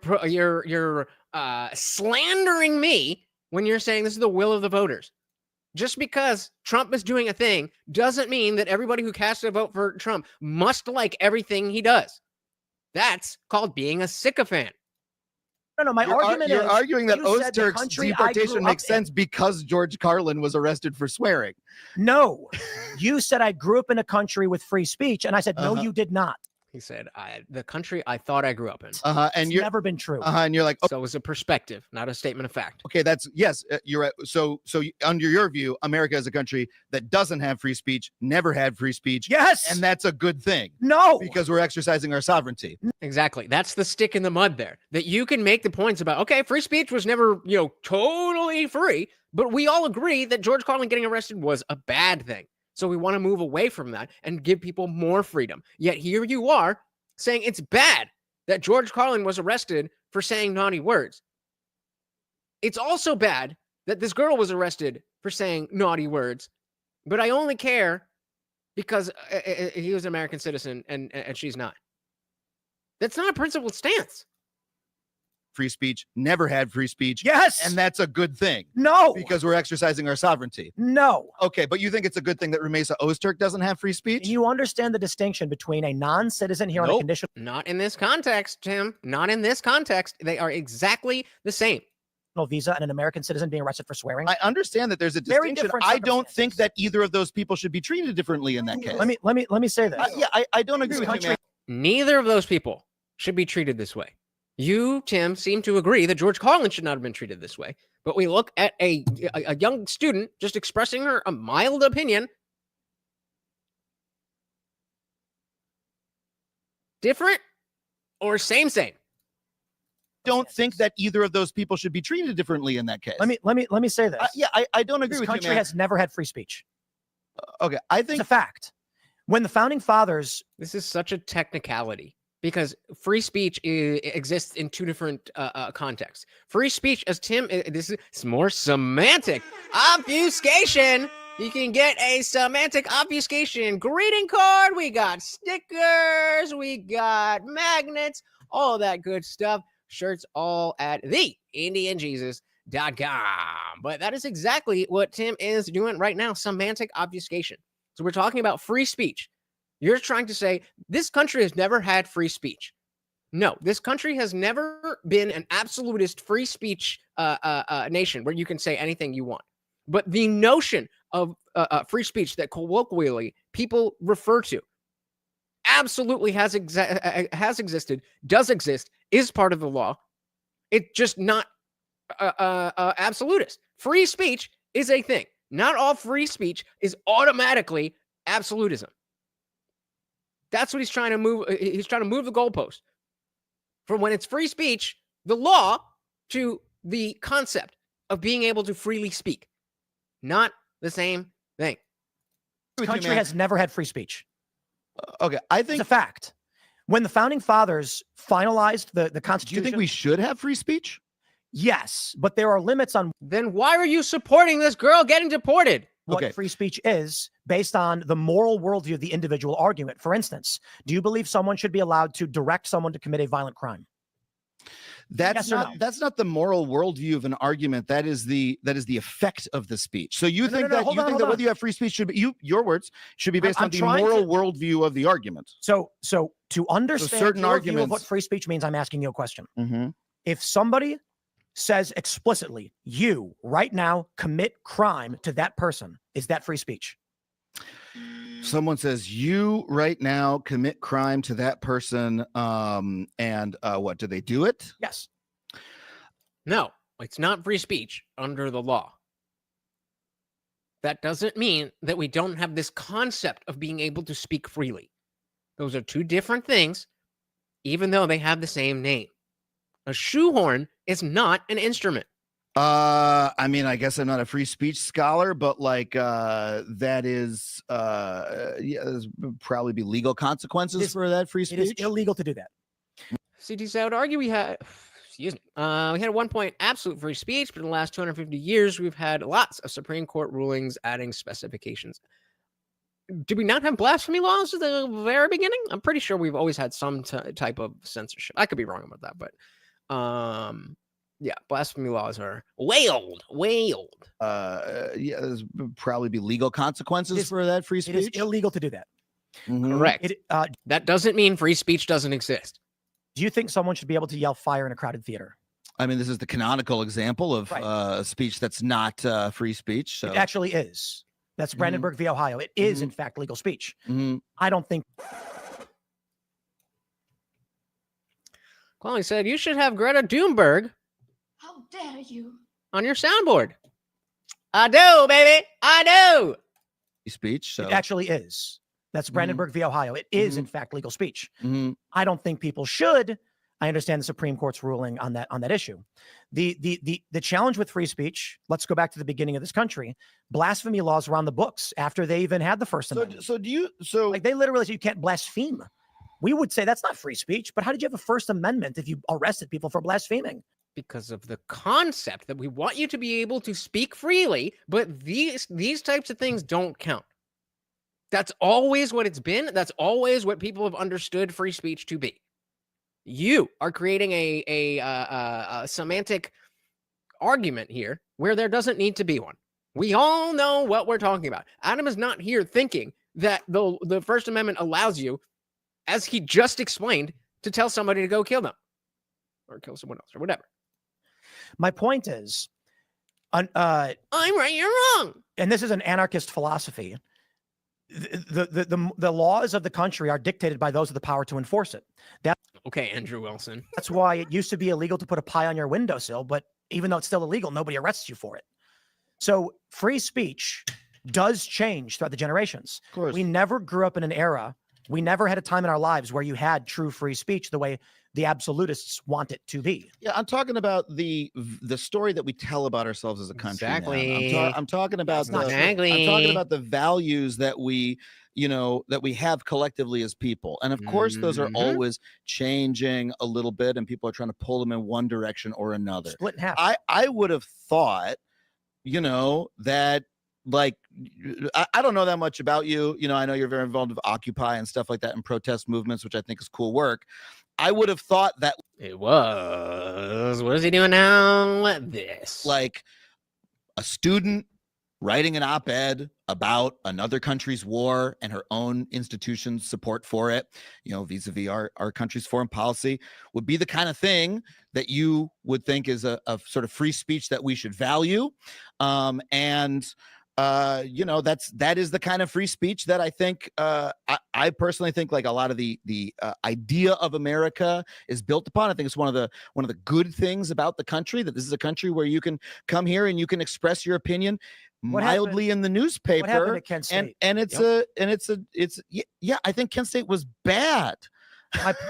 slandering me when you're saying this is the will of the voters. Just because Trump is doing a thing doesn't mean that everybody who casts a vote for Trump must like everything he does. That's called being a sycophant. no. My argument you're is arguing that you said the Ozturk's country I grew deportation makes up in. sense because George Carlin was arrested for swearing. No, you said I grew up in a country with free speech, and I said no, Uh-huh. you did not. He said, the country I thought I grew up in. And It's you're never been true. and you're like, So it was a perspective, not a statement of fact. okay, that's yes, you're right. So under your view, America is a country that doesn't have free speech, never had free speech, Yes, and that's a good thing no, because we're exercising our sovereignty. Exactly. That's the stick in the mud there. That you can make the points about, okay, free speech was never, totally free, but we all agree that George Carlin getting arrested was a bad thing. So we want to move away from that and give people more freedom. Yet here you are saying it's bad that George Carlin was arrested for saying naughty words. It's also bad that this girl was arrested for saying naughty words, but I only care because he was an American citizen and she's not. That's not a principled stance. Free speech, never had free speech, yes, and that's a good thing no, because we're exercising our sovereignty. no. Okay, but you think it's a good thing that Rumesa Ozturk doesn't have free speech? Do you understand the distinction between a non-citizen here on a Nope. conditional Not in this context, Tim. Not in this context. They are exactly the same. visa and an American citizen being arrested for swearing? I understand that there's a Very distinction. different I don't think circumstances. that either of those people should be treated differently in that case. Let me say this. I don't agree This with you, country- man. Neither of those people should be treated this way. You, Tim, seem to agree that George Carlin should not have been treated this way. But we look at a young student just expressing a mild opinion. Different or same? Don't think that either of those people should be treated differently in that case. Let me say this. I don't agree This with you, country man. has never had free speech. Okay, I It's think a fact. When the founding fathers, This is such a technicality because free speech exists in two different contexts. Free speech, as Tim, this is more semantic obfuscation. You can get a semantic obfuscation greeting card. We got stickers. We got magnets. All that good stuff. Shirts all at TheIndianJesus.com. But that is exactly what Tim is doing right now. Semantic obfuscation. So we're talking about free speech. You're trying to say this country has never had free speech. No, this country has never been an absolutist free speech nation where you can say anything you want. But the notion of free speech that colloquially people refer to absolutely has existed, does exist, is part of the law. It's just not absolutist. Free speech is a thing. Not all free speech is automatically absolutism. That's what he's trying to move. He's trying to move the goalpost from when it's free speech, the law, to the concept of being able to freely speak. Not the same thing. This country has never had free speech. Okay, I It's think. a fact. When the founding fathers finalized the Do Constitution, you think we should have free speech? yes, but there are limits on Then why are you supporting this girl getting deported? what Okay. free speech is based on the moral worldview of the individual argument. For instance, do you believe someone should be allowed to direct someone to commit a violent crime? Yes or no? That's not the moral worldview of an argument. That is the effect of the speech. So you No, no, think no, that hold you on, think hold that on. whether you have free speech should be your words should be based I'm on the trying moral to- worldview of the argument. So to understand certain your view of what arguments- free speech means, I'm asking you a question. Mm-hmm. If somebody says explicitly, you right now commit crime to that person, is that free speech? Someone says you right now commit crime to that person, and what do they do it? Yes. No, it's not free speech under the law. That doesn't mean that we don't have this concept of being able to speak freely. Those are two different things, even though they have the same name. A shoehorn is not an instrument. I mean, I guess I'm not a free speech scholar, but like that is yeah, there's probably be legal consequences for that free It is speech. illegal to do that. CTC, I would argue we had, excuse me, we had at one point absolute free speech, but in the last 250 years, we've had lots of Supreme Court rulings adding specifications. Do we not have blasphemy laws at the very beginning? I'm pretty sure we've always had some type of censorship. I could be wrong about that, but yeah, blasphemy laws are way old, way old. Yeah, there's probably be legal consequences is- for that free It is speech. illegal to do that. Mhm. Correct. It, That doesn't mean free speech doesn't exist. do you think someone should be able to yell fire in a crowded theater? I mean, this is the canonical example of Right. speech that's not free speech. So It actually is. That's Brandenburg v. Ohio. It is, in fact, legal speech. Mhm. I don't think Quali said you should have Greta Thunberg How dare you? on your soundboard. I do, baby. I do. free speech. So it actually is. That's Brandenburg v. Ohio. It is, in fact, legal speech. Mhm. I don't think people should. I understand the Supreme Court's ruling on that issue. The challenge with free speech, let's go back to the beginning of this country. Blasphemy laws were on the books after they even had the First Amendment. So do you? So Like they literally said you can't blaspheme. We would say that's not free speech, but how did you have a First Amendment if you arrested people for blaspheming? Because of the concept that we want you to be able to speak freely, but these types of things don't count. That's always what it's been. That's always what people have understood free speech to be. You are creating a semantic argument here where there doesn't need to be one. We all know what we're talking about. Adam is not here thinking that the First Amendment allows you, as he just explained, to tell somebody to go kill them or kill someone else or whatever. My point is, I'm right, you're wrong. and this is an anarchist philosophy. The laws of the country are dictated by those with the power to enforce it. Okay, Andrew Wilson. That's why it used to be illegal to put a pie on your windowsill, but even though it's still illegal, nobody arrests you for it. So free speech does change throughout the generations. of course. We never grew up in an era, we never had a time in our lives where you had true free speech the way the absolutists want it to be. Yeah, I'm talking about the story that we tell about ourselves as a country. man. Exactly. I'm talking about That's not true. I'm talking Exactly. about the values that we, that we have collectively as people. And of course, those are Mhm. always changing a little bit, and people are trying to pull them in one direction or another. Split in half. I would have thought, that like I don't know that much about you. I know you're very involved with Occupy and stuff like that and protest movements, which I think is cool work. I would have thought that It was. What is he doing now? This. like a student writing an op-ed about another country's war and her own institution's support for it, vis-a-vis our country's foreign policy, would be the kind of thing that you would think is a sort of free speech that we should value. And that is the kind of free speech that I think I personally think like a lot of the idea of America is built upon. I think it's one of the good things about the country, that this is a country where you can come here and you can express your opinion mildly in the newspaper. What happened at Kent State? And it's I think Kent State was bad.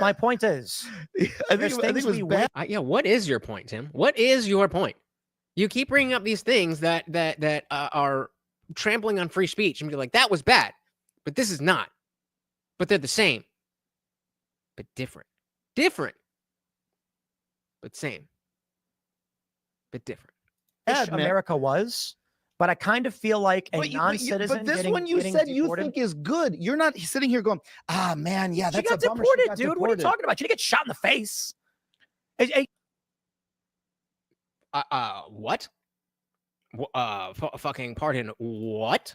My point is, I think it was bad. What is your point, Tim? What is your point? You keep bringing up these things that are trampling on free speech, and you're like, that was bad, but this is not. But they're the same, but different. Different, but same, but different. America was, but I kind of feel like a non-citizen. But this one you said you think is good. You're not sitting here going, ah, man, yeah, that's she got deported, dude. What are you talking about? She didn't get shot in the face. What? Fucking pardon, what?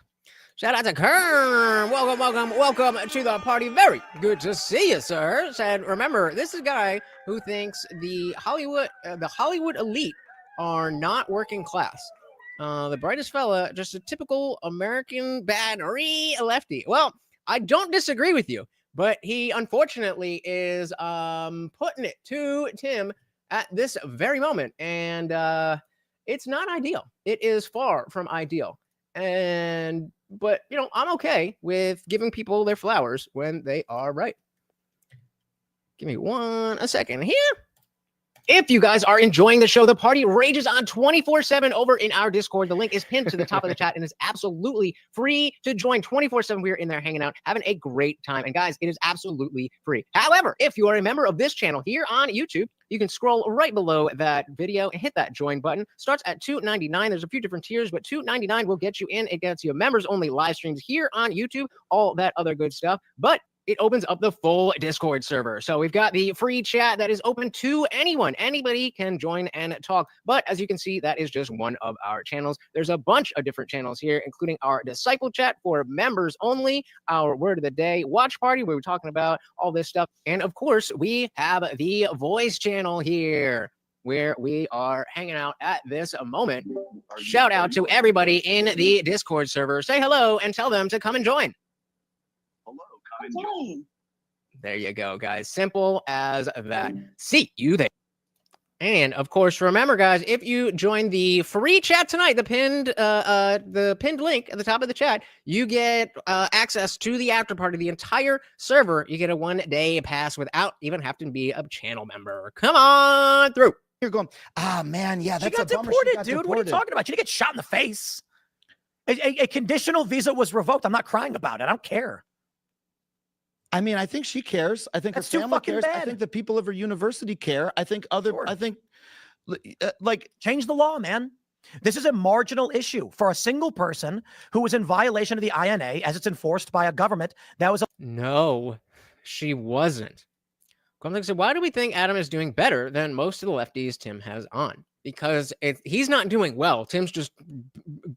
Shout out to Kern. Welcome to the party. Very good to see you, sir. Said, remember, this is a guy who thinks the Hollywood elite are not working class. The brightest fella, just a typical American bad lefty. Well, I don't disagree with you, but he unfortunately is putting it to Tim at this very moment, and it's not ideal. It is far from ideal. But I'm okay with giving people their flowers when they are right. Give me a second here. If you guys are enjoying the show, the party rages on 24/7 over in our Discord. The link is pinned to the top of the chat and is absolutely free to join 24/7. We're in there hanging out, having a great time. And guys, it is absolutely free. However, if you are a member of this channel here on YouTube, you can scroll right below that video and hit that join button. Starts at $2.99. There's a few different tiers, but $2.99 will get you in. It gets you members only live streams here on YouTube, all that other good stuff. But it opens up the full Discord server. So we've got the free chat that is open to anyone. Anybody can join and talk. But as you can see, that is just one of our channels. There's a bunch of different channels here, including our Disciple chat for members only, our Word of the Day watch party, where we're talking about all this stuff. And of course, we have the voice channel here, where we are hanging out at this moment. Shout out to everybody in the Discord server. Say hello and tell them to come and join. There you go, guys. Simple as that. See you there. And of course, remember, guys, if you join the free chat tonight, the pinned link at the top of the chat, you get access to the after party, the entire server. You get a 1-day pass without even having to be a channel member. Come on through. You're going, ah, man, yeah, that's she got deported, dude. What are you talking about? She didn't get shot in the face. A conditional visa was revoked. I'm not crying about it. I don't care. I mean, I think she cares. I think That's her family too fucking cares. bad. I think the people of her university care. I think change the law, man. This is a marginal issue for a single person who was in violation of the INA as it's enforced by a government that was. No, she wasn't. So why do we think Adam is doing better than most of the lefties Tim has on? Because he's not doing well. Tim's just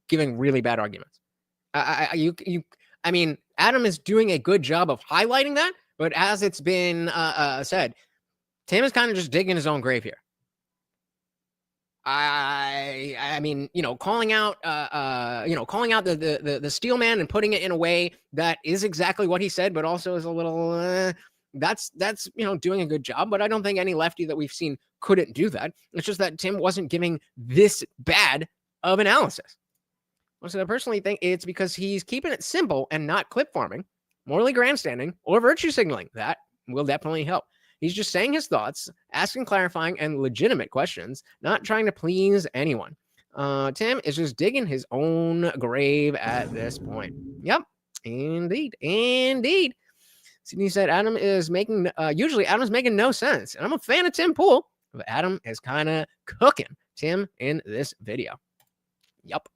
giving really bad arguments. I mean, Adam is doing a good job of highlighting that, but as it's been said, Tim is kind of just digging his own grave here. I mean, calling out the steel man and putting it in a way that is exactly what he said, but also is a little, that's doing a good job. But I don't think any lefty that we've seen couldn't do that. It's just that Tim wasn't giving this bad of analysis. So I personally think it's because he's keeping it simple and not clip farming, morally grandstanding, or virtue signaling. That will definitely help. He's just saying his thoughts, asking clarifying and legitimate questions, not trying to please anyone. Tim is just digging his own grave at this point. Yep, indeed. Sydney said Adam is making, usually Adam's making no sense. And I'm a fan of Tim Pool, but Adam is kind of cooking Tim in this video. Yep.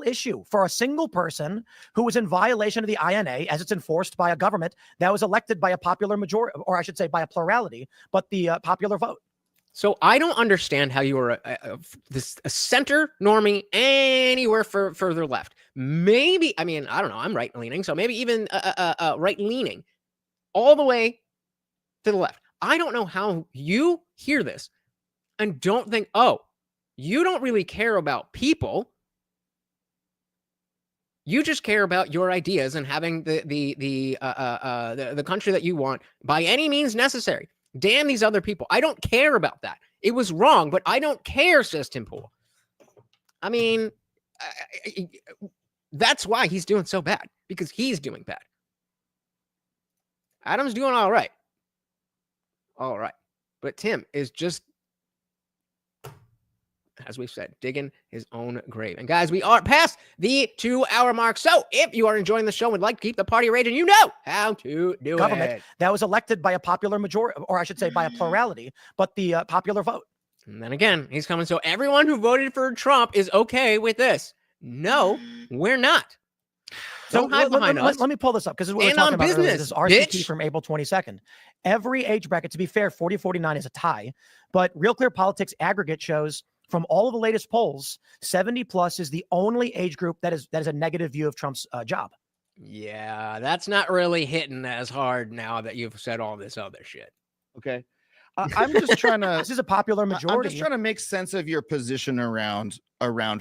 Issue for a single person who was in violation of the INA as it's enforced by a government that was elected by a popular majority, or I should say by a plurality, but the popular vote. So I don't understand how you are a center normie anywhere further left. Maybe, I mean, I don't know, I'm right leaning, so maybe even right leaning all the way to the left. I don't know how you hear this and don't think, oh, you don't really care about people. You just care about your ideas and having the country that you want by any means necessary. Damn these other people. I don't care about that. It was wrong, but I don't care, says Tim Pool. I mean, that's why he's doing so bad, because he's doing bad. Adam's doing all right. All right. But Tim is just, as we've said, digging his own grave. And guys, we are past the 2-hour mark. So if you are enjoying the show and would like to keep the party raging, you know how to do it. That was elected by a popular majority, or I should say by a plurality, but the popular vote. And then again, he's coming. So everyone who voted for Trump is okay with this. No, we're not. So Don't hide behind us. Let me pull this up, because we're Stand talking on about earlier, business, this RCT bitch. from April 22nd. Every age bracket, to be fair, 40-49 is a tie, but Real Clear Politics aggregate shows from all of the latest polls, 70 plus is the only age group that is a negative view of Trump's job. Yeah, that's not really hitting as hard now that you've said all this other shit. Okay. I'm just trying to. This is a popular majority. I'm just trying to make sense of your position around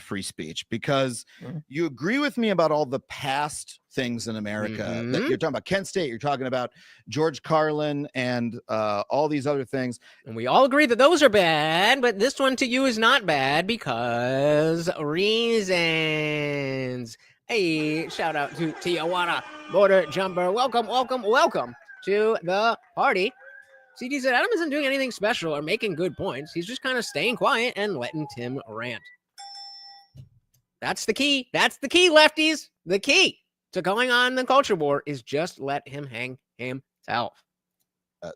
free speech, because you agree with me about all the past things in America that you're talking about. Kent State, you're talking about George Carlin, and all these other things. And we all agree that those are bad, but this one to you is not bad because reasons. Hey, shout out to Tijuana Border Jumper. Welcome, welcome, welcome to the party. CG said Adam isn't doing anything special or making good points. He's just kind of staying quiet and letting Tim rant. That's the key. That's the key, lefties. The key to going on the culture war is just let him hang himself.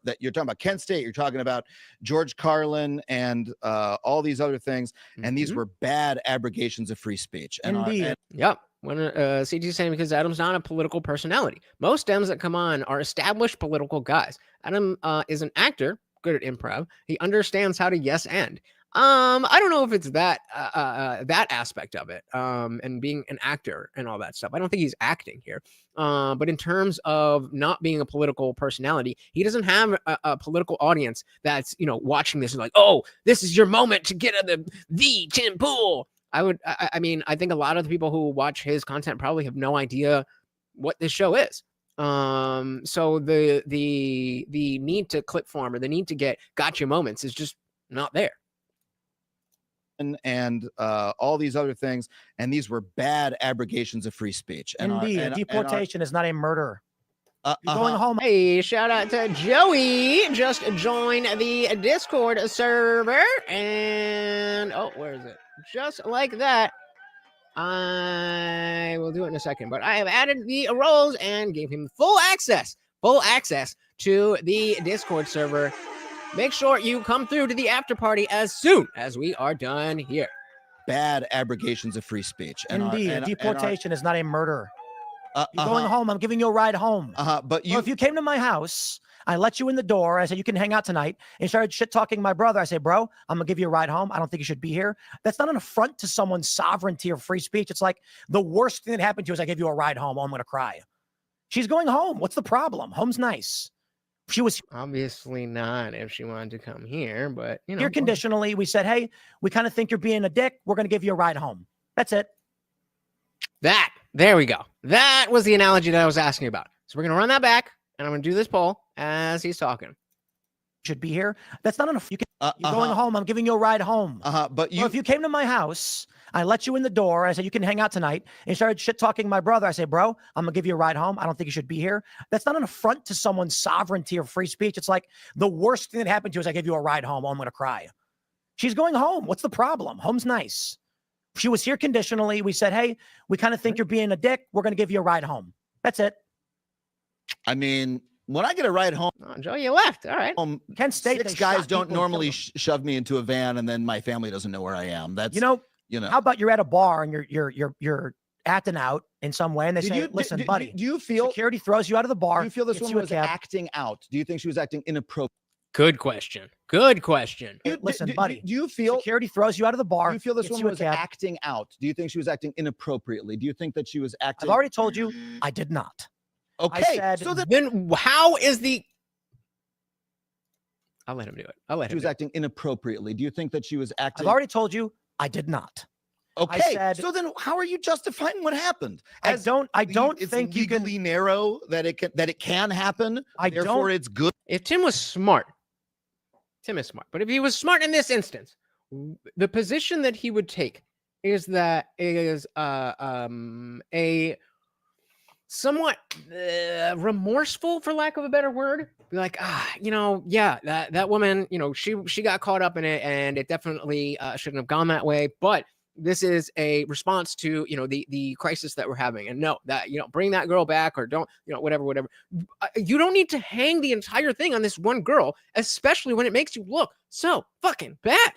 That you're talking about Kent State, you're talking about George Carlin, and all these other things, and these were bad abrogations of free speech. Indeed. Yep. When CG is saying because Adam's not a political personality. Most Dems that come on are established political guys. Adam is an actor, good at improv. He understands how to yes and. I don't know if it's that that aspect of it, and being an actor and all that stuff. I don't think he's acting here. But in terms of not being a political personality, he doesn't have a political audience that's, you know, watching this and like, oh, this is your moment to get at the Tim Pool. I mean, I think a lot of the people who watch his content probably have no idea what this show is. So the need to clip farm or the need to get gotcha moments is just not there. And all these other things, and these were bad abrogations of free speech. Indeed, deportation is not a murder. You're going home. Hey, shout out to Joey. Just joined the Discord server. And, oh, where is it? Just like that. I will do it in a second. But I have added the roles and gave him full access to the Discord server. Make sure you come through to the after party as soon as we are done here. Bad abrogations of free speech. Indeed, deportation is not a murder. You're going home. I'm giving you a ride home. But if you came to my house, I let you in the door. I said, you can hang out tonight. And started shit talking my brother. I say, bro, I'm going to give you a ride home. I don't think you should be here. That's not an affront to someone's sovereignty or free speech. It's like the worst thing that happened to you is I give you a ride home. Oh, I'm going to cry. She's going home. What's the problem? Home's nice. She was obviously not if she wanted to come here, but you know, here conditionally. We said, hey, we kind of think you're being a dick. We're going to give you a ride home. That's it. There we go. That was the analogy that I was asking about. So we're going to run that back, and I'm going to do this poll as he's talking. Should be here. That's not enough. You're going home. I'm giving you a ride home. But if you came to my house, I let you in the door. I said, you can hang out tonight. And started shit talking my brother. I say, bro, I'm going to give you a ride home. I don't think you should be here. That's not an affront to someone's sovereignty or free speech. It's like the worst thing that happened to you is I give you a ride home. Oh, I'm going to cry. She's going home. What's the problem? Home's nice. She was here conditionally. We said, hey, we kind of think you're being a dick. We're going to give you a ride home. That's it. I mean, when I get a ride home, Joe, you left. All right. Kent State, 6 guys don't normally shove me into a van, and then my family doesn't know where I am. That's you know. How about you're at a bar and you're acting out in some way, and they say, listen, buddy, do you feel security throws you out of the bar? Do you feel this woman was acting out? Do you think she was acting inappropriate? Good question. Good question. Listen, buddy, do you feel security throws you out of the bar? Do you feel this woman was acting out? Do you think she was acting inappropriately? Do you think that she was acting? I've already told you I did not. Okay. So then how is the... I'll let him do it. She was acting inappropriately. Do you think that she was acting? I've already told you I did not. Okay, said, so then how are you justifying what happened? I don't It's think you can. legally narrow that it can happen. Therefore, it's good. If Tim was smart, Tim is smart, but if he was smart in this instance, the position that he would take is that is a somewhat remorseful, for lack of a better word. Be like, yeah, that woman, she got caught up in it, and it definitely shouldn't have gone that way. But this is a response to the crisis that we're having, and no, that bring that girl back, or don't whatever. You don't need to hang the entire thing on this one girl, especially when it makes you look so fucking bad.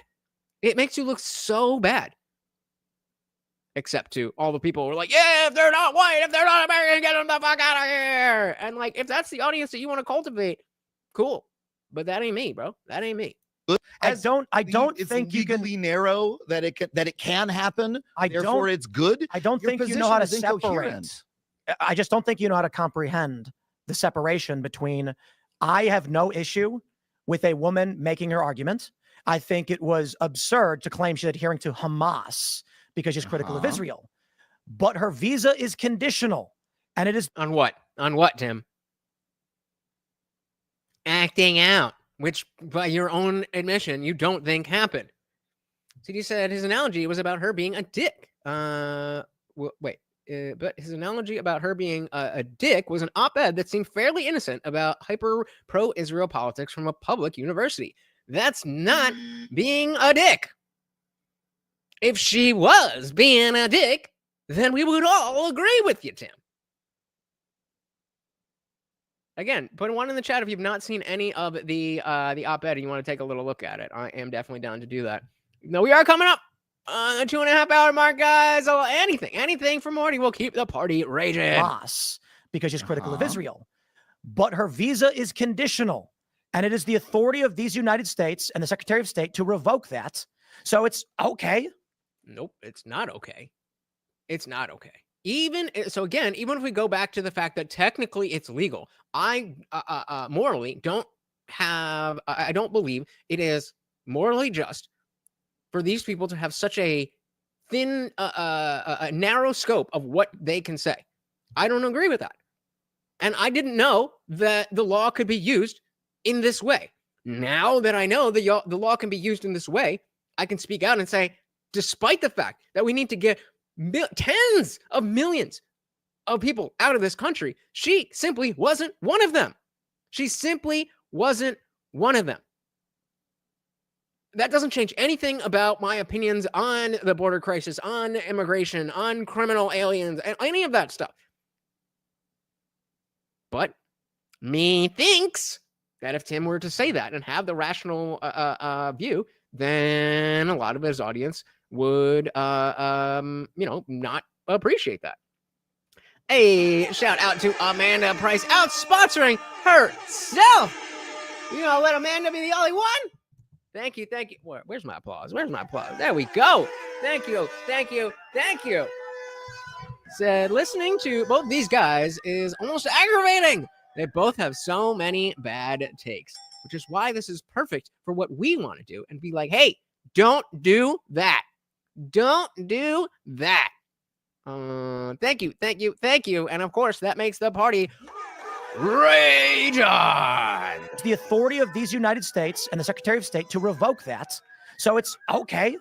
It makes you look so bad. Except to all the people who are like, yeah, if they're not white, if they're not American, get them the fuck out of here. And like, if that's the audience that you want to cultivate, cool. But that ain't me, bro. That ain't me. I don't It's think you can. legally narrow that it can happen. I Therefore, don't. it's good. I don't Your think you know how to position is incoherent. separate. I just don't think you know how to comprehend the separation between. I have no issue with a woman making her argument. I think it was absurd to claim she's adhering to Hamas because she's critical of Israel. But her visa is conditional. And it is on what? On what, Tim? Acting out, which by your own admission, you don't think happened. CD said his analogy was about her being a dick. But his analogy about her being a dick was an op-ed that seemed fairly innocent about hyper pro-Israel politics from a public university. That's not being a dick. If she was being a dick, then we would all agree with you, Tim. Again, put one in the chat if you've not seen any of the op-ed and you want to take a little look at it. I am definitely down to do that. No, we are coming up on the 2.5 hour mark, guys. So anything for Morty will keep the party raging. Hamas because she's critical of Israel. But her visa is conditional. And it is the authority of these United States and the Secretary of State to revoke that. So it's okay. Nope, it's not okay. It's not okay. Even if we go back to the fact that technically it's legal, I morally I don't believe it is morally just for these people to have such a thin, a narrow scope of what they can say. I don't agree with that. And I didn't know that the law could be used in this way. Now that I know the law can be used in this way, I can speak out and say, despite the fact that we need to get tens of millions of people out of this country, she simply wasn't one of them. She simply wasn't one of them. That doesn't change anything about my opinions on the border crisis, on immigration, on criminal aliens, and any of that stuff. But me thinks that if Tim were to say that and have the rational view, then a lot of his audience would, not appreciate that. Hey, shout out to Amanda Price out sponsoring herself. Let Amanda be the only one. Thank you. Where's my applause? There we go. Thank you. Said listening to both these guys is almost aggravating. They both have so many bad takes, which is why this is perfect for what we want to do and be like, hey, don't do that. Don't do that. Thank you. And of course, that makes the party rage on. It's the authority of these United States and the Secretary of State to revoke that. So it's okay.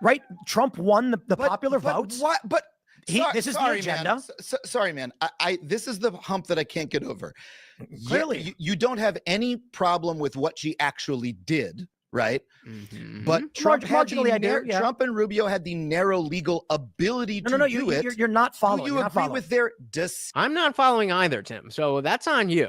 Right? Trump won the popular vote. What? But this is the agenda. Man. Sorry, man. This is the hump that I can't get over. Clearly. You don't have any problem with what she actually did, right? Mm-hmm. But Trump Trump and Rubio had the narrow legal ability to do it. You're not following. Do you agree with their decision? I'm not following either, Tim. So that's on you.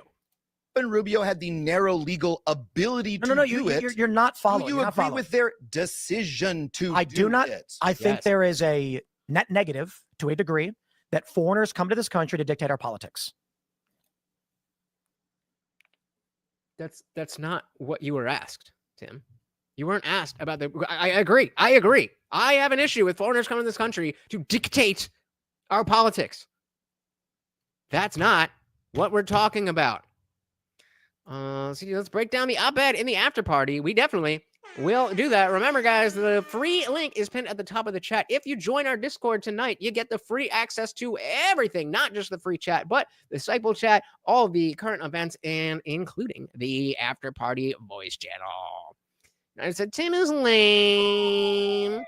And Rubio had the narrow legal ability to do it. You're not following. Do you agree with their decision to do it? I think there is a net negative to a degree that foreigners come to this country to dictate our politics. That's not what you were asked, Tim. You weren't asked about I agree. I have an issue with foreigners coming to this country to dictate our politics. That's not what we're talking about. Let's break down the op-ed in the after party. We definitely we'll do that. Remember, guys, the free link is pinned at the top of the chat. If you join our Discord tonight, you get the free access to everything, not just the free chat, but the Disciple chat, all the current events, and including the after party voice channel. I said, Tim is lame. Loser!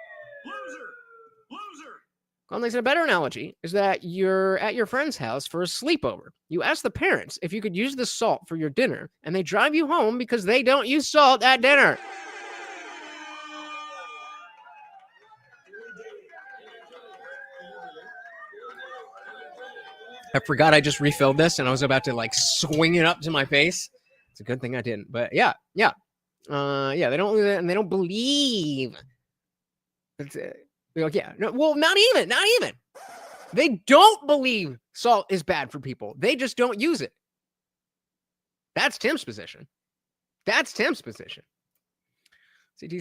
Loser! Well, a better analogy is that you're at your friend's house for a sleepover. You ask the parents if you could use the salt for your dinner, and they drive you home because they don't use salt at dinner. I forgot I just refilled this, and I was about to like swing it up to my face. It's a good thing I didn't. But yeah. They don't do that, and they don't believe. Well, not even. They don't believe salt is bad for people. They just don't use it. That's Tim's position. CT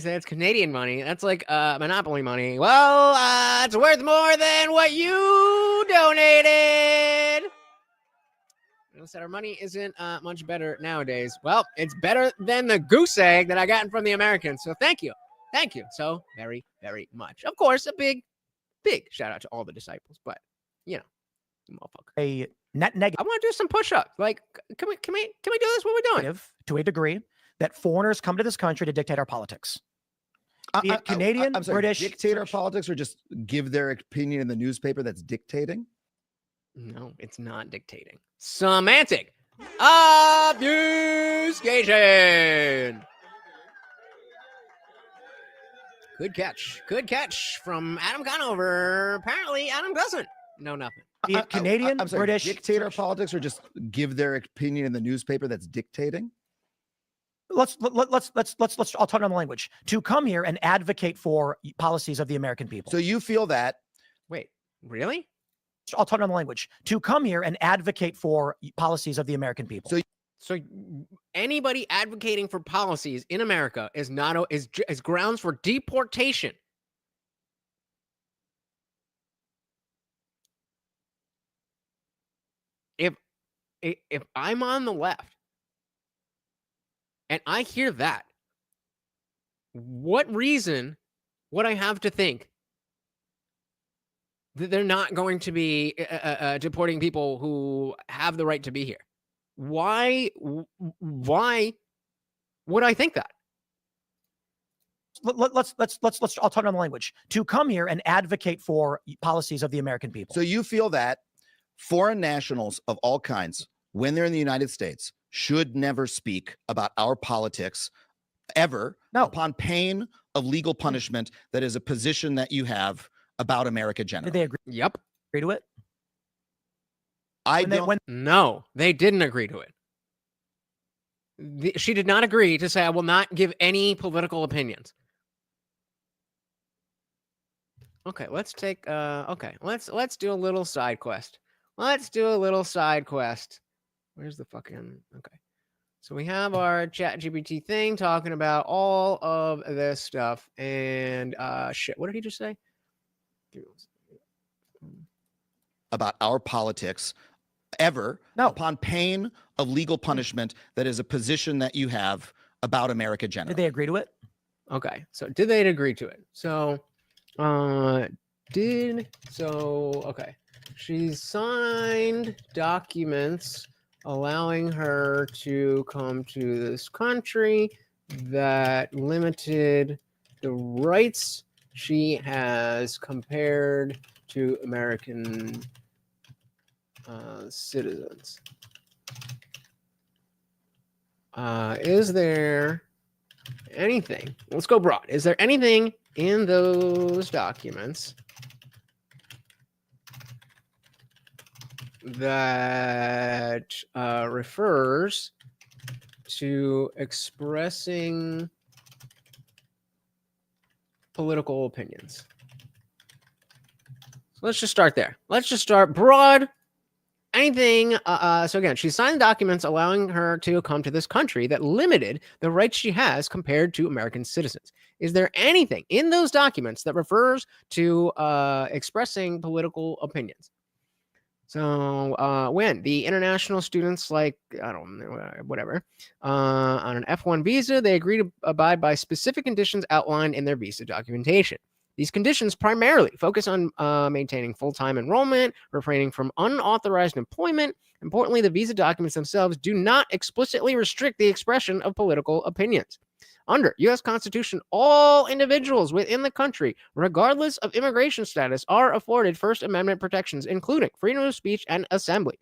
said it's Canadian money. That's like monopoly money. Well, it's worth more than what you donated. I said our money isn't much better nowadays. Well, it's better than the goose egg that I got from the Americans. So thank you so very, very much. Of course, a big shout out to all the disciples. But motherfucker, A net negative. I want to do some push-ups. Like, can we do this? What we're doing? To a degree that foreigners come to this country to dictate our politics. Be it Canadian, I'm sorry, British, dictate our politics, or just give their opinion in the newspaper that's dictating? No, it's not dictating. Semantic obfuscation. Good catch from Adam Conover. Apparently, Adam doesn't know nothing. Be it Canadian, I'm sorry, British, dictate our politics, or just give their opinion in the newspaper that's dictating? let's I'll talk on the language. To come here and advocate for policies of the American people. So you feel that? Wait, really? I'll talk on the language. To come here and advocate for policies of the American people. So anybody advocating for policies in America is grounds for deportation. If I'm on the left and I hear that, what reason would I have to think that they're not going to be deporting people who have the right to be here? Why would I think that? Let's I'll talk on the language. To come here and advocate for policies of the American people. So you feel that foreign nationals of all kinds, when they're in the United States, should never speak about our politics ever, upon pain of legal punishment. That is a position that you have about America generally. Did they agree? Yep. Agree to it? No, they didn't agree to it. She did not agree to say, I will not give any political opinions. Okay, let's take let's do a little side quest. Where's the fucking okay. So we have our ChatGPT thing talking about all of this stuff, and shit, what did he just say? About our politics ever, upon pain of legal punishment. That is a position that you have about America generally. Did they agree to it? Okay, so did they agree to it? So, okay. She signed documents allowing her to come to this country that limited the rights she has compared to American citizens. Is there anything? Let's go broad. Is there anything in those documents that refers to expressing political opinions? So let's just start there. Let's just start broad. Anything. So again, she signed documents allowing her to come to this country that limited the rights she has compared to American citizens. Is there anything in those documents that refers to expressing political opinions? So when the international students, like, I don't know, whatever, on an F1 visa, they agree to abide by specific conditions outlined in their visa documentation. These conditions primarily focus on maintaining full-time enrollment, refraining from unauthorized employment. Importantly, the visa documents themselves do not explicitly restrict the expression of political opinions. Under U.S. Constitution, all individuals within the country, regardless of immigration status, are afforded First Amendment protections, including freedom of speech and assembly.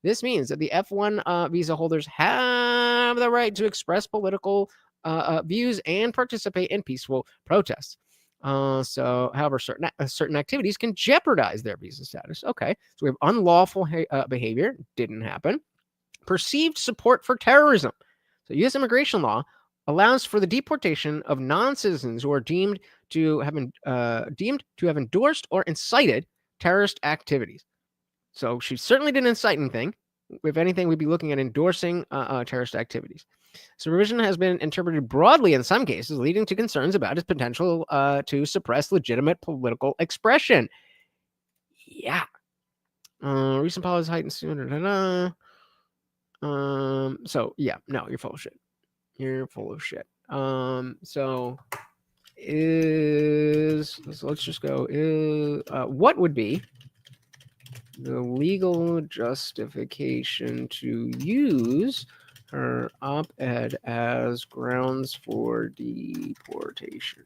This means that the F1 visa holders have the right to express political views and participate in peaceful protests. However, certain activities can jeopardize their visa status. Okay, so we have unlawful behavior, didn't happen. Perceived support for terrorism. So U.S. immigration law allows for the deportation of non-citizens who are deemed to have endorsed or incited terrorist activities. So she certainly didn't incite anything. If anything, we'd be looking at endorsing terrorist activities. Supervision has been interpreted broadly in some cases, leading to concerns about its potential to suppress legitimate political expression. Yeah. Recent policies heightened soon. So yeah, no, you're full of shit. You're full of shit. So let's just go. What would be the legal justification to use her op-ed as grounds for deportation?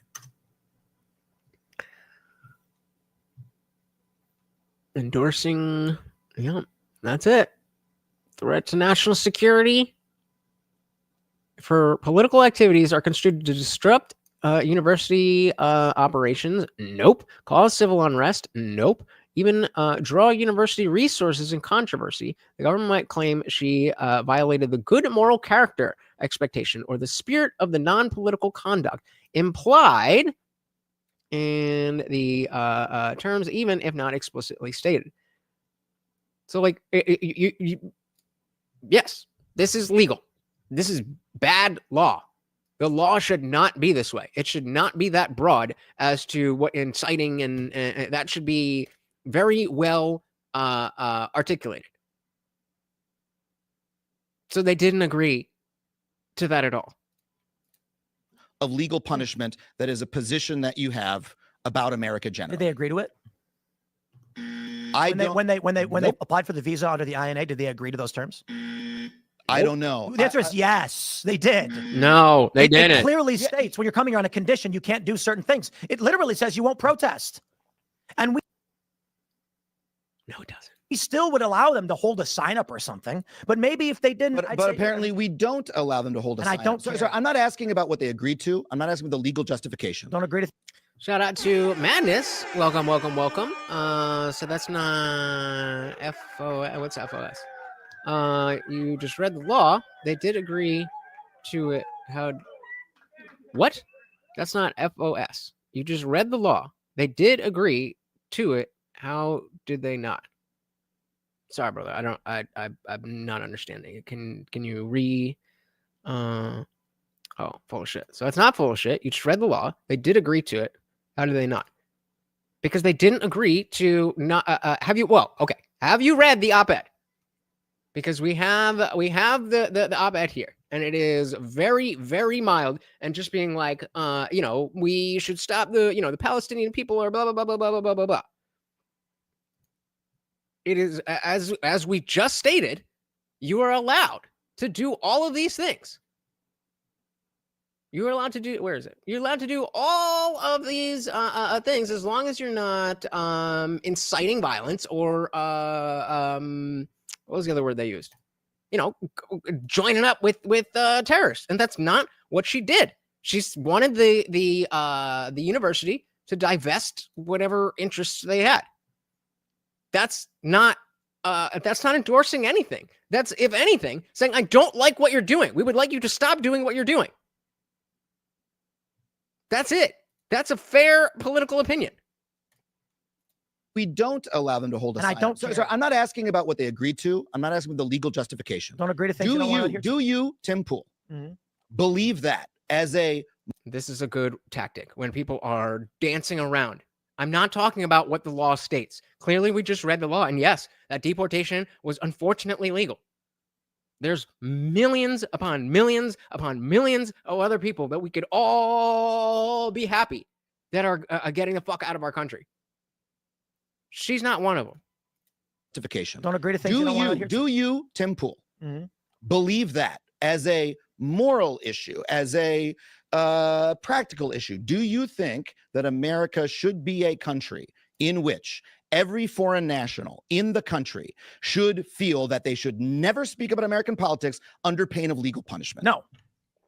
Endorsing, yeah, that's it. Threat to national security for political activities are construed to disrupt university operations. Nope. Cause civil unrest. Nope. Even draw university resources in controversy. The government might claim she violated the good moral character expectation or the spirit of the non-political conduct implied in the terms, even if not explicitly stated. So, like, yes, this is legal. This is bad law. The law should not be this way. It should not be that broad as to what inciting and that should be very well articulated. So they didn't agree to that at all. Of legal punishment that is a position that you have about America generally. Did they agree to it? When they applied for the visa under the INA, did they agree to those terms? I don't know. The answer is yes, they did. No, they didn't. It clearly states when you're coming here on a condition, you can't do certain things. It literally says you won't protest. And No, it doesn't. we still would allow them to hold a sign up or something. But maybe if they didn't. But apparently we don't allow them to hold a sign up. So I'm not asking about what they agreed to. I'm not asking the legal justification. Don't agree to. Shout out to Madness. Welcome, welcome, welcome. So that's not what's FOS? You just read the law. They did agree to it. What? That's not FOS. You just read the law. They did agree to it. How did they not? Sorry, brother. I'm not understanding. Can you oh, full of shit. So it's not full of shit. You just read the law. They did agree to it. How did they not? Because they didn't agree to not have you read the op-ed? Because we have the op-ed here, and it is very, very mild, and just being like, we should stop the Palestinian people or blah blah blah blah blah blah blah blah. It is as we just stated, you are allowed to do all of these things. You are allowed to do. Where is it? You're allowed to do all of these things as long as you're not inciting violence or what was the other word they used? Joining up with terrorists, and that's not what she did. She wanted the university to divest whatever interests they had. That's not endorsing anything. That's, if anything, saying, I don't like what you're doing. We would like you to stop doing what you're doing. That's it. That's a fair political opinion. We don't allow them to hold a sign. So I'm not asking about what they agreed to. I'm not asking the legal justification. Don't agree to things you don't want to hear. Do you, Tim Pool, believe that as a... This is a good tactic when people are dancing around I'm not talking about what the law states. Clearly, we just read the law. And yes, that deportation was unfortunately legal. There's millions upon millions upon millions of other people that we could all be happy that are getting the fuck out of our country. She's not one of them. Justification. Don't agree to things you don't want to hear. Do you, Tim Pool, believe that as a moral issue, as a practical issue? Do you think that America should be a country in which every foreign national in the country should feel that they should never speak about American politics under pain of legal punishment? No.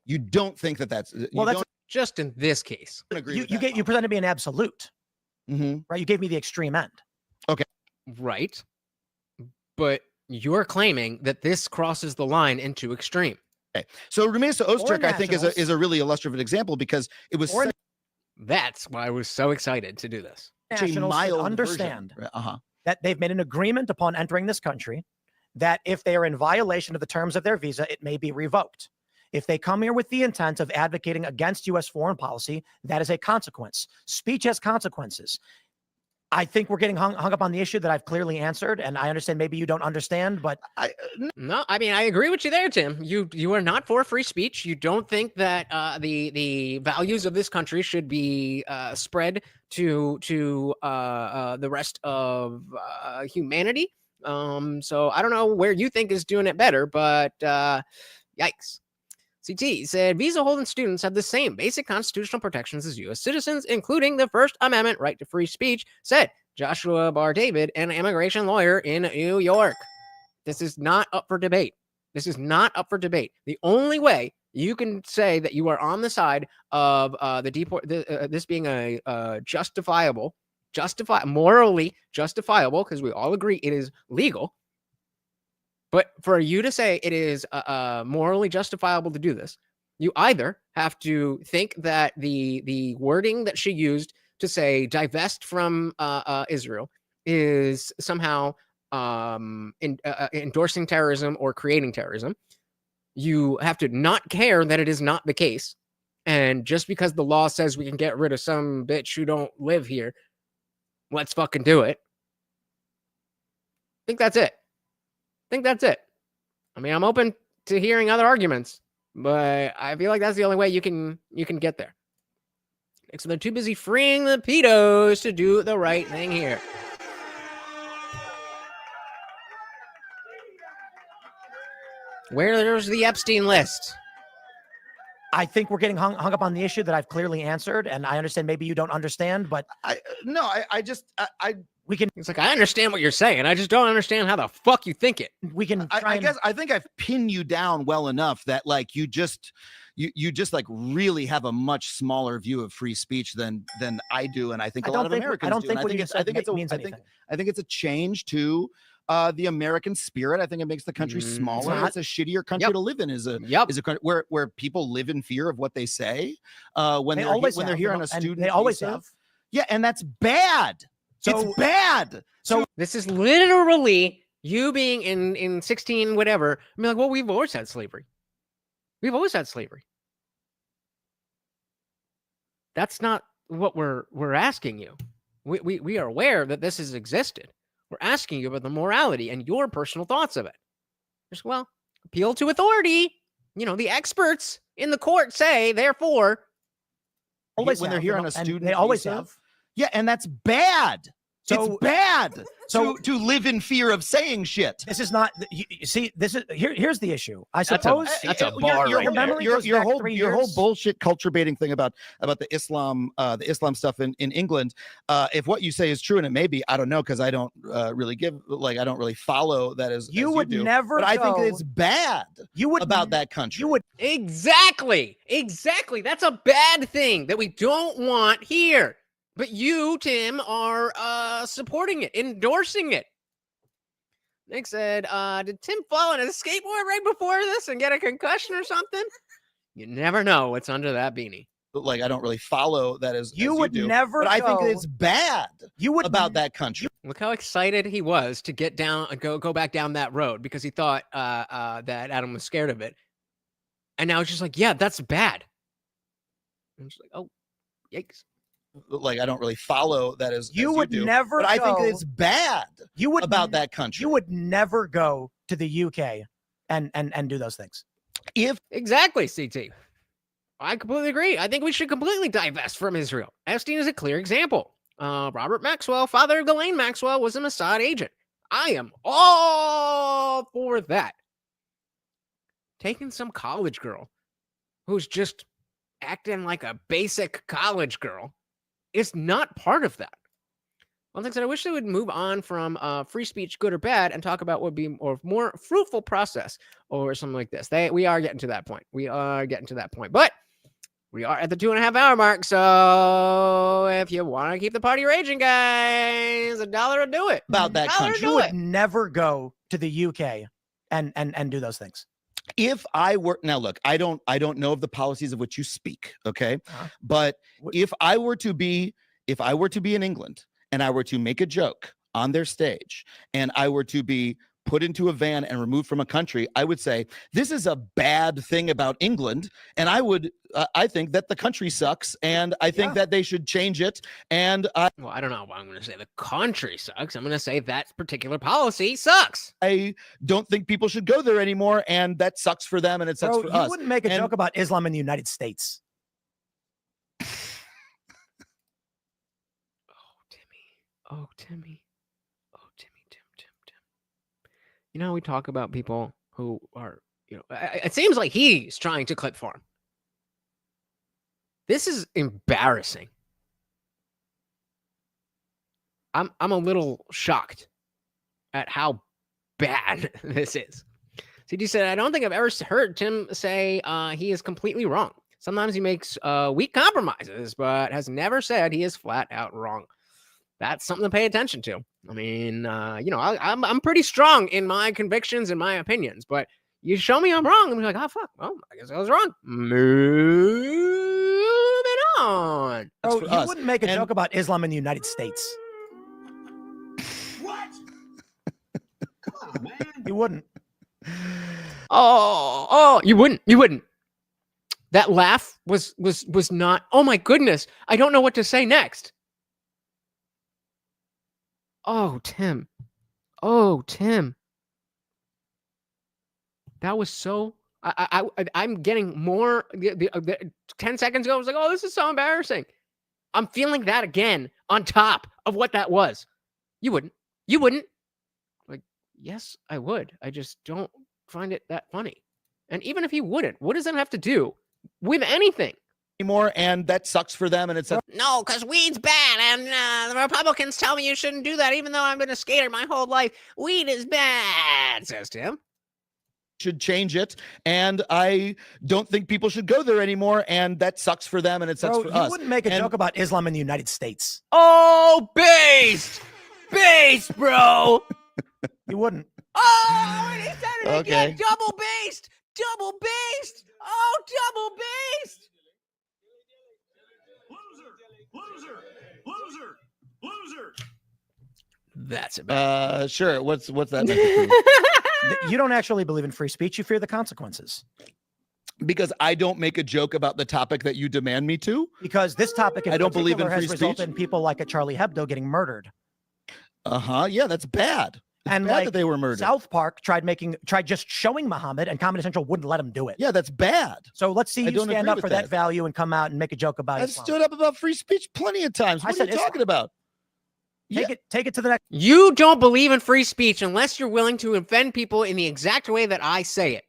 You don't think that that's... Well, that's just in this case. You presented me an absolute, right? You gave me the extreme end. Okay. Right. But you're claiming that this crosses the line into extreme. Okay. So Rumesa Öztürk, I think, is a really illustrative example because it was... That's why I was so excited to do this. Nationals should understand that they've made an agreement upon entering this country that if they are in violation of the terms of their visa, it may be revoked. If they come here with the intent of advocating against U.S. foreign policy, that is a consequence. Speech has consequences. I think we're getting hung up on the issue that I've clearly answered, and I understand maybe you don't understand, but no, I mean, I agree with you there, Tim. You are not for free speech. You don't think that the values of this country should be spread to the rest of humanity. So I don't know where you think is doing it better, but yikes. CT said visa-holding students have the same basic constitutional protections as U.S. citizens, including the First Amendment right to free speech, said Joshua Bar David, an immigration lawyer in New York. This is not up for debate. This is not up for debate. The only way you can say that you are on the side of this being a morally justifiable, because we all agree it is legal. But for you to say it is morally justifiable to do this, you either have to think that the wording that she used to say divest from Israel is somehow endorsing terrorism or creating terrorism. You have to not care that it is not the case. And just because the law says we can get rid of some bitch who don't live here, let's fucking do it. I think that's it. I mean, I'm open to hearing other arguments, but I feel like that's the only way you can get there. So they're too busy freeing the pedos to do the right thing here. Where's the Epstein list? I think we're getting hung up on the issue that I've clearly answered, and I understand maybe you don't understand, but we can. It's like, I understand what you're saying. I just don't understand how the fuck you think it. We can. I think I've pinned you down well enough that like you just like really have a much smaller view of free speech than I do, and I think a lot of Americans do. I think it's a change to the American spirit. I think it makes the country smaller. It's a shittier country to live in. Is a country where people live in fear of what they say when they're here on a student. They always have. Yeah, and that's bad. It's bad. So this is literally you being in 16 whatever. I mean, like, well, we've always had slavery. That's not what we're asking you. We are aware that this has existed. We're asking you about the morality and your personal thoughts of it. Just, well, appeal to authority. You know, the experts in the court say, therefore, when they're here on a student, they always have. Yeah, and that's bad. So it's bad. So to live in fear of saying shit. This is not. You see, this is here's the issue. I suppose that's a bar. Your whole bullshit culture baiting thing about the Islam stuff in England. If what you say is true, and it may be, I don't know, because I don't really I don't really follow that as you would do. never. But I think it's bad. About that country. You would exactly. That's a bad thing that we don't want here. But you, Tim, are supporting it, endorsing it. Nick said, did Tim fall on a skateboard right before this and get a concussion or something? You never know what's under that beanie. Like, I don't really follow that as you would do, never. But I think it's bad. About that country. Look how excited he was to get down, go back down that road because he thought that Adam was scared of it, and now it's just like, yeah, that's bad. I'm just like, oh, yikes. like I don't really follow that as You as would do, never but I think go- it's bad You would about that country. You would never go to the UK and do those things. If Exactly, CT. I completely agree. I think we should completely divest from Israel. Epstein is a clear example. Robert Maxwell, father of Ghislaine Maxwell, was a Mossad agent. I am all for that. Taking some college girl who's just acting like a basic college girl is not part of that. One thing that I wish they would move on from free speech, good or bad, and talk about what would be more fruitful process or something like this. We are getting to that point. But we are at the 2.5 hour mark. So if you want to keep the party raging, guys, $1 will do it. about that $1 country, do You would it. never go to the UK and do those things. if I were now, look, I don't know of the policies of which you speak, okay, but if I were to be in England and I were to make a joke on their stage and I were to be put into a van and removed from a country, I would say this is a bad thing about England, and I think that the country sucks, and I think that they should change it. And Well, I don't know why I'm going to say the country sucks. I'm going to say that particular policy sucks. I don't think people should go there anymore, and that sucks for them, and it sucks Bro, for you us. wouldn't make a And- joke about Islam in the United States. Oh, Timmy. Oh, Tim. You know how we talk about people who are, it seems like he's trying to clip farm. This is embarrassing. I'm a little shocked at how bad this is. CD said, I don't think I've ever heard Tim say he is completely wrong. Sometimes he makes weak compromises, but has never said he is flat out wrong. That's something to pay attention to. I mean, I'm pretty strong in my convictions and my opinions, but you show me I'm wrong, and be like, oh fuck, well, I guess I was wrong. Moving on. Bro, for you us. wouldn't make a And- joke about Islam in the United States. What? Come on, man. You wouldn't. Oh, you wouldn't. That laugh was not. Oh my goodness, I don't know what to say next. Oh, Tim. That was so. I'm getting more. The 10 seconds ago, I was like, oh, this is so embarrassing. I'm feeling that again on top of what that was. You wouldn't. Like, yes, I would. I just don't find it that funny. And even if you wouldn't, what does that have to do with anything? Anymore, and that sucks for them, and it sucks. No, because weed's bad, and the Republicans tell me you shouldn't do that, even though I've been a skater my whole life. Weed is bad, says Tim. Should change it, and I don't think people should go there anymore, and that sucks for them, and it sucks Bro, for you us. wouldn't make a And- joke about Islam in the United States. Oh, based, bro. You wouldn't. Oh, and he said it again. Okay. Double based. Oh, double based. Loser. That's about. Sure. What's that? meant to prove? You don't actually believe in free speech. You fear the consequences. Because I don't make a joke about the topic that you demand me to. Because this topic in I don't believe in particular has free resulted speech. in people like at Charlie Hebdo getting murdered. Yeah, that's bad. It's And bad like that they were murdered. South Park tried just showing Muhammad, and Comedy Central wouldn't let him do it. Yeah, that's bad. So let's see I you don't stand agree up with for that that. value and come out and make a joke about I've Islam. stood up about free speech plenty of times. I What are said you Islam. talking about? Take it to the next. You don't believe in free speech unless you're willing to offend people in the exact way that I say it.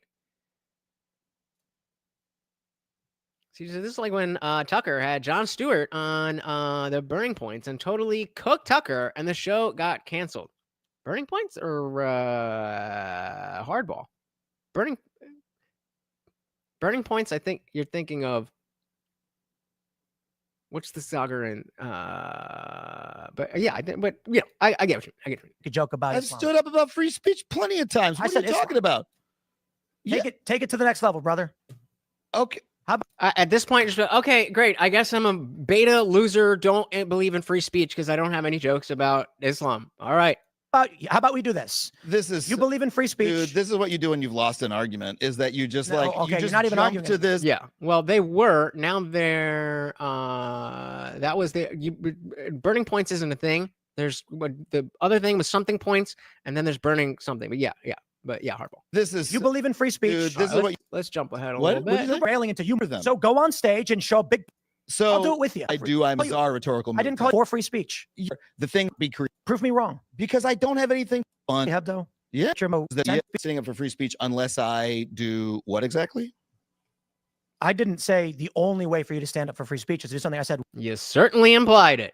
See, so this is like when Tucker had Jon Stewart on the Burning Points and totally cooked Tucker, and the show got canceled. Burning Points or Hardball? Burning Points. I think you're thinking of. What's the saga in? But yeah, I get what you. I get what you. Make a joke about I've Islam. stood up about free speech plenty of times. I What are said you Islam. talking about? Take it to the next level, brother. Okay. At this point, just okay, great. I guess I'm a beta loser. Don't believe in free speech because I don't have any jokes about Islam. All right, How about we do this? This is You believe in free speech. dude. This is what you do when you've lost an argument. Is that you just like okay, you you're just not even jump arguing to it. this? Yeah. Well, they were. Now they're. That was burning points isn't a thing. There's the other thing was something points, and then there's burning something. But yeah. But yeah, hardball. This is You believe in free speech. dude. This is Let's- what. Let's jump ahead a What? little What did bit. you We're railing into humor. them. So go on stage and show a big. So I'll do it with you. I do. I'm Tell you- bizarre rhetorical. I didn't call it for free speech. the thing be Prove me wrong. because I don't have anything fun. Hebdo. Yeah. Your mo- That yeah, standing up for free speech unless I do what exactly? I didn't say the only way for you to stand up for free speech is to do something. I said You certainly implied it.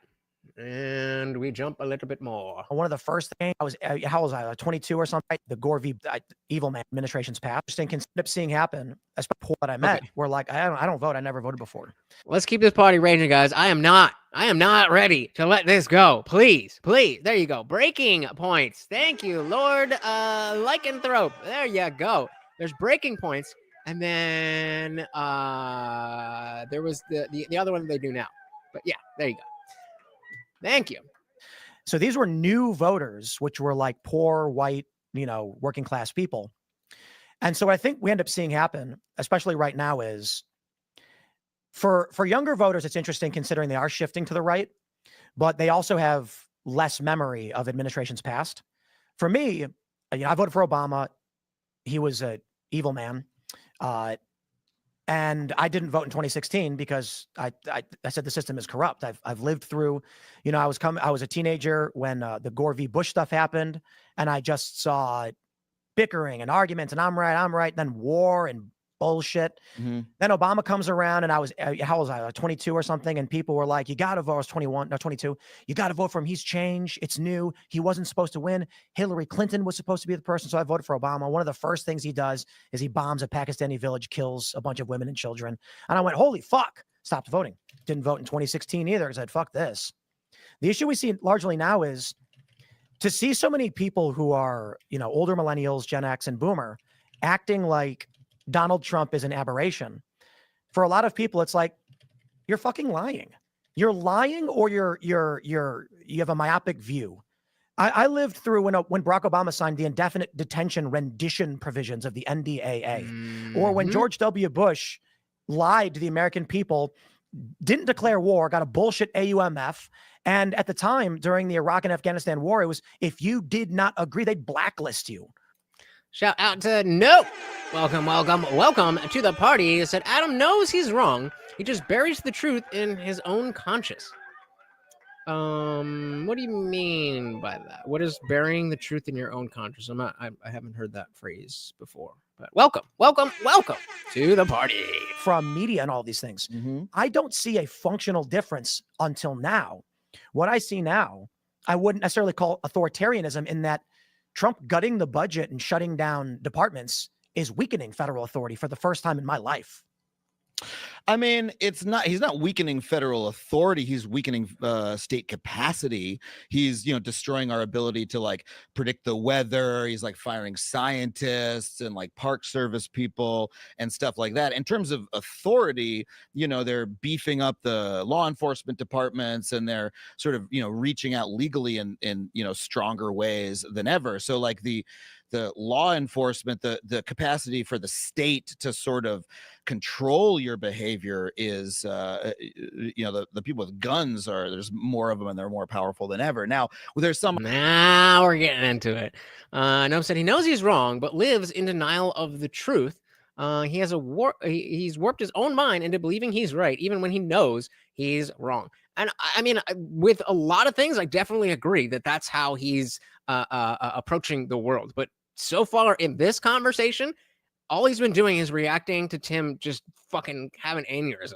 And we jump a little bit more. one of the first things I was, how was I, 22 or something? The Gore v. Evil Man administration's passed. Interesting, can end up seeing happen. Especially people that I met were like, I don't vote. I never voted before. Let's keep this party raging, guys. I am not ready to let this go. Please. There you go. Breaking points. Thank you, Lord Lycanthrope. There you go. There's breaking points. And then there was the other one they do now. But yeah, there you go. Thank you. So these were new voters, which were like poor, white, working class people. And so I think we end up seeing happen, especially right now, is for younger voters, it's interesting considering they are shifting to the right, but they also have less memory of administrations past. For me, I voted for Obama. He was an evil man. And I didn't vote in 2016 because I said the system is corrupt. I've lived through, I was a teenager when the Gore v. Bush stuff happened, and I just saw bickering and arguments, and I'm right, then war and bullshit. Mm-hmm. Then Obama comes around, and I was, how was I, 22 or something? And people were like, you got to vote. I was 22. You got to vote for him. He's changed. It's new. He wasn't supposed to win. Hillary Clinton was supposed to be the person. So I voted for Obama. One of the first things he does is he bombs a Pakistani village, kills a bunch of women and children. And I went, holy fuck, stopped voting. Didn't vote in 2016 either. I said, fuck this. The issue we see largely now is to see so many people who are, older millennials, Gen X and Boomer, acting like Donald Trump is an aberration. For a lot of people, it's like, you're fucking lying. You're lying, or you have a myopic view. I lived through when Barack Obama signed the indefinite detention rendition provisions of the NDAA, or when George W. Bush lied to the American people, didn't declare war, got a bullshit AUMF. And at the time, during the Iraq and Afghanistan war, it was, if you did not agree, they'd blacklist you. Shout out to Nope. Welcome to the party. He said Adam knows he's wrong. He just buries the truth in his own conscience. What do you mean by that? What is burying the truth in your own conscience? I haven't heard that phrase before. But welcome to the party. From media and all these things. Mm-hmm. I don't see a functional difference until now. What I see now, I wouldn't necessarily call authoritarianism, in that Trump gutting the budget and shutting down departments is weakening federal authority for the first time in my life. I mean, he's not weakening federal authority. He's weakening state capacity. He's, destroying our ability to like predict the weather. He's like firing scientists and like park service people and stuff like that. In terms of authority, they're beefing up the law enforcement departments, and they're sort of, reaching out legally in stronger ways than ever. So like the law enforcement, the capacity for the state to sort of control your behavior is, the people with guns there's more of them, and they're more powerful than ever. Now we're getting into it. Noam said he knows he's wrong, but lives in denial of the truth. He's warped his own mind into believing he's right, even when he knows he's wrong. And I mean, with a lot of things, I definitely agree that that's how he's approaching the world. But so far in this conversation, all he's been doing is reacting to Tim just fucking having aneurysm.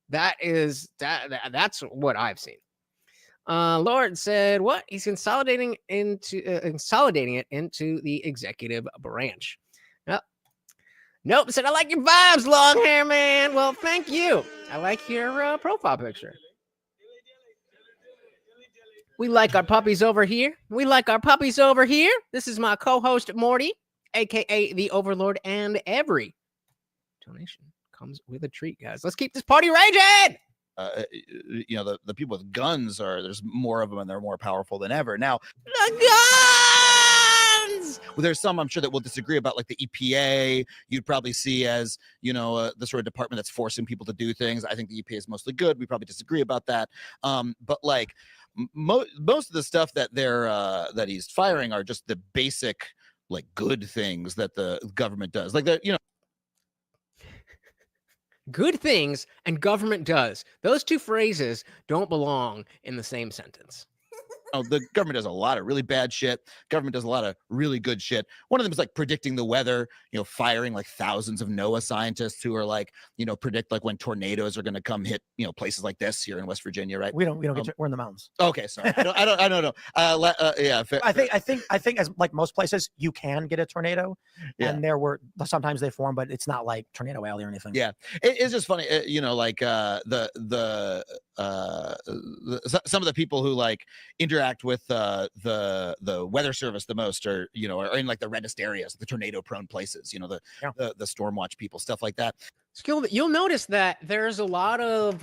That's what I've seen. Lord said, what? He's consolidating it into the executive branch. Nope. Said, I like your vibes, long hair man. Well, thank you. I like your profile picture. We like our puppies over here. This is my co-host, Morty, a.k.a. the Overlord, and every donation comes with a treat, guys. Let's keep this party raging! the people with guns there's more of them, and they're more powerful than ever. Now, the gun! there's some I'm sure that we'll disagree about, like the EPA. You'd probably see as the sort of department that's forcing people to do things. I think the EPA is mostly good. We probably disagree about that. But like most of the stuff that that he's firing are just the basic like good things that the government does, like Good things and government does. Those two phrases don't belong in the same sentence. the government does a lot of really bad shit. Government does a lot of really good shit. One of them is like predicting the weather, firing like thousands of NOAA scientists who are like, predict like when tornadoes are going to come hit, places like this here in West Virginia, right? We don't get we're in the mountains. Okay, sorry. I don't know. Yeah, I think as like most places, you can get a tornado, and sometimes they form, but it's not like Tornado Alley or anything. Yeah, it's just funny, like some of the people who like interact with the weather service the most are in like the reddest areas, the tornado prone places, the storm watch people, stuff like that. Skill, you'll notice that there's a lot of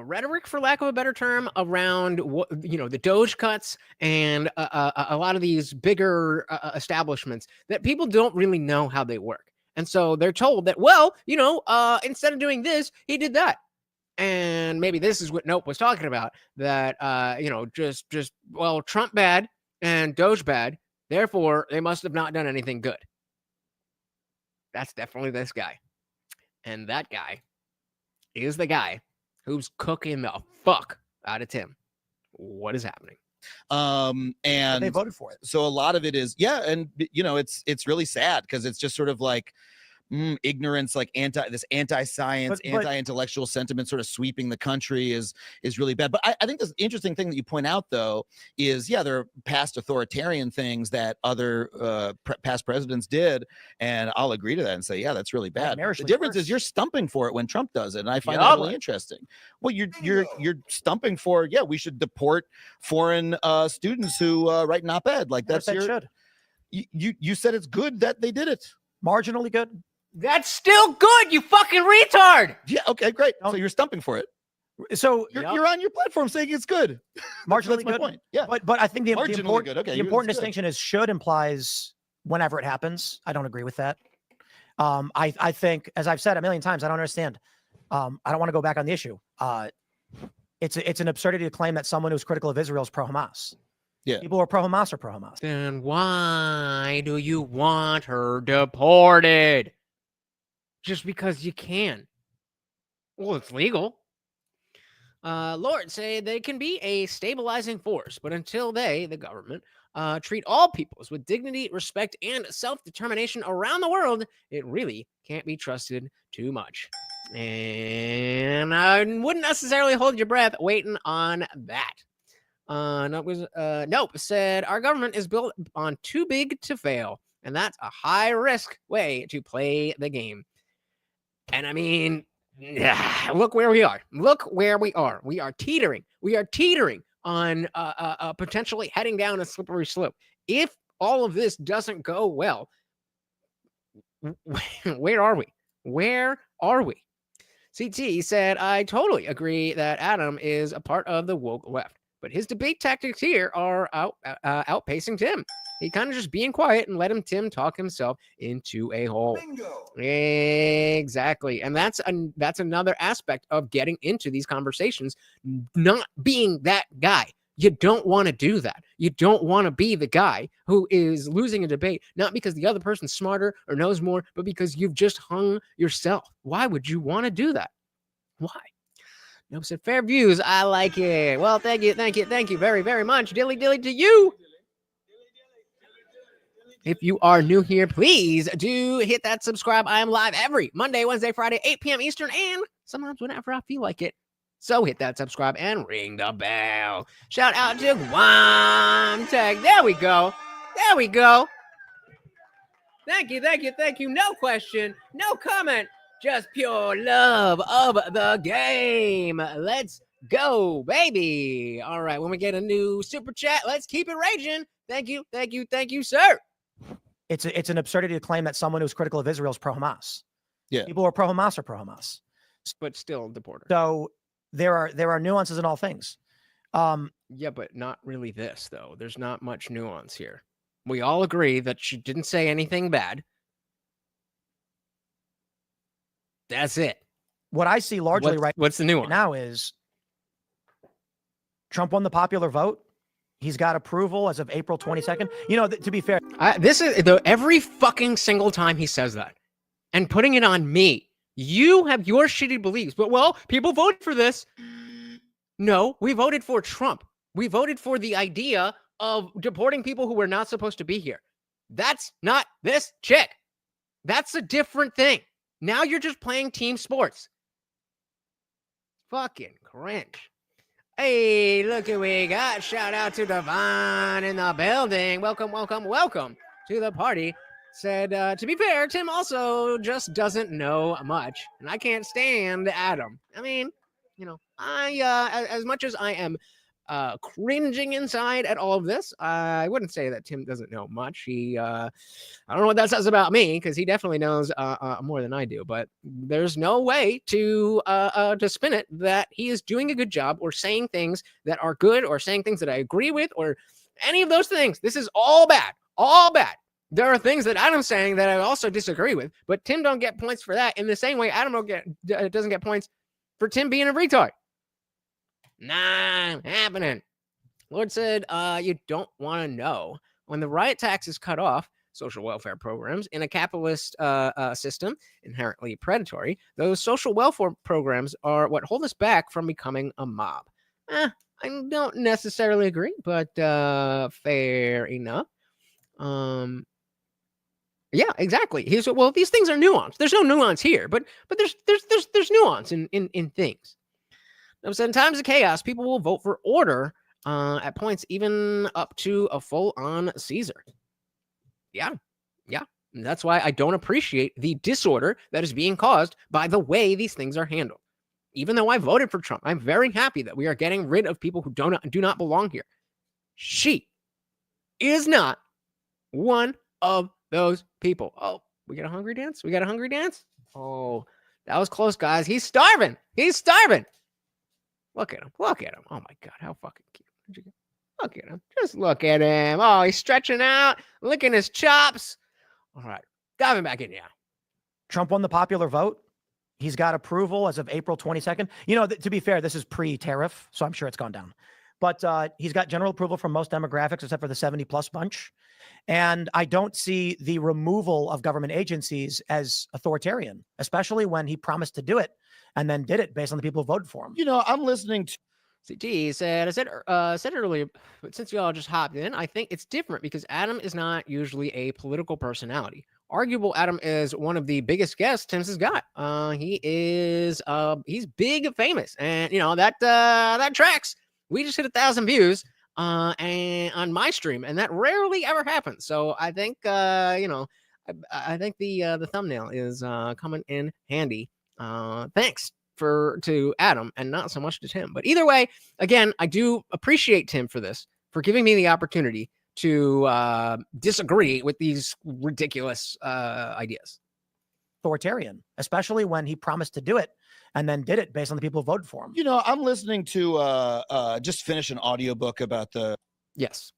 rhetoric, for lack of a better term, around the Doge cuts and a lot of these bigger establishments that people don't really know how they work, and so they're told that, well, instead of doing this, he did that. And maybe this is what Nope was talking about, that, well, Trump bad and Doge bad, therefore they must have not done anything good. That's definitely this guy. And that guy is the guy who's cooking the fuck out of Tim. What is happening? And they voted for it. So a lot of it is, and it's really sad because it's just sort of like, ignorance, like anti-science, anti-intellectual sentiment sort of sweeping the country is really bad. But I think this interesting thing that you point out, though, is there are past authoritarian things that other past presidents did, and I'll agree to that and say, that's really bad. The difference is you're stumping for it when Trump does it, and I find that really interesting. Well, you're stumping for we should deport foreign students who write an op-ed, like that's you said it's good that they did it. Marginally good. That's still good, you fucking retard. Yeah, okay, great. So you're stumping for it. So you're on your platform saying it's good. Marginally That's my point. point. Yeah. But I think the important, good. Okay, the important distinction is should implies whenever it happens. I don't agree with that. I think, as I've said a million times, I don't understand. I don't want to go back on the issue. It's an absurdity to claim that someone who's critical of Israel is pro-Hamas. Yeah. People who are pro-Hamas are pro-Hamas. Then why do you want her deported? Just because you can. Well, it's legal. Lord say they can be a stabilizing force, but until the government, treat all peoples with dignity, respect, and self-determination around the world, it really can't be trusted too much. And I wouldn't necessarily hold your breath waiting on that. Nope said our government is built on too big to fail, and that's a high risk way to play the game. And I mean, look where we are. Look where we are. We are teetering. We are teetering on potentially heading down a slippery slope. If all of this doesn't go well, where are we? Where are we? CT said, I totally agree that Adam is a part of the woke left, but his debate tactics here are outpacing Tim. He kind of just being quiet and let Tim talk himself into a hole. Bingo. Exactly. And that's another aspect of getting into these conversations, not being that guy. You don't want to do that. You don't want to be the guy who is losing a debate, not because the other person's smarter or knows more, but because you've just hung yourself. Why would you want to do that? Why? Nope said, fair views. I like it. Well, thank you very, very much. Dilly dilly to you. If you are new here, please do hit that subscribe. I am live every Monday, Wednesday, Friday, 8 p.m. Eastern, and sometimes whenever I feel like it. So hit that subscribe and ring the bell. Shout out to Guam Tech. There we go. There we go. Thank you. No question, no comment, just pure love of the game. Let's go, baby. All right, when we get a new super chat, let's keep it raging. Thank you, sir. It's an absurdity to claim that someone who's critical of Israel is pro-Hamas. Yeah. People who are pro-Hamas are pro-Hamas. But still deported. So there are nuances in all things. Yeah, but not really this, though. There's not much nuance here. We all agree that she didn't say anything bad. That's it. What I see largely What's the nuance now is Trump won the popular vote. He's got approval as of April 22nd. You know, to be fair, this is every fucking single time he says that and putting it on me. You have your shitty beliefs, but well, people voted for this. No, we voted for Trump. We voted for the idea of deporting people who were not supposed to be here. That's not this chick. That's a different thing. Now you're just playing team sports. Fucking cringe. Hey, look who we got. Shout out to Devon in the building. Welcome, welcome, welcome to the party. Said, to be fair, Tim also just doesn't know much. And I can't stand Adam. I mean, you know, as much as I am cringing inside at all of this, I wouldn't say that Tim doesn't know much. I don't know what that says about me, because he definitely knows more than I do. But there's no way to spin it that he is doing a good job or saying things that are good or saying things that I agree with or any of those things. This is all bad, all bad. There are things that Adam's saying that I also disagree with, but Tim don't get points for that in the same way Adam doesn't get points for Tim being a retard. Nah, happening. Lord said, you don't want to know. When the riot tax is cut off, social welfare programs in a capitalist system, inherently predatory, those social welfare programs are what hold us back from becoming a mob. I don't necessarily agree, but fair enough. Yeah, exactly. Well, these things are nuanced. There's no nuance here, but there's nuance in things. So in times of chaos, people will vote for order at points even up to a full-on Caesar. Yeah. And that's why I don't appreciate the disorder that is being caused by the way these things are handled. Even though I voted for Trump, I'm very happy that we are getting rid of people who do not belong here. She is not one of those people. Oh, we got a hungry dance? We got a hungry dance? Oh, that was close, guys. He's starving. He's starving. Look at him. Look at him. Oh, my God. How fucking cute. Look at him. Just look at him. Oh, he's stretching out, licking his chops. All right. Dive him back in, yeah. Trump won the popular vote. He's got approval as of April 22nd. You know, to be fair, this is pre-tariff, so I'm sure it's gone down. But he's got general approval from most demographics except for the 70-plus bunch. And I don't see the removal of government agencies as authoritarian, especially when he promised to do it and then did it based on the people who voted for him. You know, I'm listening to CT said, I said earlier, but since y'all just hopped in, I think it's different because Adam is not usually a political personality. Arguable, Adam is one of the biggest guests Tim's has got. He's big, famous, and you know that tracks. We just hit 1,000 views and on my stream, and that rarely ever happens. So I think I think the thumbnail is coming in handy. Thanks to Adam and not so much to Tim. But either way, again, I do appreciate Tim for this, for giving me the opportunity to disagree with these ridiculous ideas. Authoritarian, especially when he promised to do it and then did it based on the people who voted for him. You know, I'm listening to just finish an audiobook about the Yes.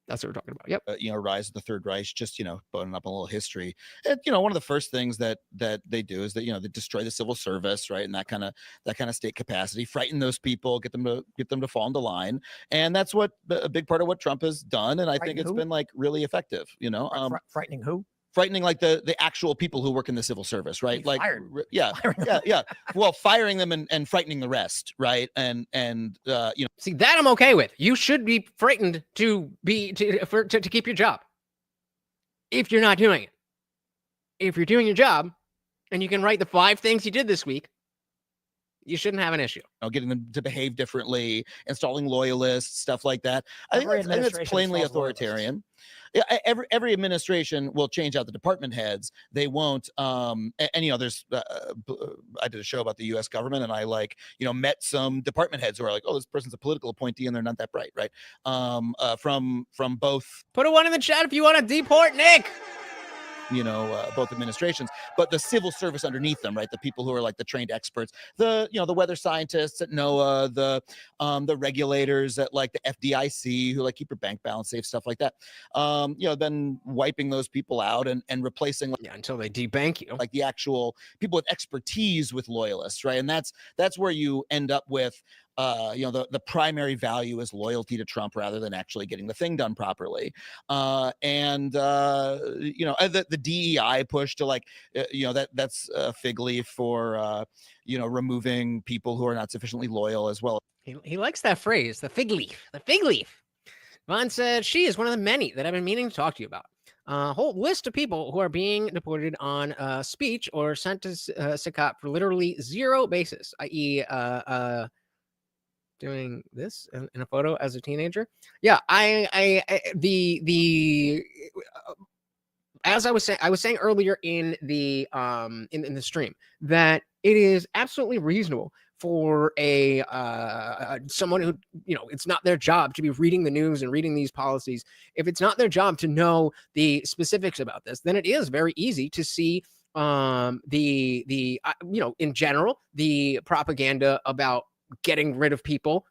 That's what we're talking about. Yep. Rise of the Third Reich, just, boning up a little history. And, one of the first things that they do is that, they destroy the civil service, right? And that kind of state capacity, frighten those people, get them to fall into line. And that's what a big part of what Trump has done. And I think it's been like really effective, Frightening who? Frightening like the actual people who work in the civil service, right? Like, yeah. Well, firing them and frightening the rest, right? And see, that I'm okay with. You should be frightened to keep your job if you're not doing it. If you're doing your job and you can write the 5 things you did this week, you shouldn't have an issue. Getting them to behave differently, installing loyalists, stuff like that. I think it's plainly authoritarian. Yeah, every administration will change out the department heads. They won't. There's. I did a show about the U.S. government, and I met some department heads who are like, "Oh, this person's a political appointee, and they're not that bright, right?" From both. Put a 1 in the chat if you want to deport Nick. both administrations, but the civil service underneath them, right? The people who are like the trained experts, the weather scientists at NOAA, the regulators at like the FDIC who like keep your bank balance safe, stuff like that. Then wiping those people out and replacing until they debank you, like the actual people with expertise with loyalists, right? And that's where you end up with the primary value is loyalty to Trump rather than actually getting the thing done properly. The DEI push to that's a fig leaf for removing people who are not sufficiently loyal as well. He likes that phrase, the fig leaf. The fig leaf. Vaughn said, she is one of the many that I've been meaning to talk to you about. A whole list of people who are being deported on speech or sent to Sakat for literally zero basis, i.e., doing this in a photo as a teenager. Yeah, as I was saying earlier in the in the stream that it is absolutely reasonable for someone who, it's not their job to be reading the news and reading these policies. If it's not their job to know the specifics about this, then it is very easy to see in general, the propaganda about getting rid of people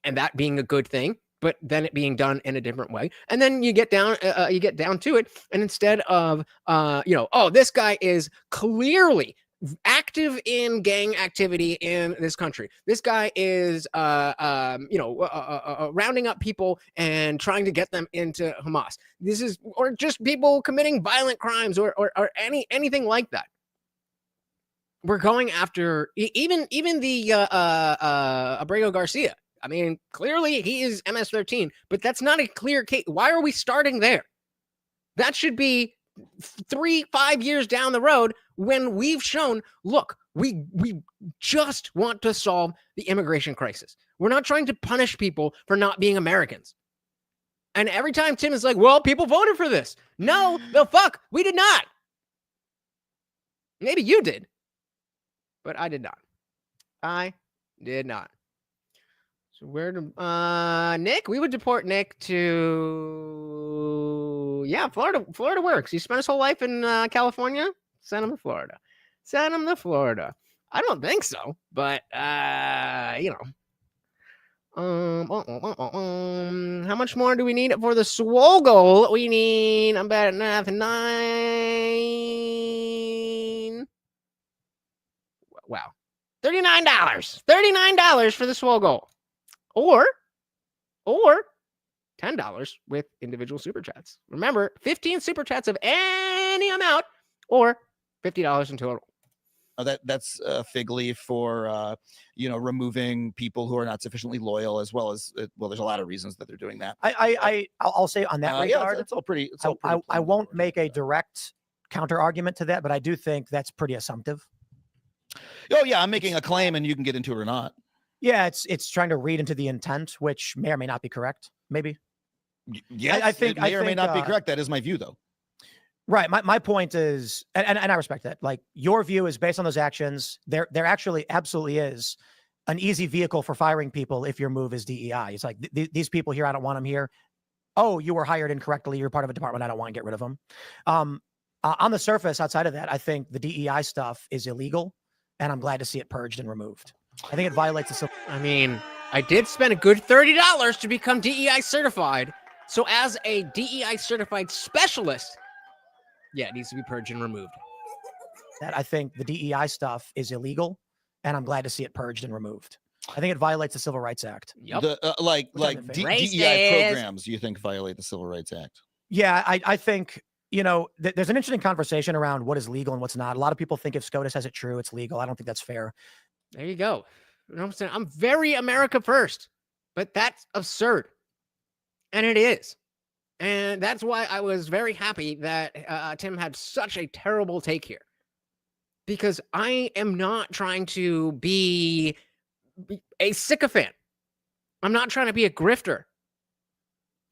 and that being a good thing, but then it being done in a different way. And then you get down to it. And instead of, this guy is clearly active in gang activity in this country. This guy is, rounding up people and trying to get them into Hamas. Or just people committing violent crimes or anything like that. We're going after even the Abrego Garcia. I mean, clearly he is MS-13, but that's not a clear case. Why are we starting there? That should be 3-5 years down the road when we've shown, look, we just want to solve the immigration crisis. We're not trying to punish people for not being Americans. And every time Tim is like, well, people voted for this. No, the fuck, we did not. Maybe you did, but I did not. I did not. So where to, Nick? We would deport Nick to, Florida. Florida works. He spent his whole life in California. Send him to Florida. Send him to Florida. I don't think so, but how much more do we need for the swole goal? We need, I'm bad at math, 9. Wow. $39. $39 for the swole goal. Or $10 with individual super chats. Remember, 15 super chats of any amount or $50 in total. That's a fig leaf for removing people who are not sufficiently loyal, as well as there's a lot of reasons that they're doing that. I'll say on that regard, it's all pretty. I won't make a direct counter argument to that, but I do think that's pretty assumptive. Oh yeah, I'm making a claim, and you can get into it or not. Yeah, it's trying to read into the intent, which may or may not be correct. Maybe. Yes, I think it may or may not be correct. That is my view, though. Right. My point is, and I respect that. Like, your view is based on those actions. There actually absolutely is an easy vehicle for firing people if your move is DEI. It's like these people here, I don't want them here. Oh, you were hired incorrectly. You're part of a department. I don't want to get rid of them. On the surface, outside of that, I think the DEI stuff is illegal, and I'm glad to see it purged and removed. I think it violates the. I mean, I did spend a good $30 to become DEI certified. So as a DEI certified specialist, yeah, it needs to be purged and removed. That I think the DEI stuff is illegal, and I'm glad to see it purged and removed. I think it violates the Civil Rights Act. Yep. DEI programs you think violate the Civil Rights Act? Yeah, I think, there's an interesting conversation around what is legal and what's not. A lot of people think if SCOTUS has it true, it's legal. I don't think that's fair. There you go. You know what I'm saying? I'm very America first, but that's absurd. And it is. And that's why I was very happy that Tim had such a terrible take here. Because I am not trying to be a sycophant. I'm not trying to be a grifter.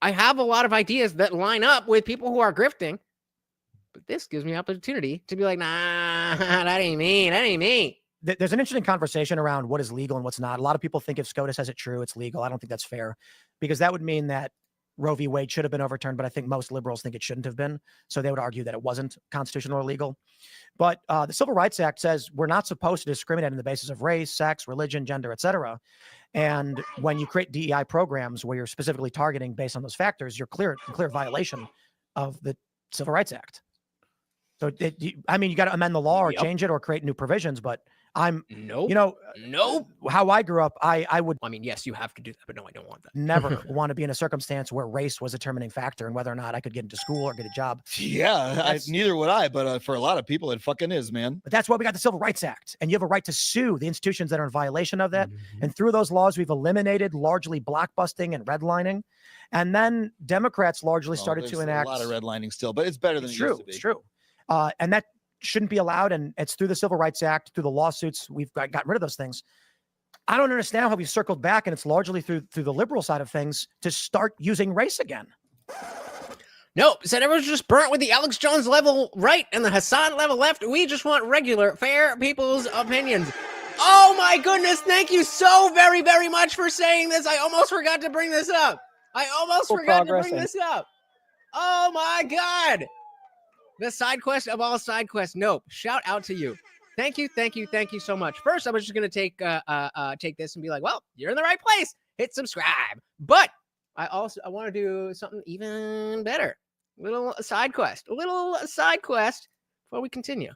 I have a lot of ideas that line up with people who are grifting. But this gives me opportunity to be like, nah, that ain't me. That ain't me. There's an interesting conversation around what is legal and what's not. A lot of people think if SCOTUS has it true, it's legal. I don't think that's fair, because that would mean that Roe v. Wade should have been overturned, but I think most liberals think it shouldn't have been. So they would argue that it wasn't constitutional or legal. But the Civil Rights Act says we're not supposed to discriminate on the basis of race, sex, religion, gender, etc. And when you create DEI programs where you're specifically targeting based on those factors, you're clear violation of the Civil Rights Act. So, I mean, you got to amend the law or change it or create new provisions. But nope. You know, how I grew up, I would. I mean, yes, you have to do that, but no, I don't want that. Never want to be in a circumstance where race was a determining factor and whether or not I could get into school or get a job. Yeah, neither would I. But for a lot of people, it fucking is, man. But that's why we got the Civil Rights Act, and you have a right to sue the institutions that are in violation of that. And through those laws, we've eliminated largely blockbusting and redlining. And then Democrats largely started to enact a lot of redlining still, but it's better than it used to be. It's true. And that shouldn't be allowed. And it's through the Civil Rights Act, through the lawsuits, we've gotten rid of those things. I don't understand how we've circled back, and it's largely through the liberal side of things to start using race again. Nope, said everyone's just burnt with the Alex Jones level right and the Hassan level left. We just want regular, fair people's opinions. Oh my goodness, thank you so very, very much for saying this. I almost forgot to bring this up. Oh my God. The side quest of all side quests. Nope. Shout out to you. Thank you so much. First, I was just gonna take this and be like, well, you're in the right place. Hit subscribe. But I want to do something even better. A little side quest before we continue.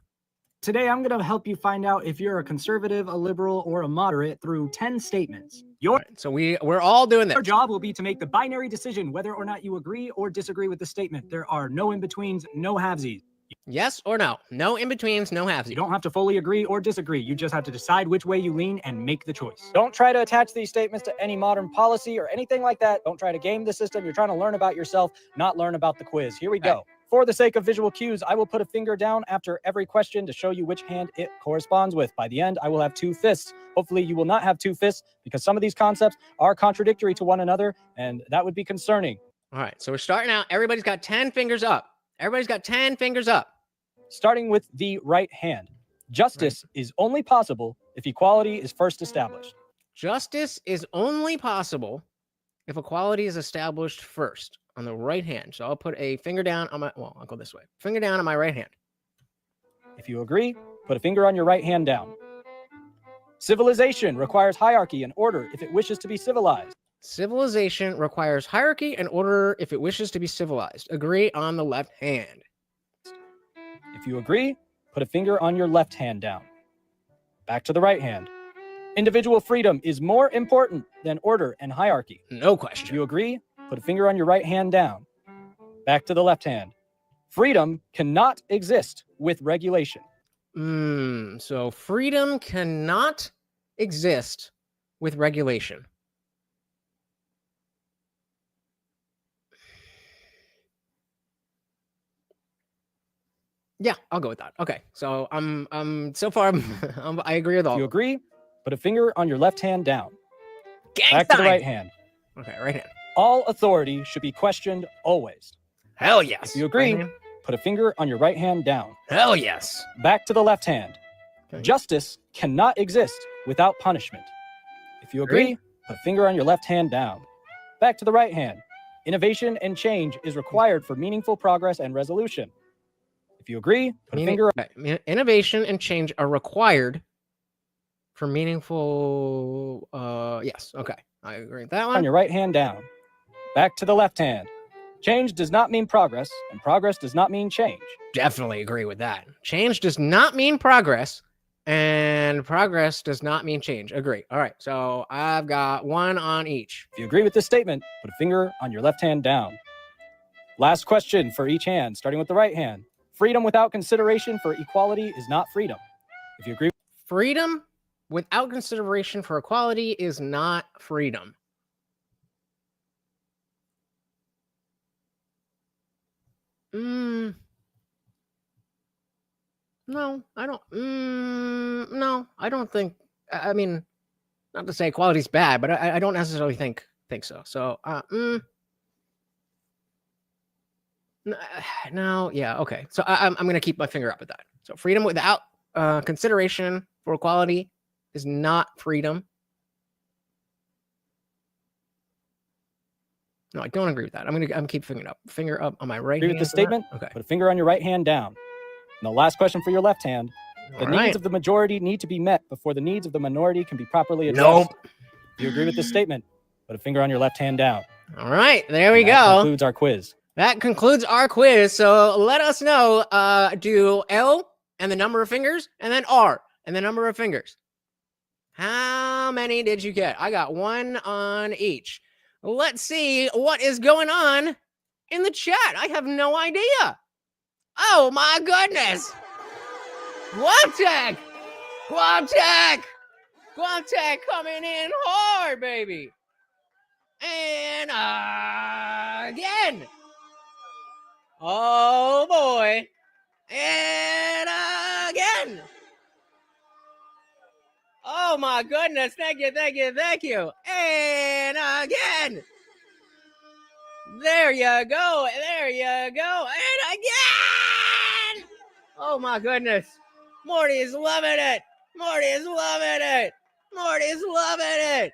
Today, I'm going to help you find out if you're a conservative, a liberal, or a moderate through 10 statements. Your So we're all doing this. job will be to make the binary decision whether or not you agree or disagree with the statement. There are no in-betweens, no halvesies. Yes or no? No in-betweens, no halvesies. You don't have to fully agree or disagree. You just have to decide which way you lean and make the choice. Don't try to attach these statements to any modern policy or anything like that. Don't try to game the system. You're trying to learn about yourself, not learn about the quiz. Here we go. For the sake of visual cues, I will put a finger down after every question to show you which hand it corresponds with. By the end, I will have 2 fists. Hopefully, you will not have 2 fists because some of these concepts are contradictory to one another, and that would be concerning. All right, so we're starting out. Everybody's got 10 fingers up. Starting with the right hand. Justice is only possible if equality is first established. Justice is only possible if equality is established first on the right hand. So I'll put a finger down on I'll go this way. Finger down on my right hand. If you agree, put a finger on your right hand down. Civilization requires hierarchy and order if it wishes to be civilized. Civilization requires hierarchy and order if it wishes to be civilized. Agree on the left hand. If you agree, put a finger on your left hand down. Back to the right hand. Individual freedom is more important than order and hierarchy. No question. If you agree, put a finger on your right hand down. Back to the left hand. Freedom cannot exist with regulation. So freedom cannot exist with regulation. Yeah, I'll go with that. Okay, so so far I agree with all. If you agree, put a finger on your left hand down. Gang Back to the sign. right hand. Okay, right hand. All authority should be questioned always. Hell yes. If you agree, Right hand. put a finger on your right hand down. Hell yes. Back to the left hand. Okay. Justice cannot exist without punishment. If you agree, put a finger on your left hand down. Back to the right hand. Innovation and change is required for meaningful progress and resolution. If you agree, put a finger Innovation and change are required for meaningful. Yes. Okay, I agree with that one. on your right hand down. Back to the left hand. Change does not mean progress, and progress does not mean change. Definitely agree with that. Change does not mean progress, and progress does not mean change. Agree. All right, so I've got 1 on each. If you agree with this statement, put a finger on your left hand down. Last question for each hand, starting with the right hand. Freedom without consideration for equality is not freedom. If you agree, Freedom without consideration for equality is not freedom. No, I don't. No, I don't think. I mean, not to say equality's bad, but I don't necessarily think so. So, no, yeah, okay. So I'm gonna keep my finger up at that. So freedom without consideration for equality is not freedom. No, I don't agree with that. I'm keep finger up on my right Agree hand. with the for that? statement? Okay. Put a finger on your right hand down. And the last question for your left hand. The All needs right. of the majority need to be met before the needs of the minority can be properly addressed. Nope. If you agree with this statement, put a finger on your left hand down. All right, there we And that go. concludes our quiz. That concludes our quiz. So let us know, do L and the number of fingers, and then R and the number of fingers. How many did you get? I got one on each. Let's see what is going on in the chat. I have no idea. Oh my goodness. Guamtech! Guamtech! Guamtech coming in hard, baby. And again. Oh boy. And again. Oh my goodness. Thank you, thank you, thank you. And again. There you go. There you go. And again. Oh my goodness. Morty is loving it. Morty is loving it. Morty is loving it.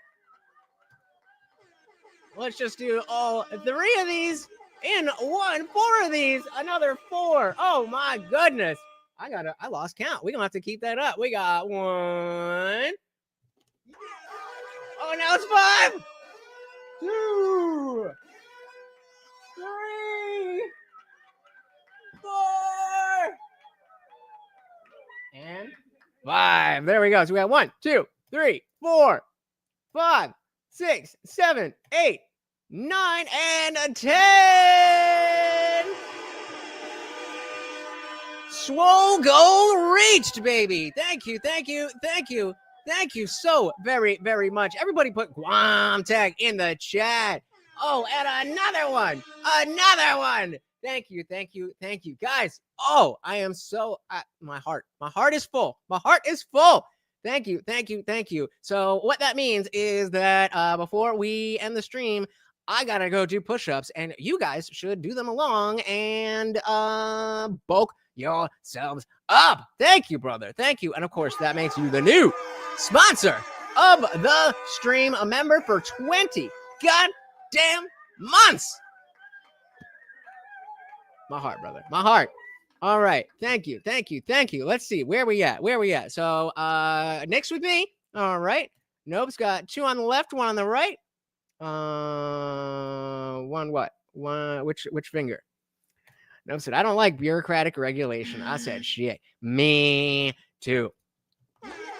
Let's just do all 3 of these in one. 4 of these, another 4. Oh my goodness. I lost count. We're gonna have to keep that up. We got 1. Oh, now it's 5. 2, 3, 4, and 5. There we go. So we got 1, 2, 3, 4, 5, 6, 7, 8, 9, and 10. Swole goal reached, baby. Thank you, thank you, thank you. Thank you so very, very much. Everybody put Guamtech in the chat. Oh, and another one. Another one. Thank you, thank you, thank you. Guys, oh, I am so, my heart is full. My heart is full. Thank you, thank you, thank you. So what that means is that before we end the stream, I gotta go do push-ups, and you guys should do them along and bulk yourselves up. Thank you, brother. Thank you. And of course, that makes you the new sponsor of the stream, a member for 20 goddamn months. My heart, brother. My heart. All right. Thank you. Thank you. Thank you. Let's see. Where we at? Where we at? So Nick's with me. All right. Nope's got 2 on the left, 1 on the right. One what? One which finger? Nope said, I don't like bureaucratic regulation. I said, shit. Me too.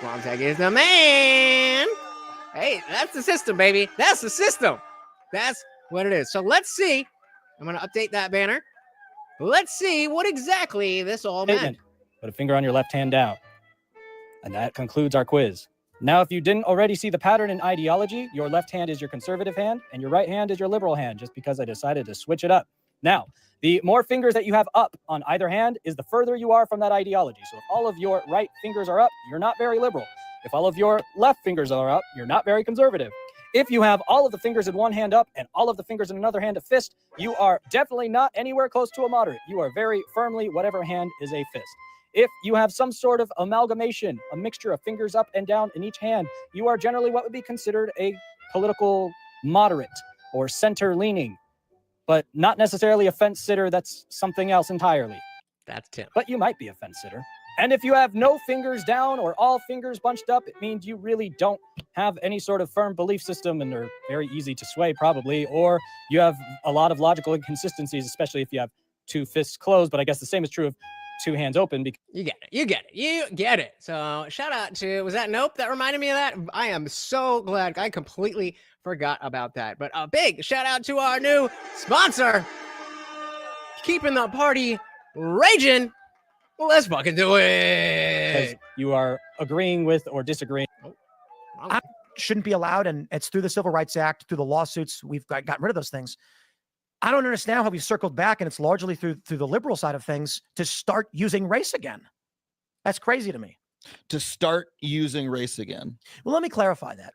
Guamtech is the man. Hey, that's the system, baby. That's the system. That's what it is. So let's see. I'm going to update that banner. Let's see what exactly this all meant. Put a finger on your left hand down. And that concludes our quiz. Now, if you didn't already see the pattern in ideology, your left hand is your conservative hand and your right hand is your liberal hand, just because I decided to switch it up. Now, the more fingers that you have up on either hand is the further you are from that ideology. So if all of your right fingers are up, you're not very liberal. If all of your left fingers are up, you're not very conservative. If you have all of the fingers in one hand up and all of the fingers in another hand a fist, you are definitely not anywhere close to a moderate. You are very firmly whatever hand is a fist. If you have some sort of amalgamation, a mixture of fingers up and down in each hand, you are generally what would be considered a political moderate or center-leaning, but not necessarily a fence-sitter. That's something else entirely. That's Tim. But you might be a fence-sitter. And if you have no fingers down or all fingers bunched up, it means you really don't have any sort of firm belief system and they're very easy to sway probably, or you have a lot of logical inconsistencies, especially if you have 2 fists closed. But I guess the same is true of 2 hands open. Because you get it. You get it. You get it. So shout out to, was that Nope that reminded me of that? I am so glad. I completely forgot about that. But a big shout out to our new sponsor, keeping the party raging. Well, let's fucking do it. You are agreeing with or disagreeing. I shouldn't be allowed, and it's through the Civil Rights Act, through the lawsuits, we've gotten rid of those things. I don't understand how we've circled back, and it's largely through the liberal side of things, to start using race again. That's crazy to me. To start using race again. Well, let me clarify that.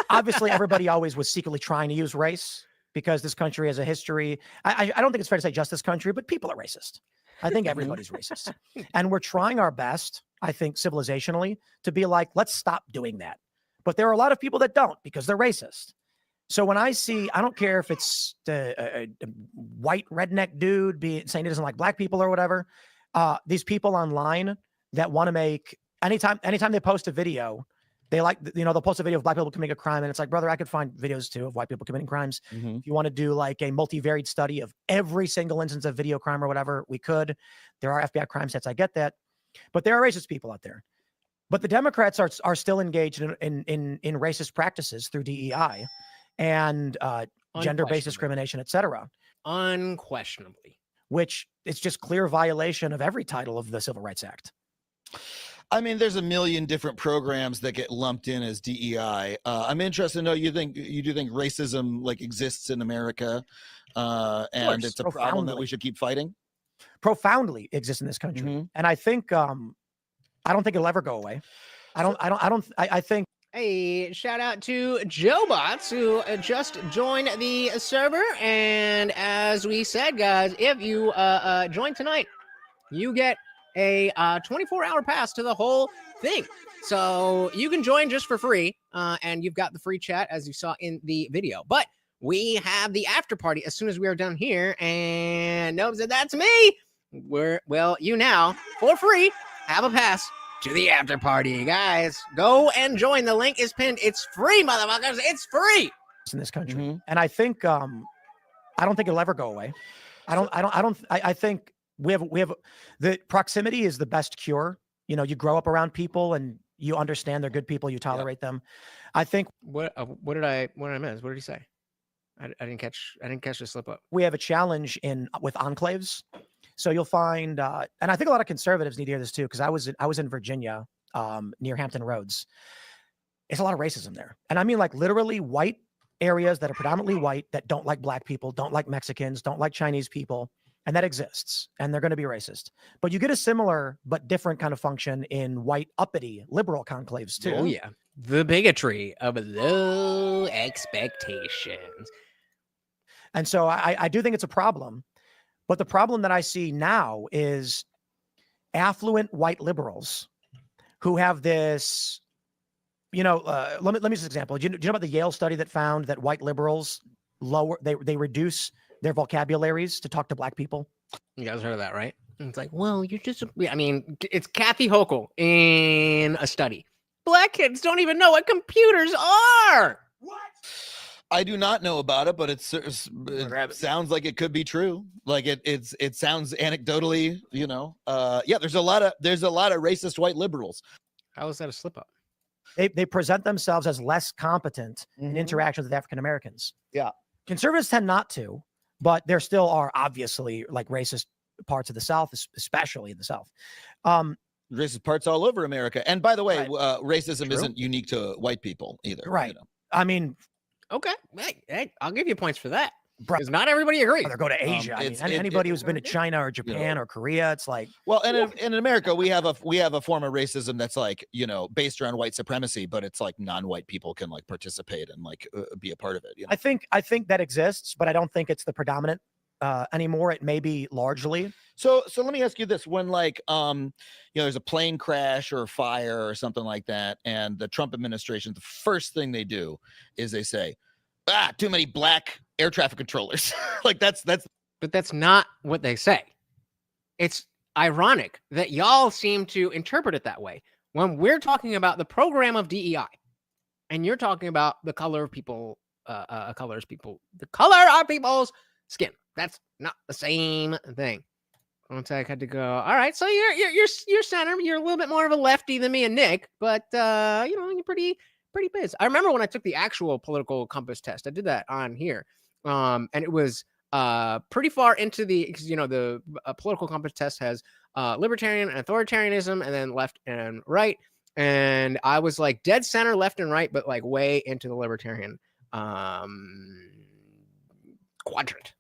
Obviously, everybody always was secretly trying to use race because this country has a history. I don't think it's fair to say just this country, but people are racist. I think everybody's racist. And we're trying our best, I think, civilizationally, to be like, let's stop doing that. But there are a lot of people that don't because they're racist. So when I see, I don't care if it's a white redneck dude saying he doesn't like black people or whatever. These people online that want to make anytime they post a video, they like, they'll post a video of black people committing a crime, and it's like, brother, I could find videos too of white people committing crimes. If you want to do like a multivariate study of every single instance of video crime or whatever, we could. There are FBI crime sets, I get that, but there are racist people out there. But the Democrats are still engaged in racist practices through DEI and gender-based discrimination, et cetera. Unquestionably. Which it's just clear violation of every title of the Civil Rights Act. I mean, there's a million different programs that get lumped in as DEI. I'm interested to know, you do think racism like exists in America, and it's a problem that we should keep fighting? Profoundly exists in this country, and I think I don't think it'll ever go away. I think. Hey, shout out to Joe Bots, who just joined the server. And as we said, guys, if you join tonight, you get a 24-hour pass to the whole thing. So you can join just for free, and you've got the free chat, as you saw in the video. But we have the after party as soon as we are done here. And Nope said, that's me. You now, for free, have a pass to the after party. Guys, go and join. The link is pinned. It's free, motherfuckers. It's free in this country. And I think I don't think it'll ever go away. I think we have the proximity is the best cure. You grow up around people and you understand they're good people, you tolerate them. I think what did I miss? What did he say? I didn't catch the slip up. We have a challenge with enclaves. So you'll find, and I think a lot of conservatives need to hear this too, because I was in Virginia, near Hampton Roads. It's a lot of racism there, and I mean like literally white areas that are predominantly white that don't like black people, don't like Mexicans, don't like Chinese people, and that exists, and they're going to be racist. But you get a similar but different kind of function in white uppity liberal conclaves too. Oh yeah, the bigotry of low expectations. And so I do think it's a problem. But the problem that I see now is affluent white liberals who have this, let me just example. Do you know about the Yale study that found that white liberals they reduce their vocabularies to talk to black people? You guys heard of that, right? And it's like, well, you're just, I mean, it's Kathy Hochul in a study. Black kids don't even know what computers are. What? I do not know about it, but it sounds like it could be true. Like it sounds anecdotally, yeah, there's a lot of racist white liberals. How is that a slip up? They present themselves as less competent in interactions with African Americans. Yeah. Conservatives tend not to, but there still are obviously like racist parts of the South, especially in the South. Racist parts all over America. And by the way, racism isn't unique to white people either. Right. I mean, okay, hey, I'll give you points for that. Because not everybody agrees. Or go to Asia. Anybody who's been to China or Japan or Korea, it's like, well, and in America, we have a form of racism that's like, based around white supremacy, but it's like non-white people can like participate and like be a part of it. I think that exists, but I don't think it's the predominant anymore. It may be largely. So let me ask you this: when like there's a plane crash or a fire or something like that, and the Trump administration, the first thing they do is they say, too many black air traffic controllers. Like that's but that's not what they say. It's ironic that y'all seem to interpret it that way when we're talking about the program of DEI and you're talking about the color of people, the color of people's skin. That's not the same thing. One sec had to go. All right, so you're center. You're a little bit more of a lefty than me and Nick, but you're pretty pissed. I remember when I took the actual political compass test. I did that on here, and it was pretty far into because the political compass test has libertarian and authoritarianism, and then left and right. And I was like dead center, left and right, but like way into the libertarian quadrant.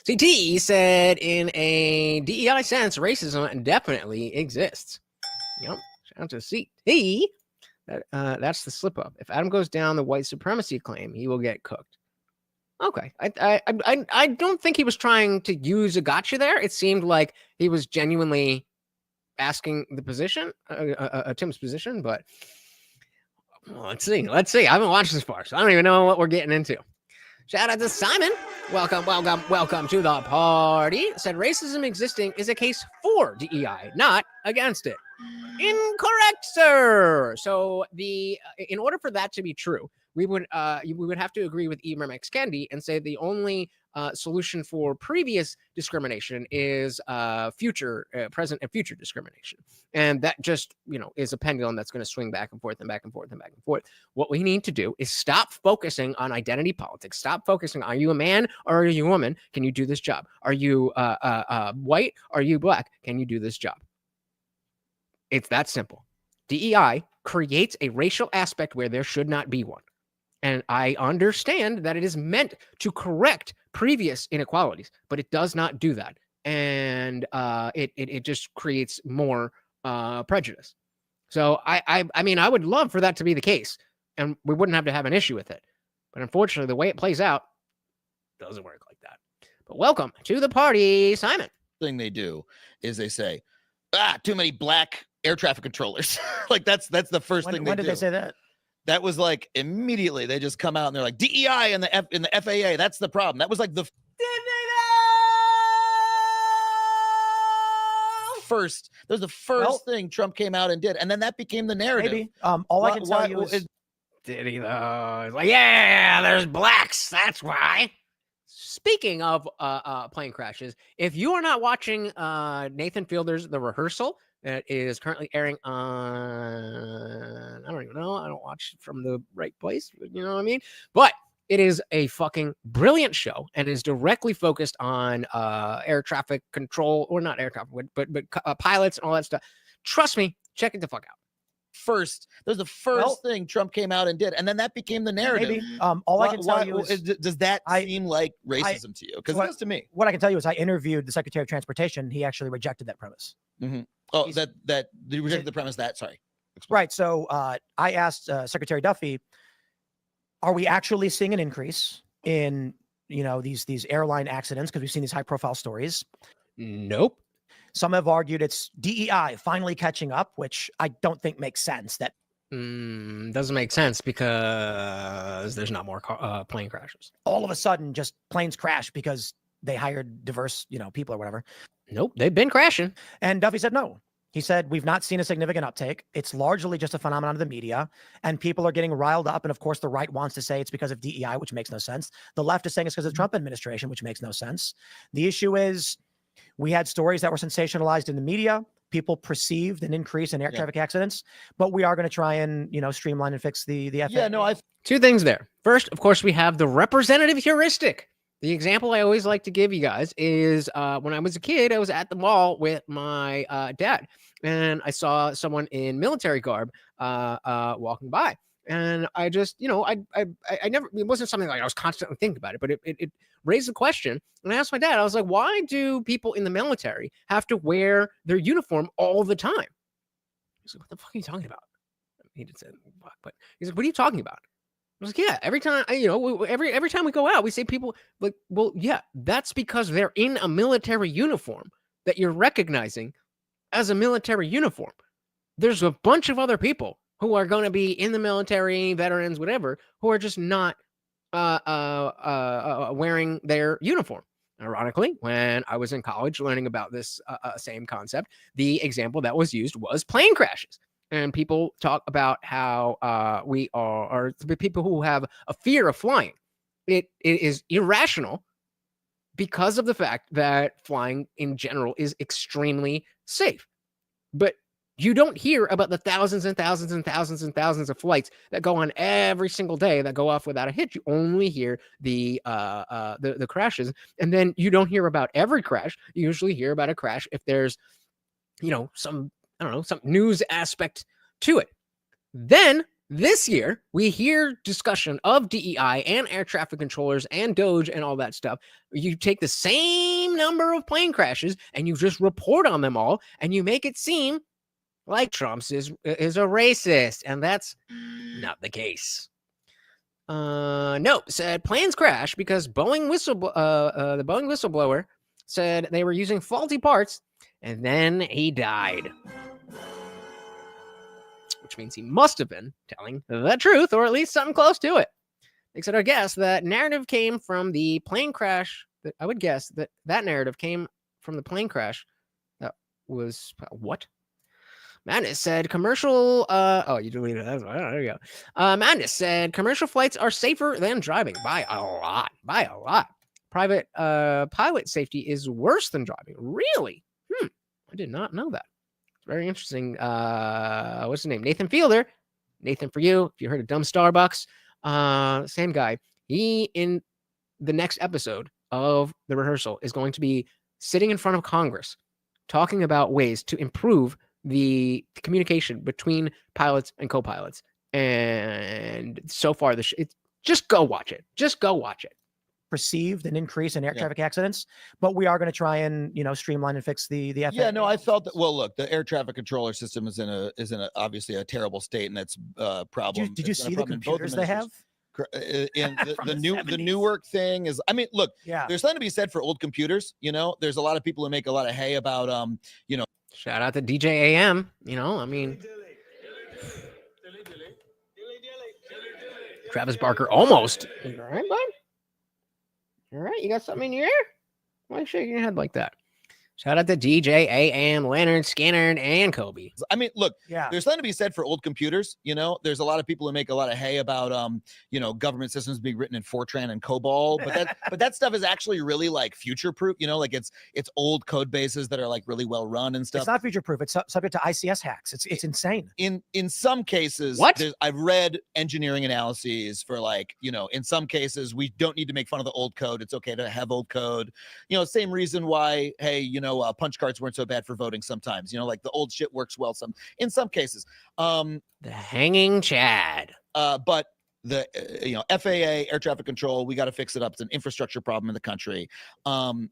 CT said, in a DEI sense, racism definitely exists. Yep. Shout out to CT. That's the slip up. If Adam goes down the white supremacy claim, he will get cooked. Okay. I don't think he was trying to use a gotcha there. It seemed like he was genuinely asking the position, Tim's position, but Well, let's see. Let's see. I haven't watched this far, so I don't even know what we're getting into. Shout out to Simon. Welcome to the party. Said racism existing is a case for DEI, not against it. Incorrect, sir. So in order for that to be true, we would have to agree with Ibram X. Kendi and say the only solution for previous discrimination is present and future discrimination, and that just is a pendulum that's going to swing back and forth and back and forth and back and forth. What we need to do is stop focusing on identity politics. Stop focusing. Are you a man or are you a woman? Can you do this job? Are you white? Are you black? Can you do this job? It's that simple. DEI creates a racial aspect where there should not be one. And I understand that it is meant to correct previous inequalities, but it does not do that. And it just creates more prejudice. So I mean, I would love for that to be the case, and we wouldn't have to have an issue with it. But unfortunately, the way it plays out doesn't work like that. But welcome to the party, Simon. Thing they do is they say, too many black air traffic controllers. Like that's the first thing they do. When did they say that? That was like immediately they just come out and they're like DEI in the FAA. That's the problem. That was like the first. That was the first thing Trump came out and did, and then that became the narrative. Maybe. All I can tell you is, did he though? It's like, yeah, there's blacks. That's why. Speaking of plane crashes, if you are not watching Nathan Fielder's The Rehearsal, that is currently airing on, I don't even know. I don't watch from the right place. You know what I mean? But it is a fucking brilliant show and is directly focused on air traffic control, or not air traffic, but pilots and all that stuff. Trust me, check it the fuck out. First, that was the first thing Trump came out and did, and then that became the narrative. Maybe. All I can tell you is, does that seem like racism to you? Because it does to me. What I can tell you is, I interviewed the Secretary of Transportation. He actually rejected that premise. Mm-hmm. Oh, that you rejected the premise. Sorry. Explain. Right. So I asked Secretary Duffy, are we actually seeing an increase in these airline accidents, because we've seen these high profile stories? Nope. Some have argued it's DEI finally catching up, which I don't think makes sense. That doesn't make sense because there's not more plane crashes. All of a sudden, just planes crash because they hired diverse, people or whatever. Nope, they've been crashing. And Duffy said no. He said, we've not seen a significant uptake. It's largely just a phenomenon of the media, and people are getting riled up. And of course, the right wants to say it's because of DEI, which makes no sense. The left is saying it's because of the Trump administration, which makes no sense. The issue is, we had stories that were sensationalized in the media. People perceived an increase in air traffic accidents, but we are going to try and, streamline and fix the FAA. Yeah, no, two things there. First, of course, we have the representative heuristic. The example I always like to give you guys is when I was a kid, I was at the mall with my dad, and I saw someone in military garb walking by. And I just, I never, it wasn't something like I was constantly thinking about it, but it raised the question. And I asked my dad, I was like, why do people in the military have to wear their uniform all the time? He's like, what the fuck are you talking about? He didn't say fuck, but he's like, what are you talking about? I was like, yeah, every time, every time we go out, we say people like, well, yeah, that's because they're in a military uniform that you're recognizing as a military uniform. There's a bunch of other people who are going to be in the military, veterans, whatever, who are just not wearing their uniform. Ironically, when I was in college learning about this same concept, the example that was used was plane crashes. And people talk about how we are people who have a fear of flying. It is irrational because of the fact that flying in general is extremely safe. But you don't hear about the thousands and thousands and thousands and thousands of flights that go on every single day that go off without a hitch. You only hear the crashes, and then you don't hear about every crash. You usually hear about a crash if there's, some news aspect to it. Then this year, we hear discussion of DEI and air traffic controllers and DOJ and all that stuff. You take the same number of plane crashes and you just report on them all, and you make it seem like Trump's is a racist, and that's not the case. No, said planes crash because the Boeing whistleblower said they were using faulty parts, and then he died. which means he must have been telling the truth, or at least something close to it. Makes it our guess that narrative came from the plane crash. That I would guess that narrative came from the plane crash. That was what? Madness said commercial. Oh, you deleted that. There you go. Madness said commercial flights are safer than driving by a lot. By a lot. Private pilot safety is worse than driving. Really? I did not know that. Very interesting. What's his name? Nathan Fielder. Nathan, for you, if you heard of Dumb Starbucks, same guy. He, in the next episode of The Rehearsal, is going to be sitting in front of Congress talking about ways to improve the communication between pilots and co-pilots. And so far, just go watch it. Just go watch it. Perceived an increase in air traffic accidents, but we are going to try and streamline and fix the FAA. Yeah, no, I felt that. Well, look, the air traffic controller system is in a obviously a terrible state, and that's problem. Did you see the computers they have? In the Newark thing is, I mean, look, there's something to be said for old computers. There's a lot of people who make a lot of hay about Shout out to DJ AM. I mean, Travis Barker almost. All right, bud. All right, you got something in your ear? Why are you shaking your head like that? Shout out to DJ AM, Leonard, Skinner, and Kobe. I mean, look, there's something to be said for old computers. There's a lot of people who make a lot of hay about government systems being written in Fortran and COBOL, but that stuff is actually really like future proof. Like it's old code bases that are like really well run and stuff. It's not future proof. It's subject to ICS hacks. It's insane. In some cases, I've read engineering analyses for in some cases we don't need to make fun of the old code. It's okay to have old code. Same reason why, hey, punch cards weren't so bad for voting sometimes. Like the old shit works well in some cases. The hanging Chad. But the FAA, air traffic control, we got to fix it up. It's an infrastructure problem in the country. And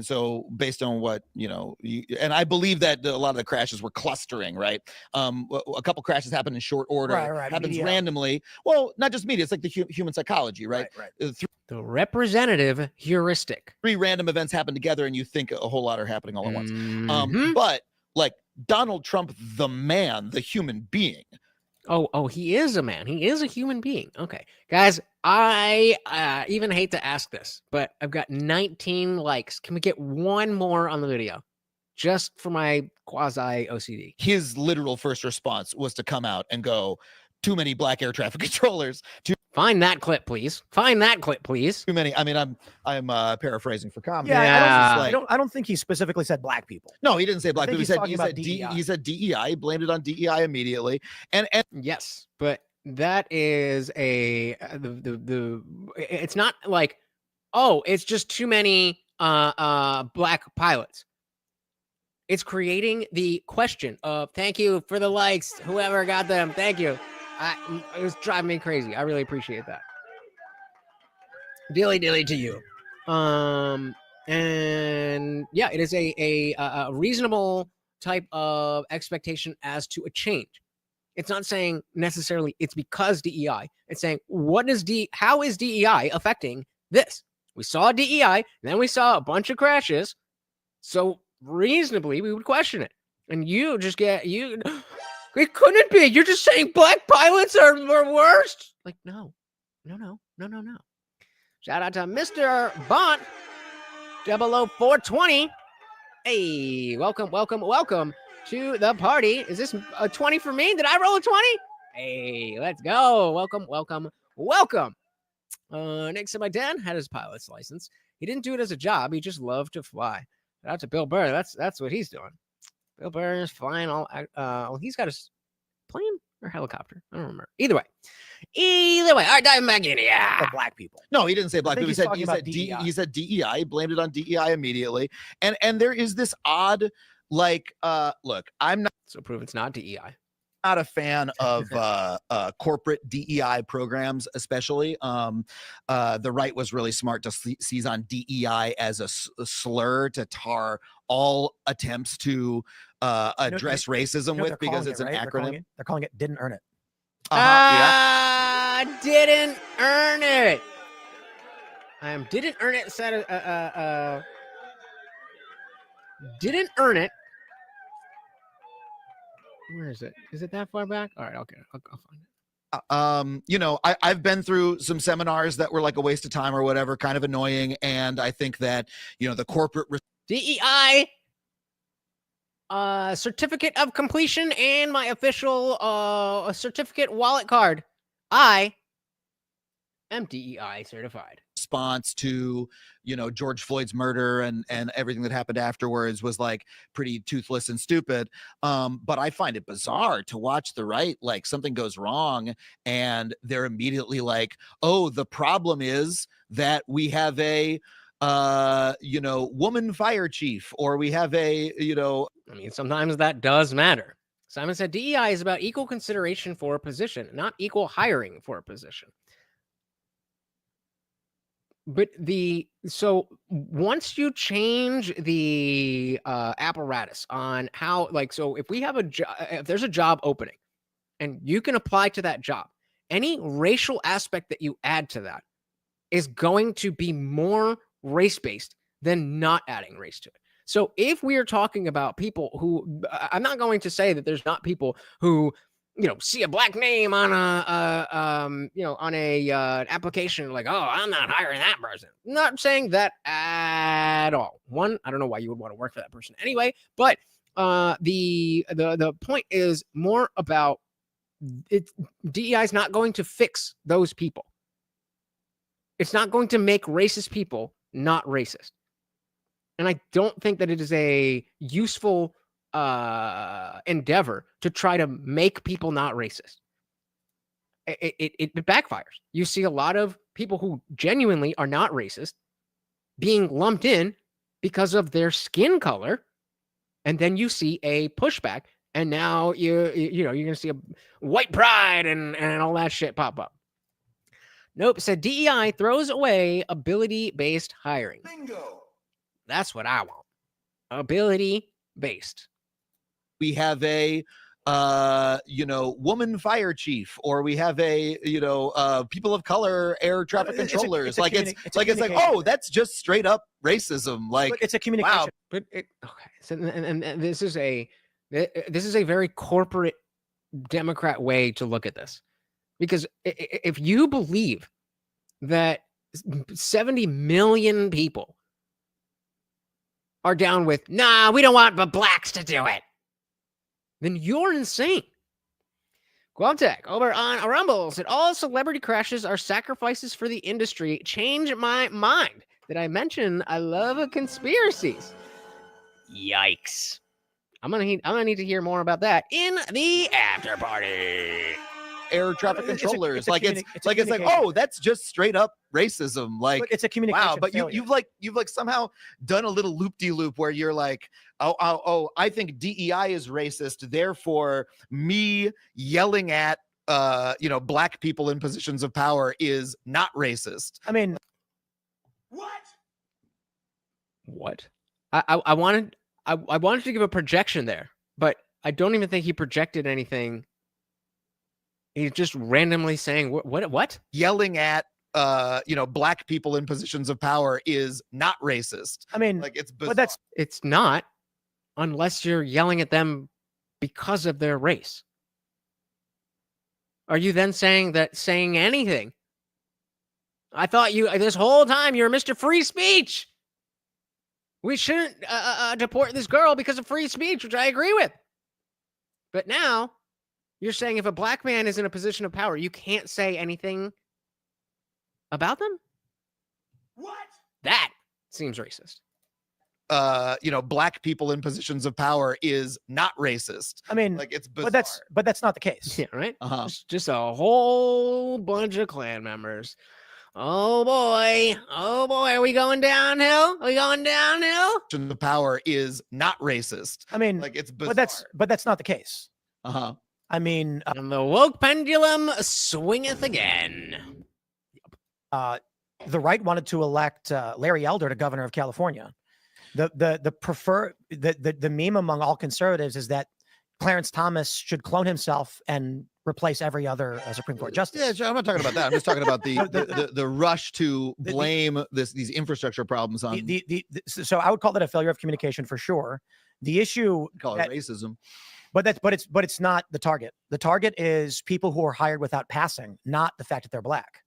so based on what and I believe that a lot of the crashes were clustering, right? A couple crashes happen in short order. Right. Happens Media. randomly. Well, not just media. It's like the human psychology, right? The representative heuristic. 3 random events happen together, and you think a whole lot are happening all at once. Mhm. But like Donald Trump, the man, the human being. Oh, he is a man. He is a human being. Okay, guys, I even hate to ask this, but I've got 19 likes. Can we get one more on the video? Just for my quasi OCD. His literal first response was to come out and go, too many black air traffic controllers. Find that clip, please. Find that clip, please. Too many. I mean, I'm paraphrasing for comedy. I don't think he specifically said black people. No, he didn't say black people. He said DEI. He blamed it on DEI immediately. And yes, but that is it's not like, oh, it's just too many black pilots. It's creating the question of thank you for the likes, whoever got them. Thank you. It was driving me crazy. I really appreciate that. Dilly to you. And yeah, it is a reasonable type of expectation as to a change. It's not saying necessarily it's because DEI. It's saying how is DEI affecting this? We saw DEI, and then we saw a bunch of crashes. So reasonably, we would question it. And you just it couldn't be. You're just saying black pilots are worst. Like, no. Shout out to Mr. Bont 00420. Hey, welcome to the party. Is this a 20 for me? Did I roll a 20? Hey, let's go. Welcome. Next to my dad had his pilot's license. He didn't do it as a job. He just loved to fly. Shout out to Bill Burr. That's what he's doing. Bill Burr is flying he's got his plane or helicopter. I don't remember. Either way. All right, diving back in. Yeah. The black people. No, he didn't say black people. He DEI. said DEI. He blamed it on DEI immediately. And there is this odd, look, I'm not So prove it's not DEI. Not a fan of corporate DEI programs, especially. The right was really smart to seize on DEI as a slur to tar all attempts to address racism with, because it's an acronym. They're calling it "didn't earn it." Didn't earn it. Didn't earn it. Didn't earn it. Where is it? Is it that far back? All right, okay, I'll find it. You know, I've been through some seminars that were like a waste of time or whatever, kind of annoying. And I think that, you know, the corporate DEI certificate of completion and my official certificate wallet card. I am DEI certified. response to, you know, George Floyd's murder and everything that happened afterwards was like pretty toothless and stupid. But I find it bizarre to watch the right, like something goes wrong and they're immediately like, oh, the problem is that we have a you know, woman fire chief, or we have a, you know, I mean, sometimes that does matter. Simon said DEI is about equal consideration for a position, not equal hiring for a position. But so once you change the apparatus on how, like, so if we have if there's a job opening and you can apply to that job, any racial aspect that you add to that is going to be more race-based than not adding race to it. So if we are talking about people who, I'm not going to say that there's not people who, you know, see a black name on you know, on a application, like, oh, I'm not hiring that person. I'm not saying that at all. One, I don't know why you would want to work for that person anyway, but the point is more about it. DEI is not going to fix those people. It's not going to make racist people not racist. And I don't think that it is a useful endeavor to try to make people not racist. It backfires. You see a lot of people who genuinely are not racist being lumped in because of their skin color, and then you see a pushback, and now you know, you're gonna see a white pride and all that shit pop up. Nope, said DEI throws away ability-based hiring. Bingo. That's what I want. Ability-based. we have a you know, woman fire chief, or we have a, you know, people of color air traffic controllers. It's like, oh, that's just straight up racism. Like, It's a communication. wow. But okay, so and this is a very corporate Democrat way to look at this, because if you believe that 70 million people are down with, nah, we don't want but blacks to do it, then you're insane. Guamtech over on Rumble said, all celebrity crashes are sacrifices for the industry. Change my mind. Did I mention I love conspiracies? Yikes. I'm gonna need to hear more about that in the after party. Air traffic controllers. It's a like, oh, that's just straight up racism. Like, it's a communication. wow, but failure. you've like somehow done a little loop-de-loop where you're like, oh, I think DEI is racist, therefore me yelling at you know, black people in positions of power is not racist. I mean, What? I wanted to give a projection there, but I don't even think he projected anything. He's just randomly saying what? Yelling at you know, black people in positions of power is not racist. I mean, Like, it's bizarre. but that's It's not, unless you're yelling at them because of their race. Are you then saying anything? I thought this whole time you're Mr. Free Speech. We shouldn't deport this girl because of free speech, which I agree with. But now you're saying if a black man is in a position of power, you can't say anything about them? What? That seems racist. You know, black people in positions of power is not racist. I mean, Like, it's bizarre. but that's not the case. Yeah, right? Uh-huh. Just a whole bunch of Klan members. Oh boy, are we going downhill? Are we going downhill? The power is not racist. I mean, Like, it's bizarre. but that's not the case. Uh-huh. I mean, And the woke pendulum swingeth again. the right wanted to elect Larry Elder to governor of California. The meme among all conservatives is that Clarence Thomas should clone himself and replace every other Supreme Court justice. Yeah, I'm not talking about that. I'm just talking about the rush to blame these infrastructure problems on So I would call that a failure of communication for sure. The issue call it that, racism. But it's not the target. The target is people who are hired without passing, not the fact that they're black.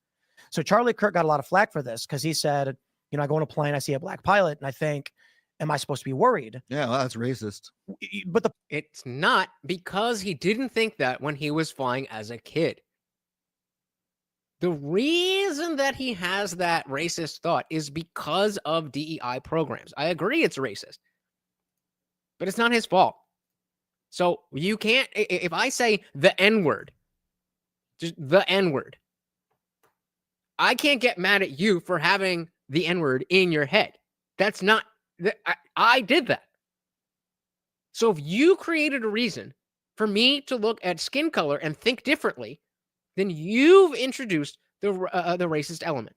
So Charlie Kirk got a lot of flack for this because he said, you know, I go on a plane, I see a black pilot, and I think, am I supposed to be worried? Yeah, well, that's racist. But It's not, because he didn't think that when he was flying as a kid. The reason that he has that racist thought is because of DEI programs. I agree it's racist, but it's not his fault. So you can't, if I say the N-word, just the N-word, I can't get mad at you for having the N-word in your head. That's not, I did that. So if you created a reason for me to look at skin color and think differently, then you've introduced the racist element.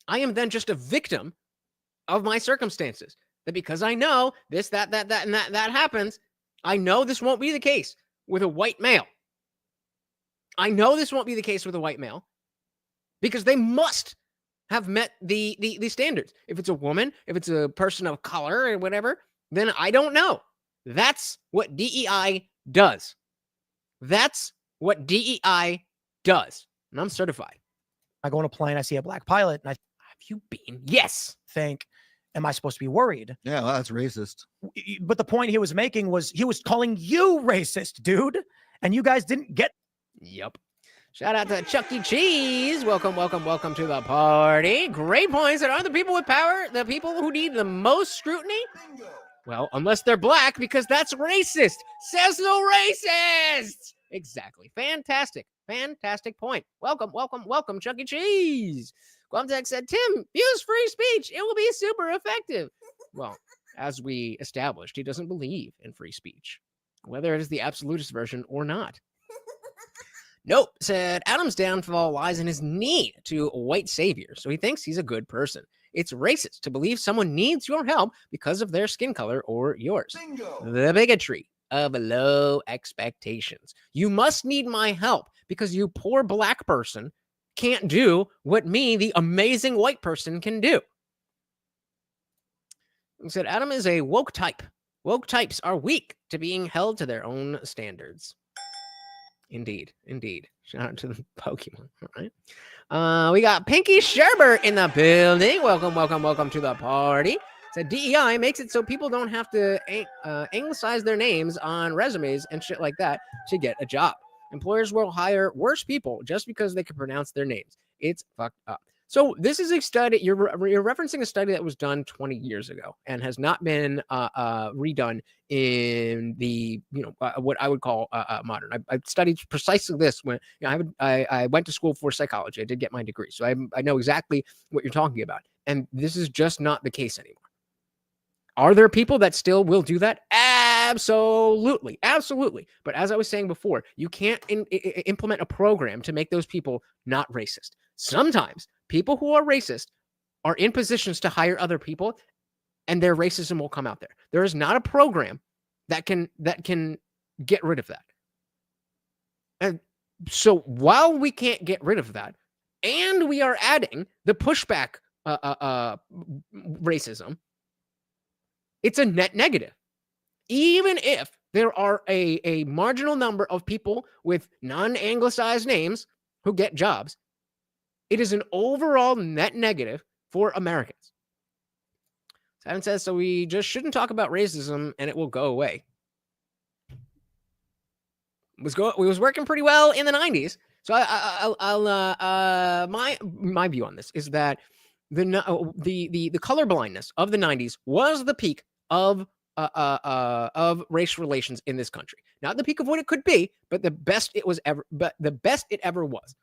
I am then just a victim of my circumstances. That because I know this, that happens, I know this won't be the case with a white male. I know this won't be the case with a white male because they must have met the standards. If it's a woman, if it's a person of color or whatever, then I don't know. That's what DEI does. That's what DEI does. And I'm certified. I go on a plane, I see a black pilot, and I Have you been? Yes. think, am I supposed to be worried? Yeah, well, that's racist. But the point he was making was he was calling you racist, dude. And you guys didn't get. Yep. Shout out to Chuck E. Cheese. Welcome to the party. Great points. That are the people with power, the people who need the most scrutiny. Well, unless they're black, because that's racist. Says no racists. Exactly. Fantastic point. Welcome, Chuck E. Cheese. Guamtech said, Tim, use free speech. It will be super effective. Well, as we established, he doesn't believe in free speech, whether it is the absolutist version or not. Nope, said Adam's downfall lies in his need to white savior, so he thinks he's a good person. It's racist to believe someone needs your help because of their skin color or yours. Bingo. The bigotry of low expectations. You must need my help because you poor black person can't do what me, the amazing white person, can do. He said Adam is a woke type. Woke types are weak to being held to their own standards. Indeed. Shout out to the Pokemon. All right. We got Pinky Sherbert in the building. Welcome to the party. Said DEI makes it so people don't have to anglicize their names on resumes and shit like that to get a job. Employers will hire worse people just because they can pronounce their names. It's fucked up. So this is a study, you're referencing a study that was done 20 years ago and has not been redone in the, what I would call modern. I studied precisely this when I went to school for psychology. I did get my degree. So I know exactly what you're talking about. And this is just not the case anymore. Are there people that still will do that? Absolutely. But as I was saying before, you can't implement a program to make those people not racist. Sometimes people who are racist are in positions to hire other people, and their racism will come out there. There is not a program that can get rid of that. And so while we can't get rid of that, and we are adding the pushback racism, it's a net negative. Even if there are a marginal number of people with non-anglicized names who get jobs, it is an overall net negative for Americans. Simon says, so we just shouldn't talk about racism and it will go away. It was working pretty well in the 90s. So my view on this is that the color blindness of the 90s was the peak of race relations in this country. Not the peak of what it could be, but the best it ever was.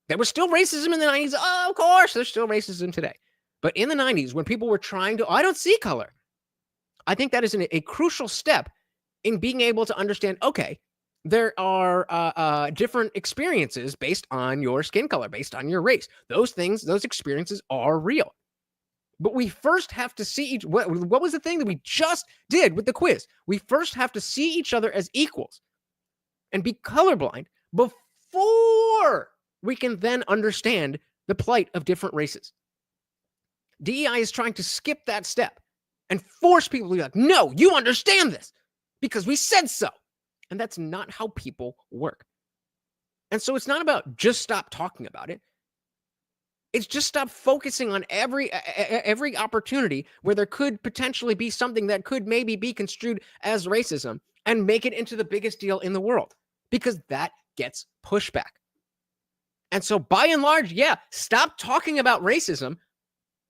There was still racism in the 90s. Oh, of course, there's still racism today. But in the 90s, when people were trying to, I don't see color. I think that is a crucial step in being able to understand, okay, there are different experiences based on your skin color, based on your race. Those experiences are real. But we first have to see what was the thing that we just did with the quiz? We first have to see each other as equals and be colorblind before we can then understand the plight of different races. DEI is trying to skip that step and force people to be like, no, you understand this because we said so. And that's not how people work. And so it's not about just stop talking about it. It's just stop focusing on every opportunity where there could potentially be something that could maybe be construed as racism and make it into the biggest deal in the world, because that gets pushback. And so by and large, yeah, stop talking about racism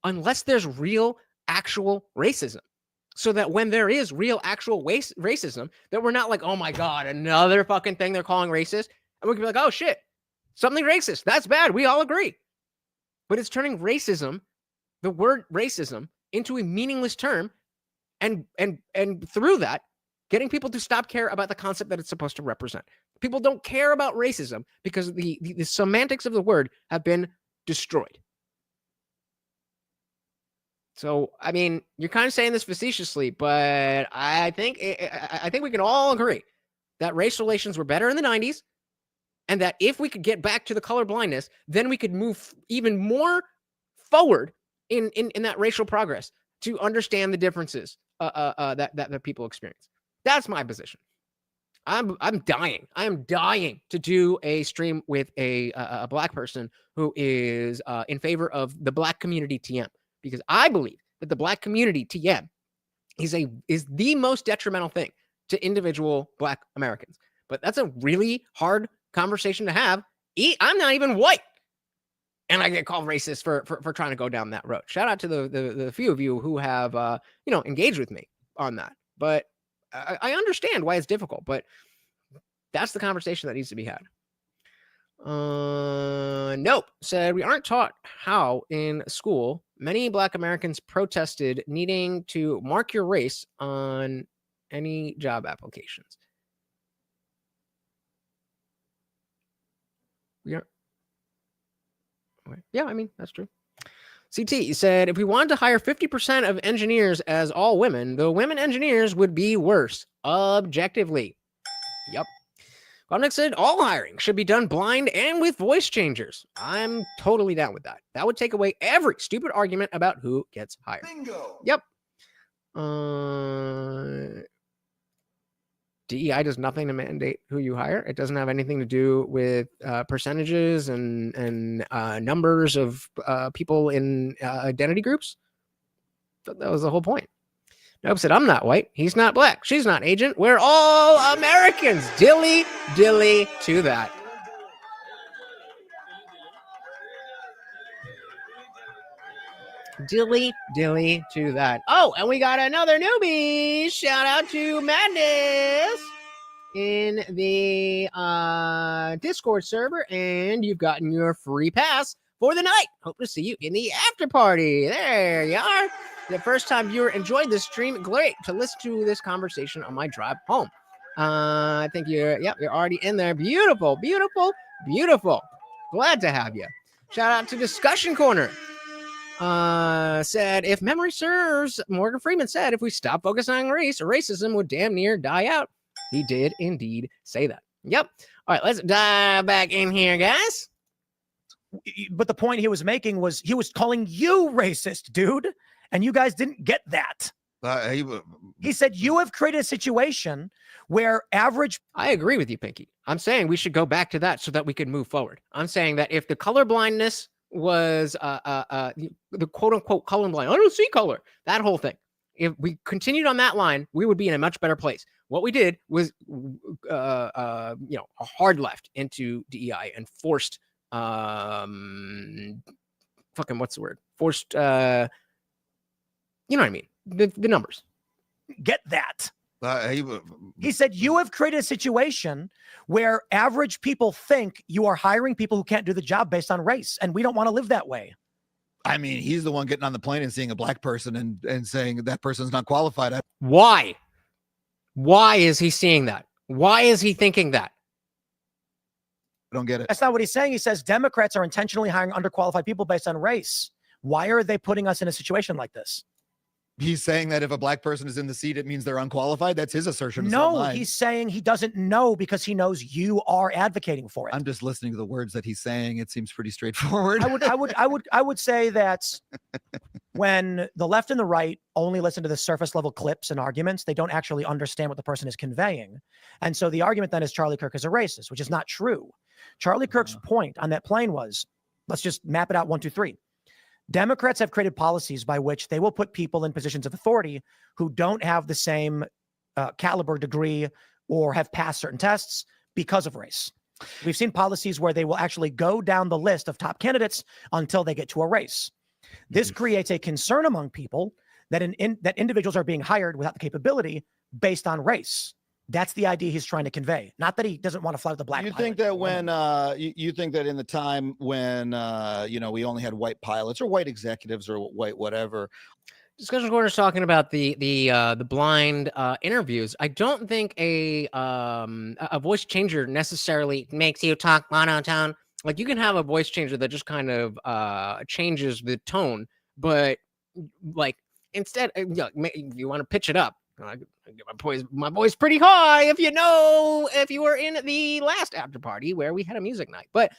unless there's real, actual racism. So that when there is real, actual racism, that we're not like, oh my God, another fucking thing they're calling racist. And we can be like, oh shit, something racist. That's bad. We all agree. But it's turning racism, the word racism, into a meaningless term. And through that, getting people to stop care about the concept that it's supposed to represent. People don't care about racism because the semantics of the word have been destroyed. So, I mean, you're kind of saying this facetiously, but I think we can all agree that race relations were better in the 90s, and that if we could get back to the color blindness, then we could move even more forward in that racial progress to understand the differences that people experience. That's my position. I'm dying. I am dying to do a stream with a black person who is in favor of the black community TM. Because I believe that the black community TM is the most detrimental thing to individual black Americans. But that's a really hard conversation to have. I'm not even white, and I get called racist for trying to go down that road. Shout out to the few of you who have engaged with me on that. But I understand why it's difficult. But that's the conversation that needs to be had. Nope. Said we aren't taught how in school. Many black Americans protested needing to mark your race on any job applications. Yeah, I mean, that's true. CT said if we wanted to hire 50% of engineers as all women, the women engineers would be worse objectively. Yep. Dominic said all hiring should be done blind and with voice changers. I'm totally down with that. That would take away every stupid argument about who gets hired. Bingo. Yep. DEI does nothing to mandate who you hire. It doesn't have anything to do with percentages and numbers of people in identity groups. That was the whole point. Nope said, I'm not white. He's not black. She's not Asian. We're all Americans. Dilly to that. Dilly to that. Oh, and we got another newbie. Shout out to Madness in the Discord server. And you've gotten your free pass for the night. Hope to see you in the after party. There you are. The first time viewer enjoyed this stream. Great to listen to this conversation on my drive home. I think you're already in there. Beautiful. Glad to have you. Shout out to Discussion Corner. Said, if memory serves, Morgan Freeman said, if we stop focusing on race, racism would damn near die out. He did indeed say that. Yep. All right, let's dive back in here, guys. But the point he was making was he was calling you racist, dude. And you guys didn't get that. He said you have created a situation where average. I agree with you, Pinky. I'm saying we should go back to that so that we can move forward. I'm saying that if the color blindness was the quote unquote color blind, I don't see color, that whole thing. If we continued on that line, we would be in a much better place. What we did was, a hard left into DEI and forced, what's the word? Forced, you know what I mean? The numbers. Get that. He said, you have created a situation where average people think you are hiring people who can't do the job based on race. And we don't want to live that way. I mean, he's the one getting on the plane and seeing a black person and saying that person's not qualified. Why? Why is he seeing that? Why is he thinking that? I don't get it. That's not what he's saying. He says Democrats are intentionally hiring underqualified people based on race. Why are they putting us in a situation like this? He's saying that if a black person is in the seat, it means they're unqualified. That's his assertion. No, he's saying he doesn't know because he knows you are advocating for it. I'm just listening to the words that he's saying. It seems pretty straightforward. I would say that when the left and the right only listen to the surface level clips and arguments, they don't actually understand what the person is conveying. And so the argument then is Charlie Kirk is a racist, which is not true. Charlie Kirk's point on that plane was, let's just map it out 1, 2, 3. Democrats have created policies by which they will put people in positions of authority who don't have the same caliber degree or have passed certain tests because of race. We've seen policies where they will actually go down the list of top candidates until they get to a race. This creates a concern among people that that individuals are being hired without the capability based on race. That's the idea he's trying to convey. Not that he doesn't want to fly with the black. You think that when you think that in the time when we only had white pilots or white executives or white whatever. Discussion Corner is talking about the blind interviews. I don't think a voice changer necessarily makes you talk monotone. Like, you can have a voice changer that just kind of changes the tone, but like instead, you want to pitch it up. I get my voice pretty high if you were in the last after party where we had a music night. But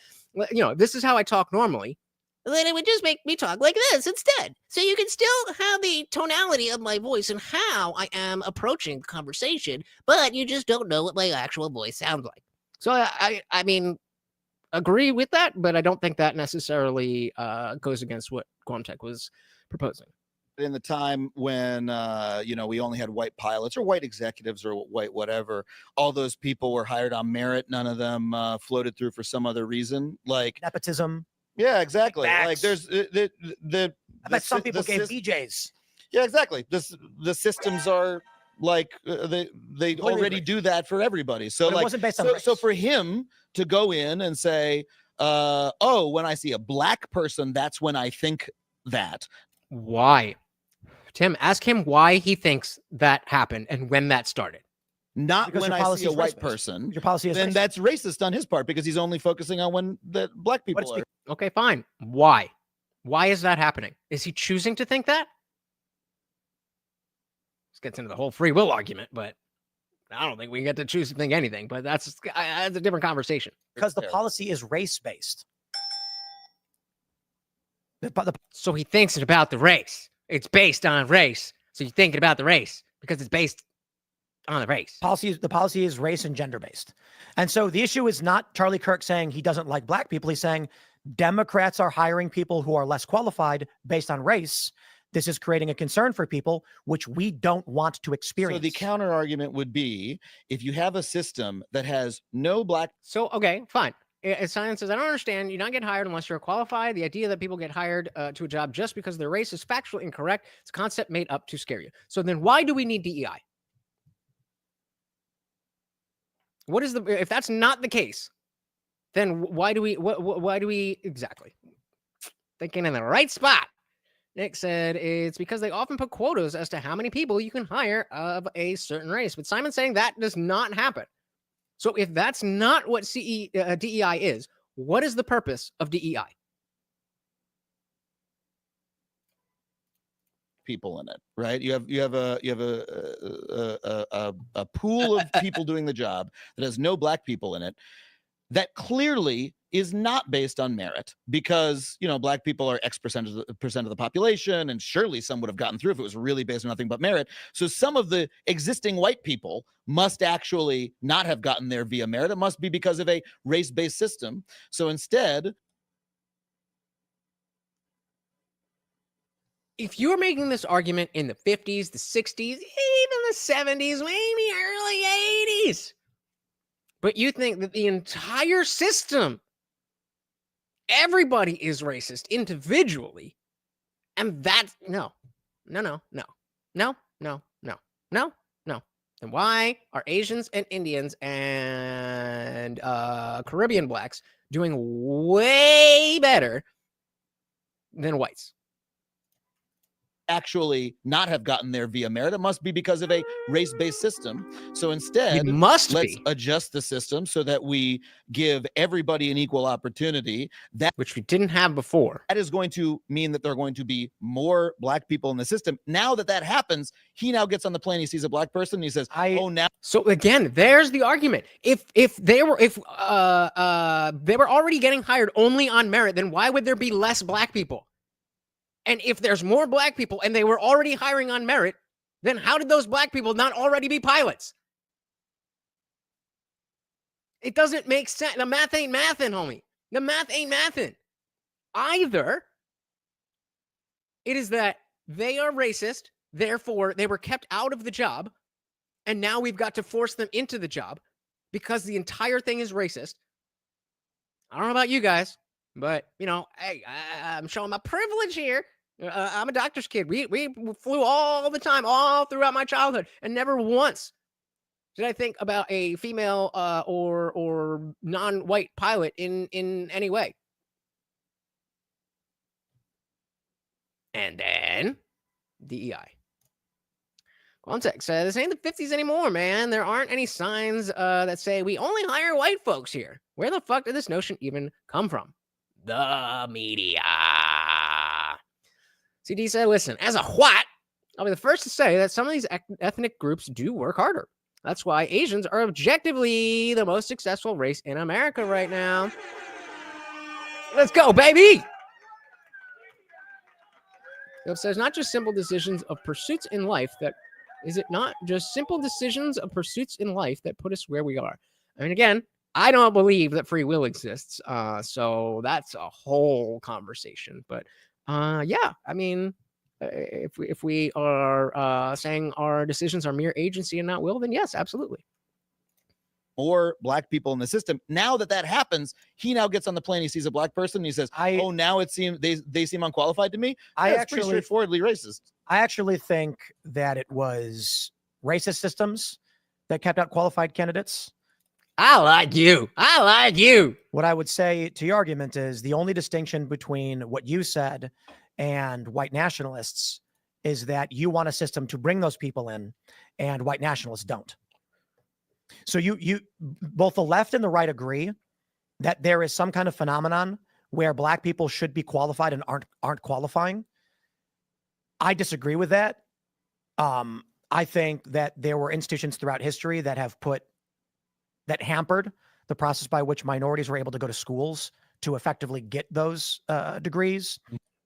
this is how I talk normally. Then it would just make me talk like this instead. So you can still have the tonality of my voice and how I am approaching the conversation, but you just don't know what my actual voice sounds like. So I mean, agree with that, but I don't think that necessarily goes against what Quamtech was proposing. In the time when we only had white pilots or white executives or white whatever, all those people were hired on merit. None of them floated through for some other reason, like nepotism. Yeah, exactly. Facts. Like there's I bet some people gave BJs. Yeah, exactly. The systems are like they already do that for everybody. So but it wasn't based on race. So for him to go in and say, oh, when I see a black person, that's when I think that. Why? Tim, ask him why he thinks that happened and when that started. Not because when I see a white person. Your policy is then racist. That's racist on his part because he's only focusing on when the black people are. Okay, fine. Why? Why is that happening? Is he choosing to think that? This gets into the whole free will argument, but I don't think we get to choose to think anything. But that's a different conversation. Because the policy is race-based. So he thinks it's about the race. It's based on race. So you're thinking about the race because it's based on the race. The policy is race and gender based. And so the issue is not Charlie Kirk saying he doesn't like black people. He's saying Democrats are hiring people who are less qualified based on race. This is creating a concern for people, which we don't want to experience. So the counter argument would be if you have a system that has no black. So, okay, fine. Science says, I don't understand. You don't get hired unless you're qualified. The idea that people get hired to a job just because their race is factually incorrect. It's a concept made up to scare you. So then why do we need DEI? What is if that's not the case, then why do we exactly? Thinking in the right spot. Nick said it's because they often put quotas as to how many people you can hire of a certain race. But Simon's saying that does not happen. So if that's not what DEI is, what is the purpose of DEI? People in it, right? You have a pool of people doing the job that has no black people in it. That clearly is not based on merit because black people are X percent of the population, and surely some would have gotten through if it was really based on nothing but merit. So some of the existing white people must actually not have gotten there via merit. It must be because of a race-based system. So instead, if you were making this argument in the 50s, the 60s, even the 70s, maybe early 80s, but you think that the entire system, everybody is racist individually, and that's no. Then why are Asians and Indians and Caribbean blacks doing way better than whites? Actually not have gotten there via merit. It must be because of a race-based system. So instead, let's adjust the system so that we give everybody an equal opportunity. Which we didn't have before. That is going to mean that there are going to be more black people in the system. Now that happens, he now gets on the plane, he sees a black person, and he says, now. So again, there's the argument. If they were already getting hired only on merit, then why would there be less black people? And if there's more black people and they were already hiring on merit, then how did those black people not already be pilots? It doesn't make sense. The math ain't mathin', homie. The math ain't mathin'. Either it is that they are racist, therefore they were kept out of the job, and now we've got to force them into the job because the entire thing is racist. I don't know about you guys, but, you know, hey, I'm showing my privilege here. I'm a doctor's kid. We flew all the time, all throughout my childhood, and never once did I think about a female or non-white pilot in any way. And then DEI. Context says, this ain't the 50s anymore, man. There aren't any signs that say we only hire white folks here. Where the fuck did this notion even come from? The media. CD said, listen, as a white, I'll be the first to say that some of these ethnic groups do work harder. That's why Asians are objectively the most successful race in America right now. Let's go, baby. It says, not just simple decisions of pursuits in life that, is it not just simple decisions of pursuits in life that put us where we are? I mean, again, I don't believe that free will exists. So that's a whole conversation. But yeah, I mean, if we are saying our decisions are mere agency and not will, then yes, absolutely. Or black people in the system. Now that happens, he now gets on the plane. He sees a black person. And he says, "Oh, now it seems they seem unqualified to me." That's pretty straightforwardly racist. I actually think that it was racist systems that kept out qualified candidates. I like you. I like you. What I would say to your argument is the only distinction between what you said and white nationalists is that you want a system to bring those people in, and white nationalists don't. So you both the left and the right agree that there is some kind of phenomenon where black people should be qualified and aren't qualifying. I disagree with that. I think that there were institutions throughout history that have hampered the process by which minorities were able to go to schools to effectively get those degrees.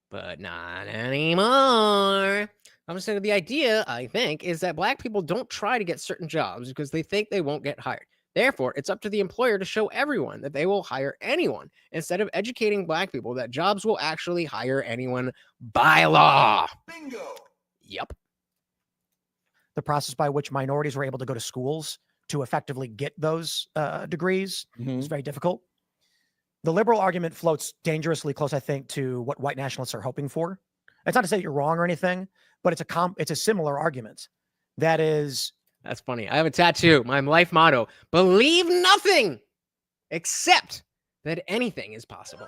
But not anymore. I'm just saying the idea, I think, is that black people don't try to get certain jobs because they think they won't get hired. Therefore, it's up to the employer to show everyone that they will hire anyone instead of educating black people that jobs will actually hire anyone by law. Bingo. Yep. The process by which minorities were able to go to schools to effectively get those degrees is very difficult. The liberal argument floats dangerously close, I think, to what white nationalists are hoping for. It's not to say you're wrong or anything, but it's a similar argument. That is, that's funny. I have a tattoo. My life motto: believe nothing except that anything is possible.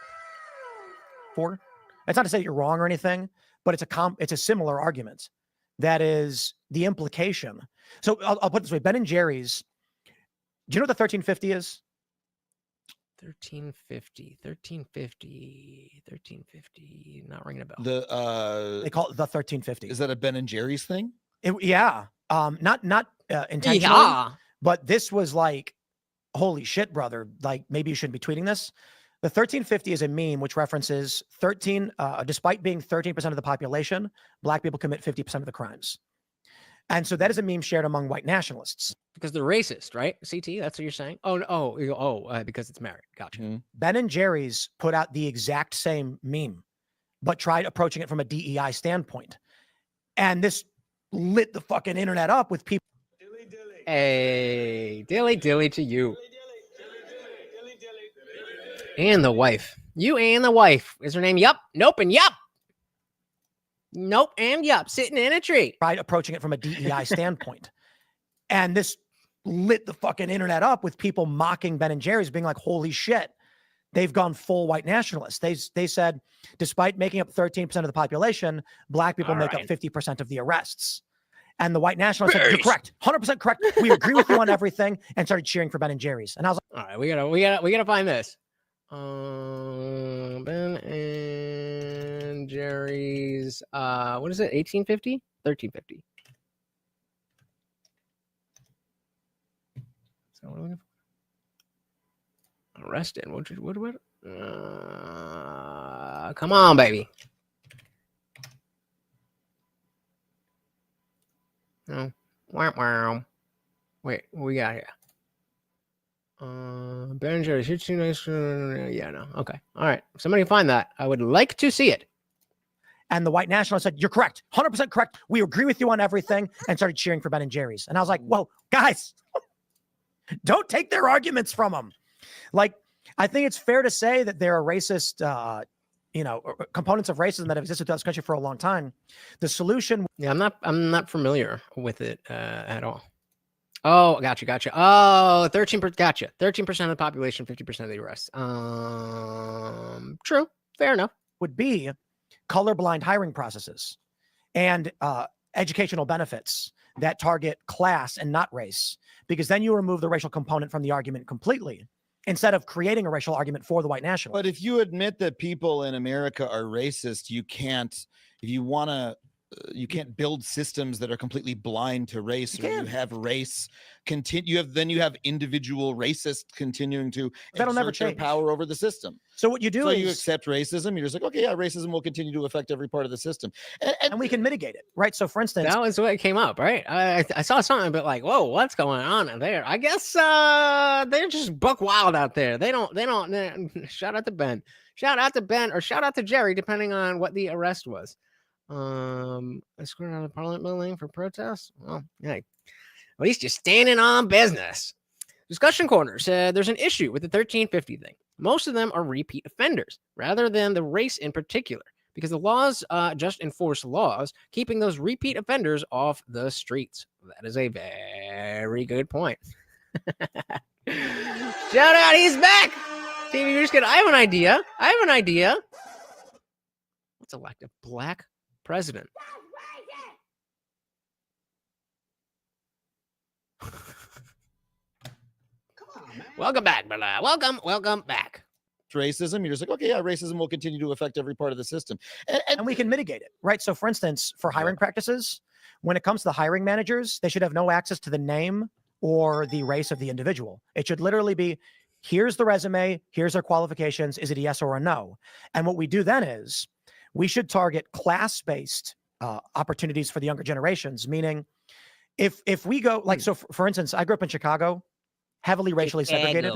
It's not to say you're wrong or anything, but it's a similar argument. That is the implication. So I'll put it this way: Ben and Jerry's. Do you know what the 1350 is? 1350. Not ringing a bell. They call it the 1350. Is that a Ben and Jerry's thing? Yeah. Not intentionally. Yeah. But this was like, holy shit, brother. Like, maybe you shouldn't be tweeting this. The 1350 is a meme which references despite being 13% of the population, black people commit 50% of the crimes. And so that is a meme shared among white nationalists. Because they're racist, right? CT, that's what you're saying? Because it's merit. Gotcha. Mm-hmm. Ben and Jerry's put out the exact same meme, but tried approaching it from a DEI standpoint. And this lit the fucking internet up with people. Dilly dilly. Hey, dilly to you. And the wife. You and the wife. Is her name Yup? Nope and Yup. Nope and Yup. Sitting in a tree. Tried approaching it from a DEI standpoint. And this lit the fucking internet up with people mocking Ben and Jerry's, being like, holy shit, they've gone full white nationalists. They said, despite making up 13% of the population, black people make up 50% of the arrests. And the white nationalists said, you're correct, 100% correct. We agree with you on everything, and started cheering for Ben and Jerry's. And I was like, all right, we gotta find this. Ben and Jerry's, what is it? 1850? 1350. So what are we looking for? Arrested. What? Come on, baby. No. Wow, wow. Wait, what we got here? Ben Jerry's it's too nice. Yeah, no. Okay. All right. Somebody find that. I would like to see it. And the white nationalist said, "You're correct, 100% correct. We agree with you on everything," and started cheering for Ben and Jerry's. And I was like, "Whoa, guys, don't take their arguments from them." Like, I think it's fair to say that there are racist, components of racism that have existed throughout this country for a long time. The solution, Yeah, I'm not familiar with it at all. Oh, gotcha. Oh, 13%. Gotcha. 13% of the population, 50% of the arrests. True. Fair enough. would be colorblind hiring processes and educational benefits that target class and not race, because then you remove the racial component from the argument completely, instead of creating a racial argument for the white nationalist. But if you admit that people in America are racist, you can't, if you want to, you can't build systems that are completely blind to race, or you have race continue. Then you have individual racists continuing to That'll never exert their change. power over the system. So what you do So is you accept racism. You're just like, okay, yeah, racism will continue to affect every part of the system, and we can mitigate it, right? So for instance, That was what came up, right? I saw something, but like, whoa, what's going on there? I guess they're just buck wild out there. They don't. Shout out to Ben. Shout out to Ben, or shout out to Jerry, depending on what the arrest was. Escorted out of the Parliament building for protests. Well, yeah, at least you're standing on business. Discussion corner said there's an issue with the 1350 thing. Most of them are repeat offenders, rather than the race in particular, because the laws just enforce laws, keeping those repeat offenders off the streets. That is a very good point. Shout out, he's back. TV, you're just kidding. I have an idea. Let's elect a black president. Welcome back, brother. Welcome back. racism. You're just like, okay, yeah, racism will continue to affect every part of the system, and we can mitigate it, right? So, for instance, for hiring practices, when it comes to the hiring managers, they should have no access to the name or the race of the individual. It should literally be, here's the resume, here's their qualifications, is it a yes or a no? And what we do then is we should target class-based opportunities for the younger generations, meaning if we go, like, so for instance, I grew up in Chicago, heavily racially segregated.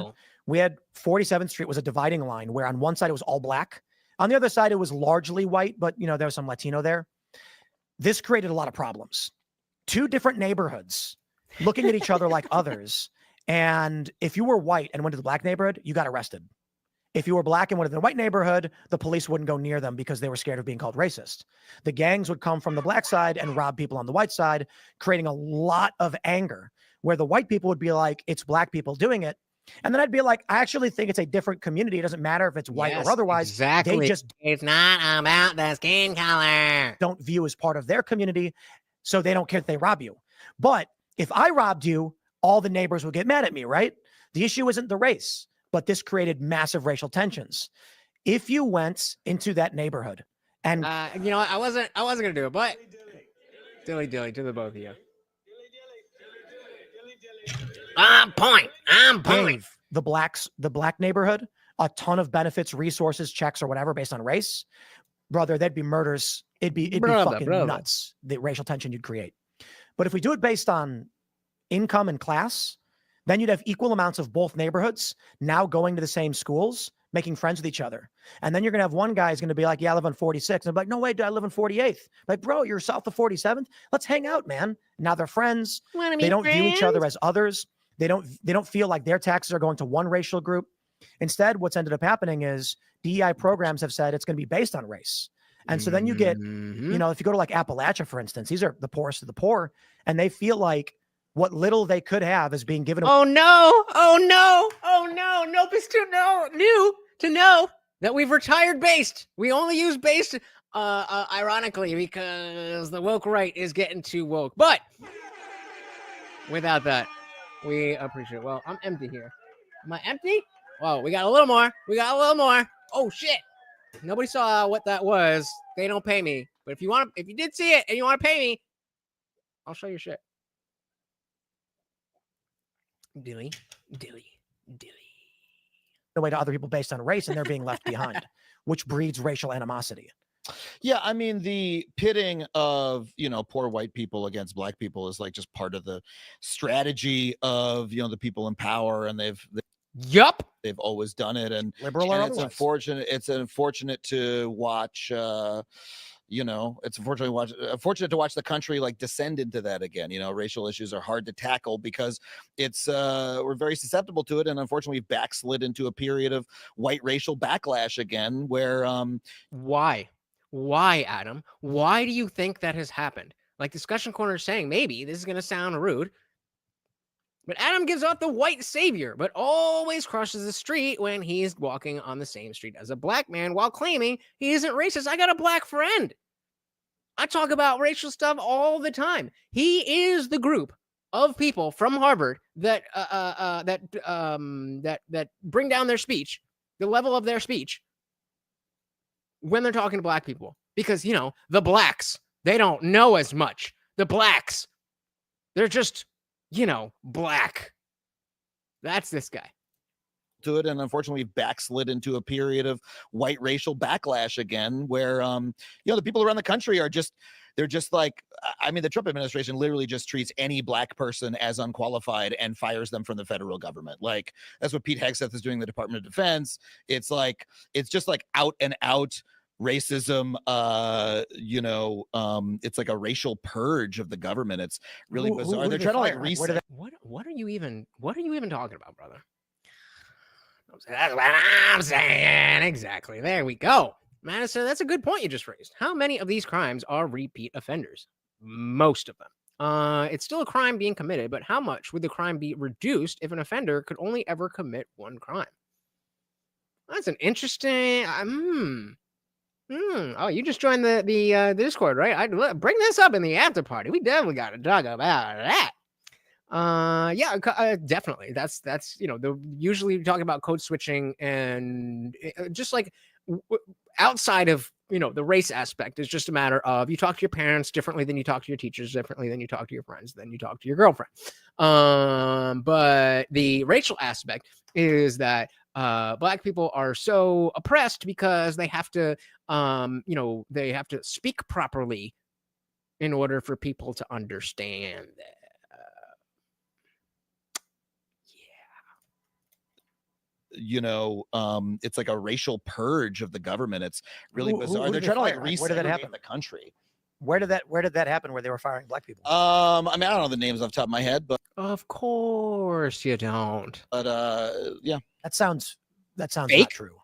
We had 47th Street was a dividing line where on one side it was all black. On the other side, it was largely white, but you know, there was some Latino there. This created a lot of problems. Two different neighborhoods looking at each other like others. And if you were white and went to the black neighborhood, you got arrested. If you were black and went to the white neighborhood, the police wouldn't go near them because they were scared of being called racist. The gangs would come from the black side and rob people on the white side, creating a lot of anger, where the white people would be like, it's black people doing it. And then I'd be like, I actually think it's a different community. It doesn't matter if it's white or otherwise. Exactly. They just, it's not about the skin color. Don't view as part of their community, so they don't care if they rob you. But if I robbed you, all the neighbors would get mad at me, right? The issue isn't the race, but this created massive racial tensions. If you went into that neighborhood and you know what? I wasn't gonna do it, but dilly to the both of you. I'm point. gave the black neighborhood a ton of benefits, resources, checks, or whatever based on race, brother, there'd be murders. It'd be fucking nuts, the racial tension you'd create. But if we do it based on income and class, then you'd have equal amounts of both neighborhoods now going to the same schools, making friends with each other. And then you're going to have one guy who's going to be like, yeah, I live on 46. And I'm like, no way, dude, I live on 48th. Like, bro, you're south of 47th. Let's hang out, man. Now they're friends. They don't view each other as others. They don't feel like their taxes are going to one racial group. Instead, what's ended up happening is DEI programs have said it's going to be based on race. And so then you get, you know, if you go to like Appalachia, for instance, these are the poorest of the poor, and they feel like what little they could have is being given. Oh no. Nope, it's too new to know that we've retired based. We only use based, ironically, because the woke right is getting too woke. But without that, we appreciate it. Well, I'm empty here. Am I empty? Well, we got a little more. Oh shit. Nobody saw what that was. They don't pay me. But if you did see it and you want to pay me, I'll show you shit. Dilly. The way to other people based on race, and they're being left behind, which breeds racial animosity. Yeah, I mean, the pitting of, poor white people against black people is like just part of the strategy of, the people in power, and Yup. they've always done it. And Liberal or it's otherwise. unfortunate to watch, it's unfortunate to watch the country like descend into that again. Racial issues are hard to tackle because we're very susceptible to it, and unfortunately we've backslid into a period of white racial backlash again, where Why, Adam? Why do you think that has happened? Like Discussion Corner is saying, maybe this is going to sound rude, but Adam gives off the white savior, but always crosses the street when he's walking on the same street as a black man while claiming he isn't racist. I got a black friend. I talk about racial stuff all the time. He is the group of people from Harvard that bring down their speech, the level of their speech, when they're talking to black people, because, the blacks, they don't know as much. The blacks, they're just, black. That's this guy. To it, and unfortunately we've backslid into a period of white racial backlash again, where the people around the country they're just like, I mean, the Trump administration literally just treats any black person as unqualified and fires them from the federal government. Like, that's what Pete Hegseth is doing in the Department of Defense. It's just like out and out racism. It's like a racial purge of the government. It's really bizarre. They're trying to like reset. What are you even talking about, brother? That's what I'm saying. Exactly. There we go. Madison, that's a good point you just raised. How many of these crimes are repeat offenders? Most of them. It's still a crime being committed, but how much would the crime be reduced if an offender could only ever commit one crime? That's an interesting. Oh, you just joined the Discord, right? I'd bring this up in the after party. We definitely got to talk about that. Definitely. That's usually we talk about code switching, and just like outside of the race aspect, is just a matter of you talk to your parents differently than you talk to your teachers, differently than you talk to your friends, than you talk to your girlfriend. But the racial aspect is that black people are so oppressed because they have to they have to speak properly in order for people to understand that. It's like a racial purge of the government. It's really bizarre. They're trying to like reset the country. Where did that happen, where they were firing black people? I mean, I don't know the names off the top of my head, but of course you don't. But yeah, that sounds fake? not true.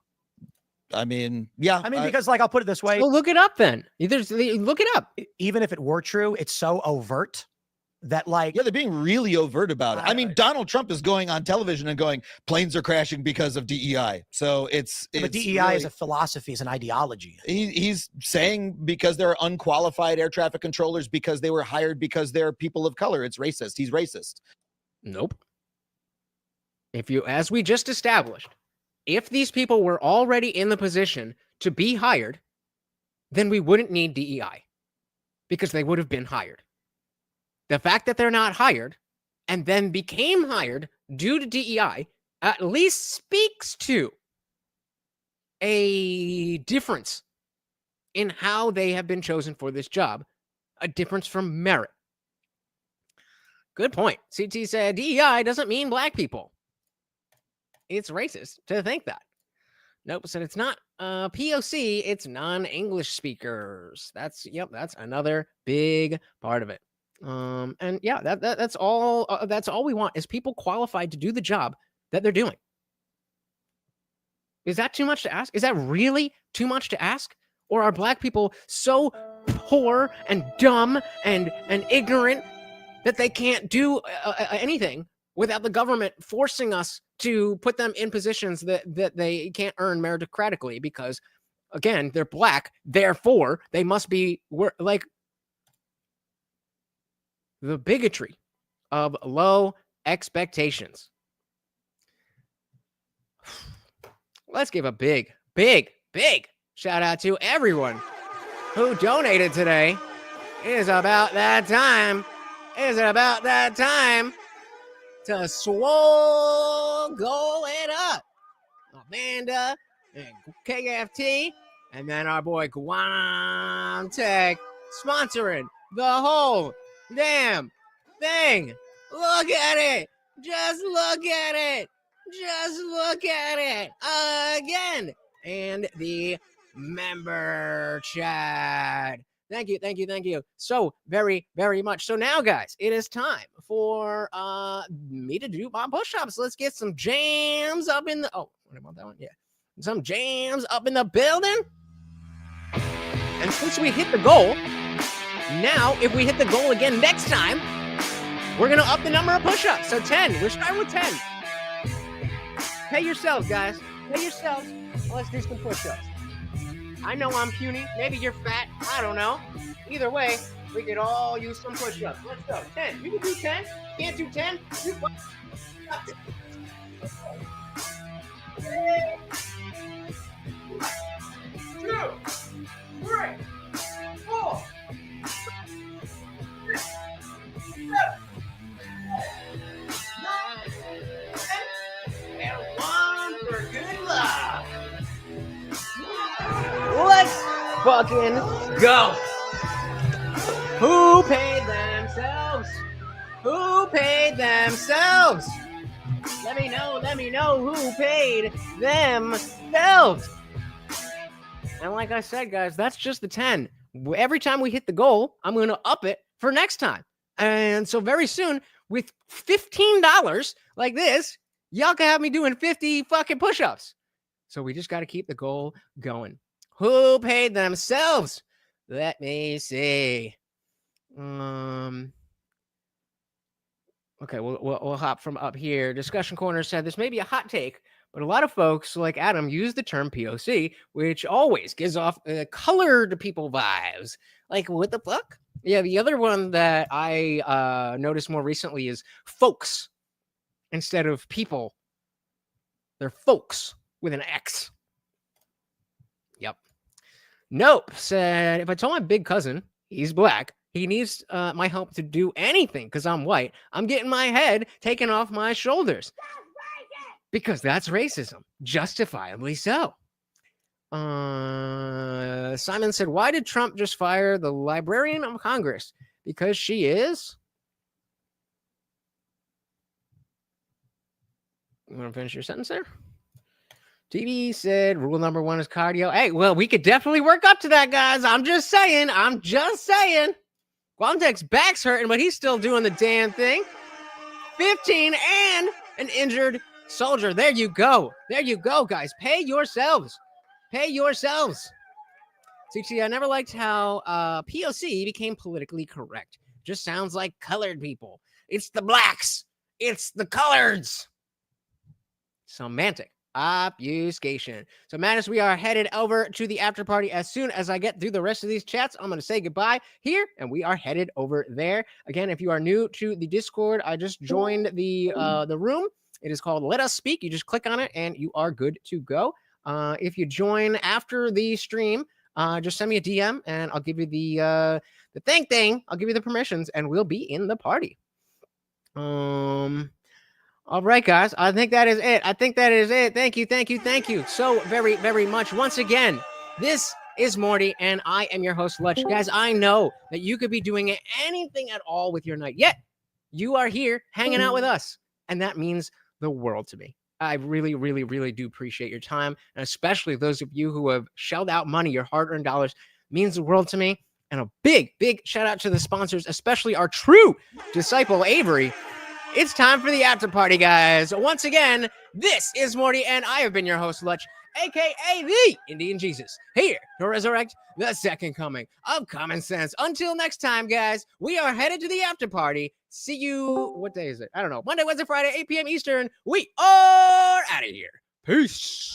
I mean, yeah. Because like, I'll put it this way. Well, look it up then. Look it up. Even if it were true, it's so overt that like, yeah, they're being really overt about it. I mean, Donald Trump is going on television and going, planes are crashing because of DEI. So it's but DEI is a philosophy, is an ideology. He's saying because they're unqualified air traffic controllers because they were hired because they're people of color. It's racist. He's racist. Nope. As we just established, if these people were already in the position to be hired, then we wouldn't need DEI because they would have been hired. The fact that they're not hired and then became hired due to DEI at least speaks to a difference in how they have been chosen for this job, a difference from merit. Good point. CT said DEI doesn't mean black people. It's racist to think that. Nope, said it's not POC, it's non-English speakers. That's another big part of it. And yeah, that's all we want is people qualified to do the job that they're doing. Is that too much to ask? Is that really too much to ask? Or are black people so poor and dumb and ignorant that they can't do anything without the government forcing us to put them in positions that they can't earn meritocratically because, again, they're black, therefore they must be like the bigotry of low expectations. Let's give a big shout out to everyone who donated today. It is about that time. Is it about that time to swole going up? Amanda and KFT And then our boy Guam Tech sponsoring the whole damn thing. Look at it. Just look at it. Just look at it again. And the member chat. Thank you so very, very much. So now, guys, it is time for me to do my push-ups. Let's get some jams up in the... Oh, what about that one? Yeah. Some jams up in the building. And since we hit the goal, now if we hit the goal again next time, we're going to up the number of push-ups. So 10. We're starting with 10. Pay yourselves, guys. Pay yourselves. Let's do some push-ups. I know I'm puny. Maybe you're fat. I don't know. Either way, we could all use some push-ups. Let's go. 10. You can do 10. Can't do 10? You got it. 2, 3, 4, 6, 7, 9, 10, and 1 for good luck. Let's fucking go. Who paid themselves? Who paid themselves? Let me know who paid themselves. And like I said, guys, that's just the 10. Every time we hit the goal, I'm going to up it for next time. And so very soon, with $15 like this, y'all can have me doing 50 fucking push-ups. So we just got to keep the goal going. Who paid themselves? Let me see. Okay, we'll hop from up here. Discussion Corner said this may be a hot take, but a lot of folks like Adam use the term POC, which always gives off colored people vibes. Like, what the fuck? Yeah, the other one that I noticed more recently is folks instead of people. They're folks with an X. Yep. Nope said, if I told my big cousin he's black, he needs my help to do anything because I'm white, I'm getting my head taken off my shoulders. Because that's racism. Justifiably so. Simon said, why did Trump just fire the Librarian of Congress? Because she is... You want to finish your sentence there? TV said rule number 1 is cardio. Hey, well, we could definitely work up to that, guys. I'm just saying. Guamtek's back's hurting, but he's still doing the damn thing. 15 and an injured soldier. There you go. There you go, guys. Pay yourselves. Pay yourselves. See, I never liked how POC became politically correct. Just sounds like colored people. It's the blacks. It's the coloreds. Semantic obfuscation. So, Madness, we are headed over to the after party. As soon as I get through the rest of these chats, I'm going to say goodbye here, and we are headed over there. Again, if you are new to the Discord, I just joined the room. It is called Let Us Speak. You just click on it, and you are good to go. If you join after the stream, just send me a DM, and I'll give you the thing. I'll give you the permissions, and we'll be in the party. All right, guys. I think that is it. Thank you so very, very much. Once again, this is Morty, and I am your host, Lutch. Guys, I know that you could be doing anything at all with your night, yet you are here hanging out with us, and that means the world to me. I really, really, really do appreciate your time, and especially those of you who have shelled out money, your hard-earned dollars, means the world to me. And a big, big shout out to the sponsors, especially our true disciple, Avery. It's time for the after party, guys. Once again, this is Morty, and I have been your host, Lutch, aka the Indian Jesus, here to resurrect the second coming of common sense. Until next time, guys, we are headed to the after party. See you, what day is it? I don't know. Monday, Wednesday, Friday, 8 p.m. Eastern. We are out of here. Peace.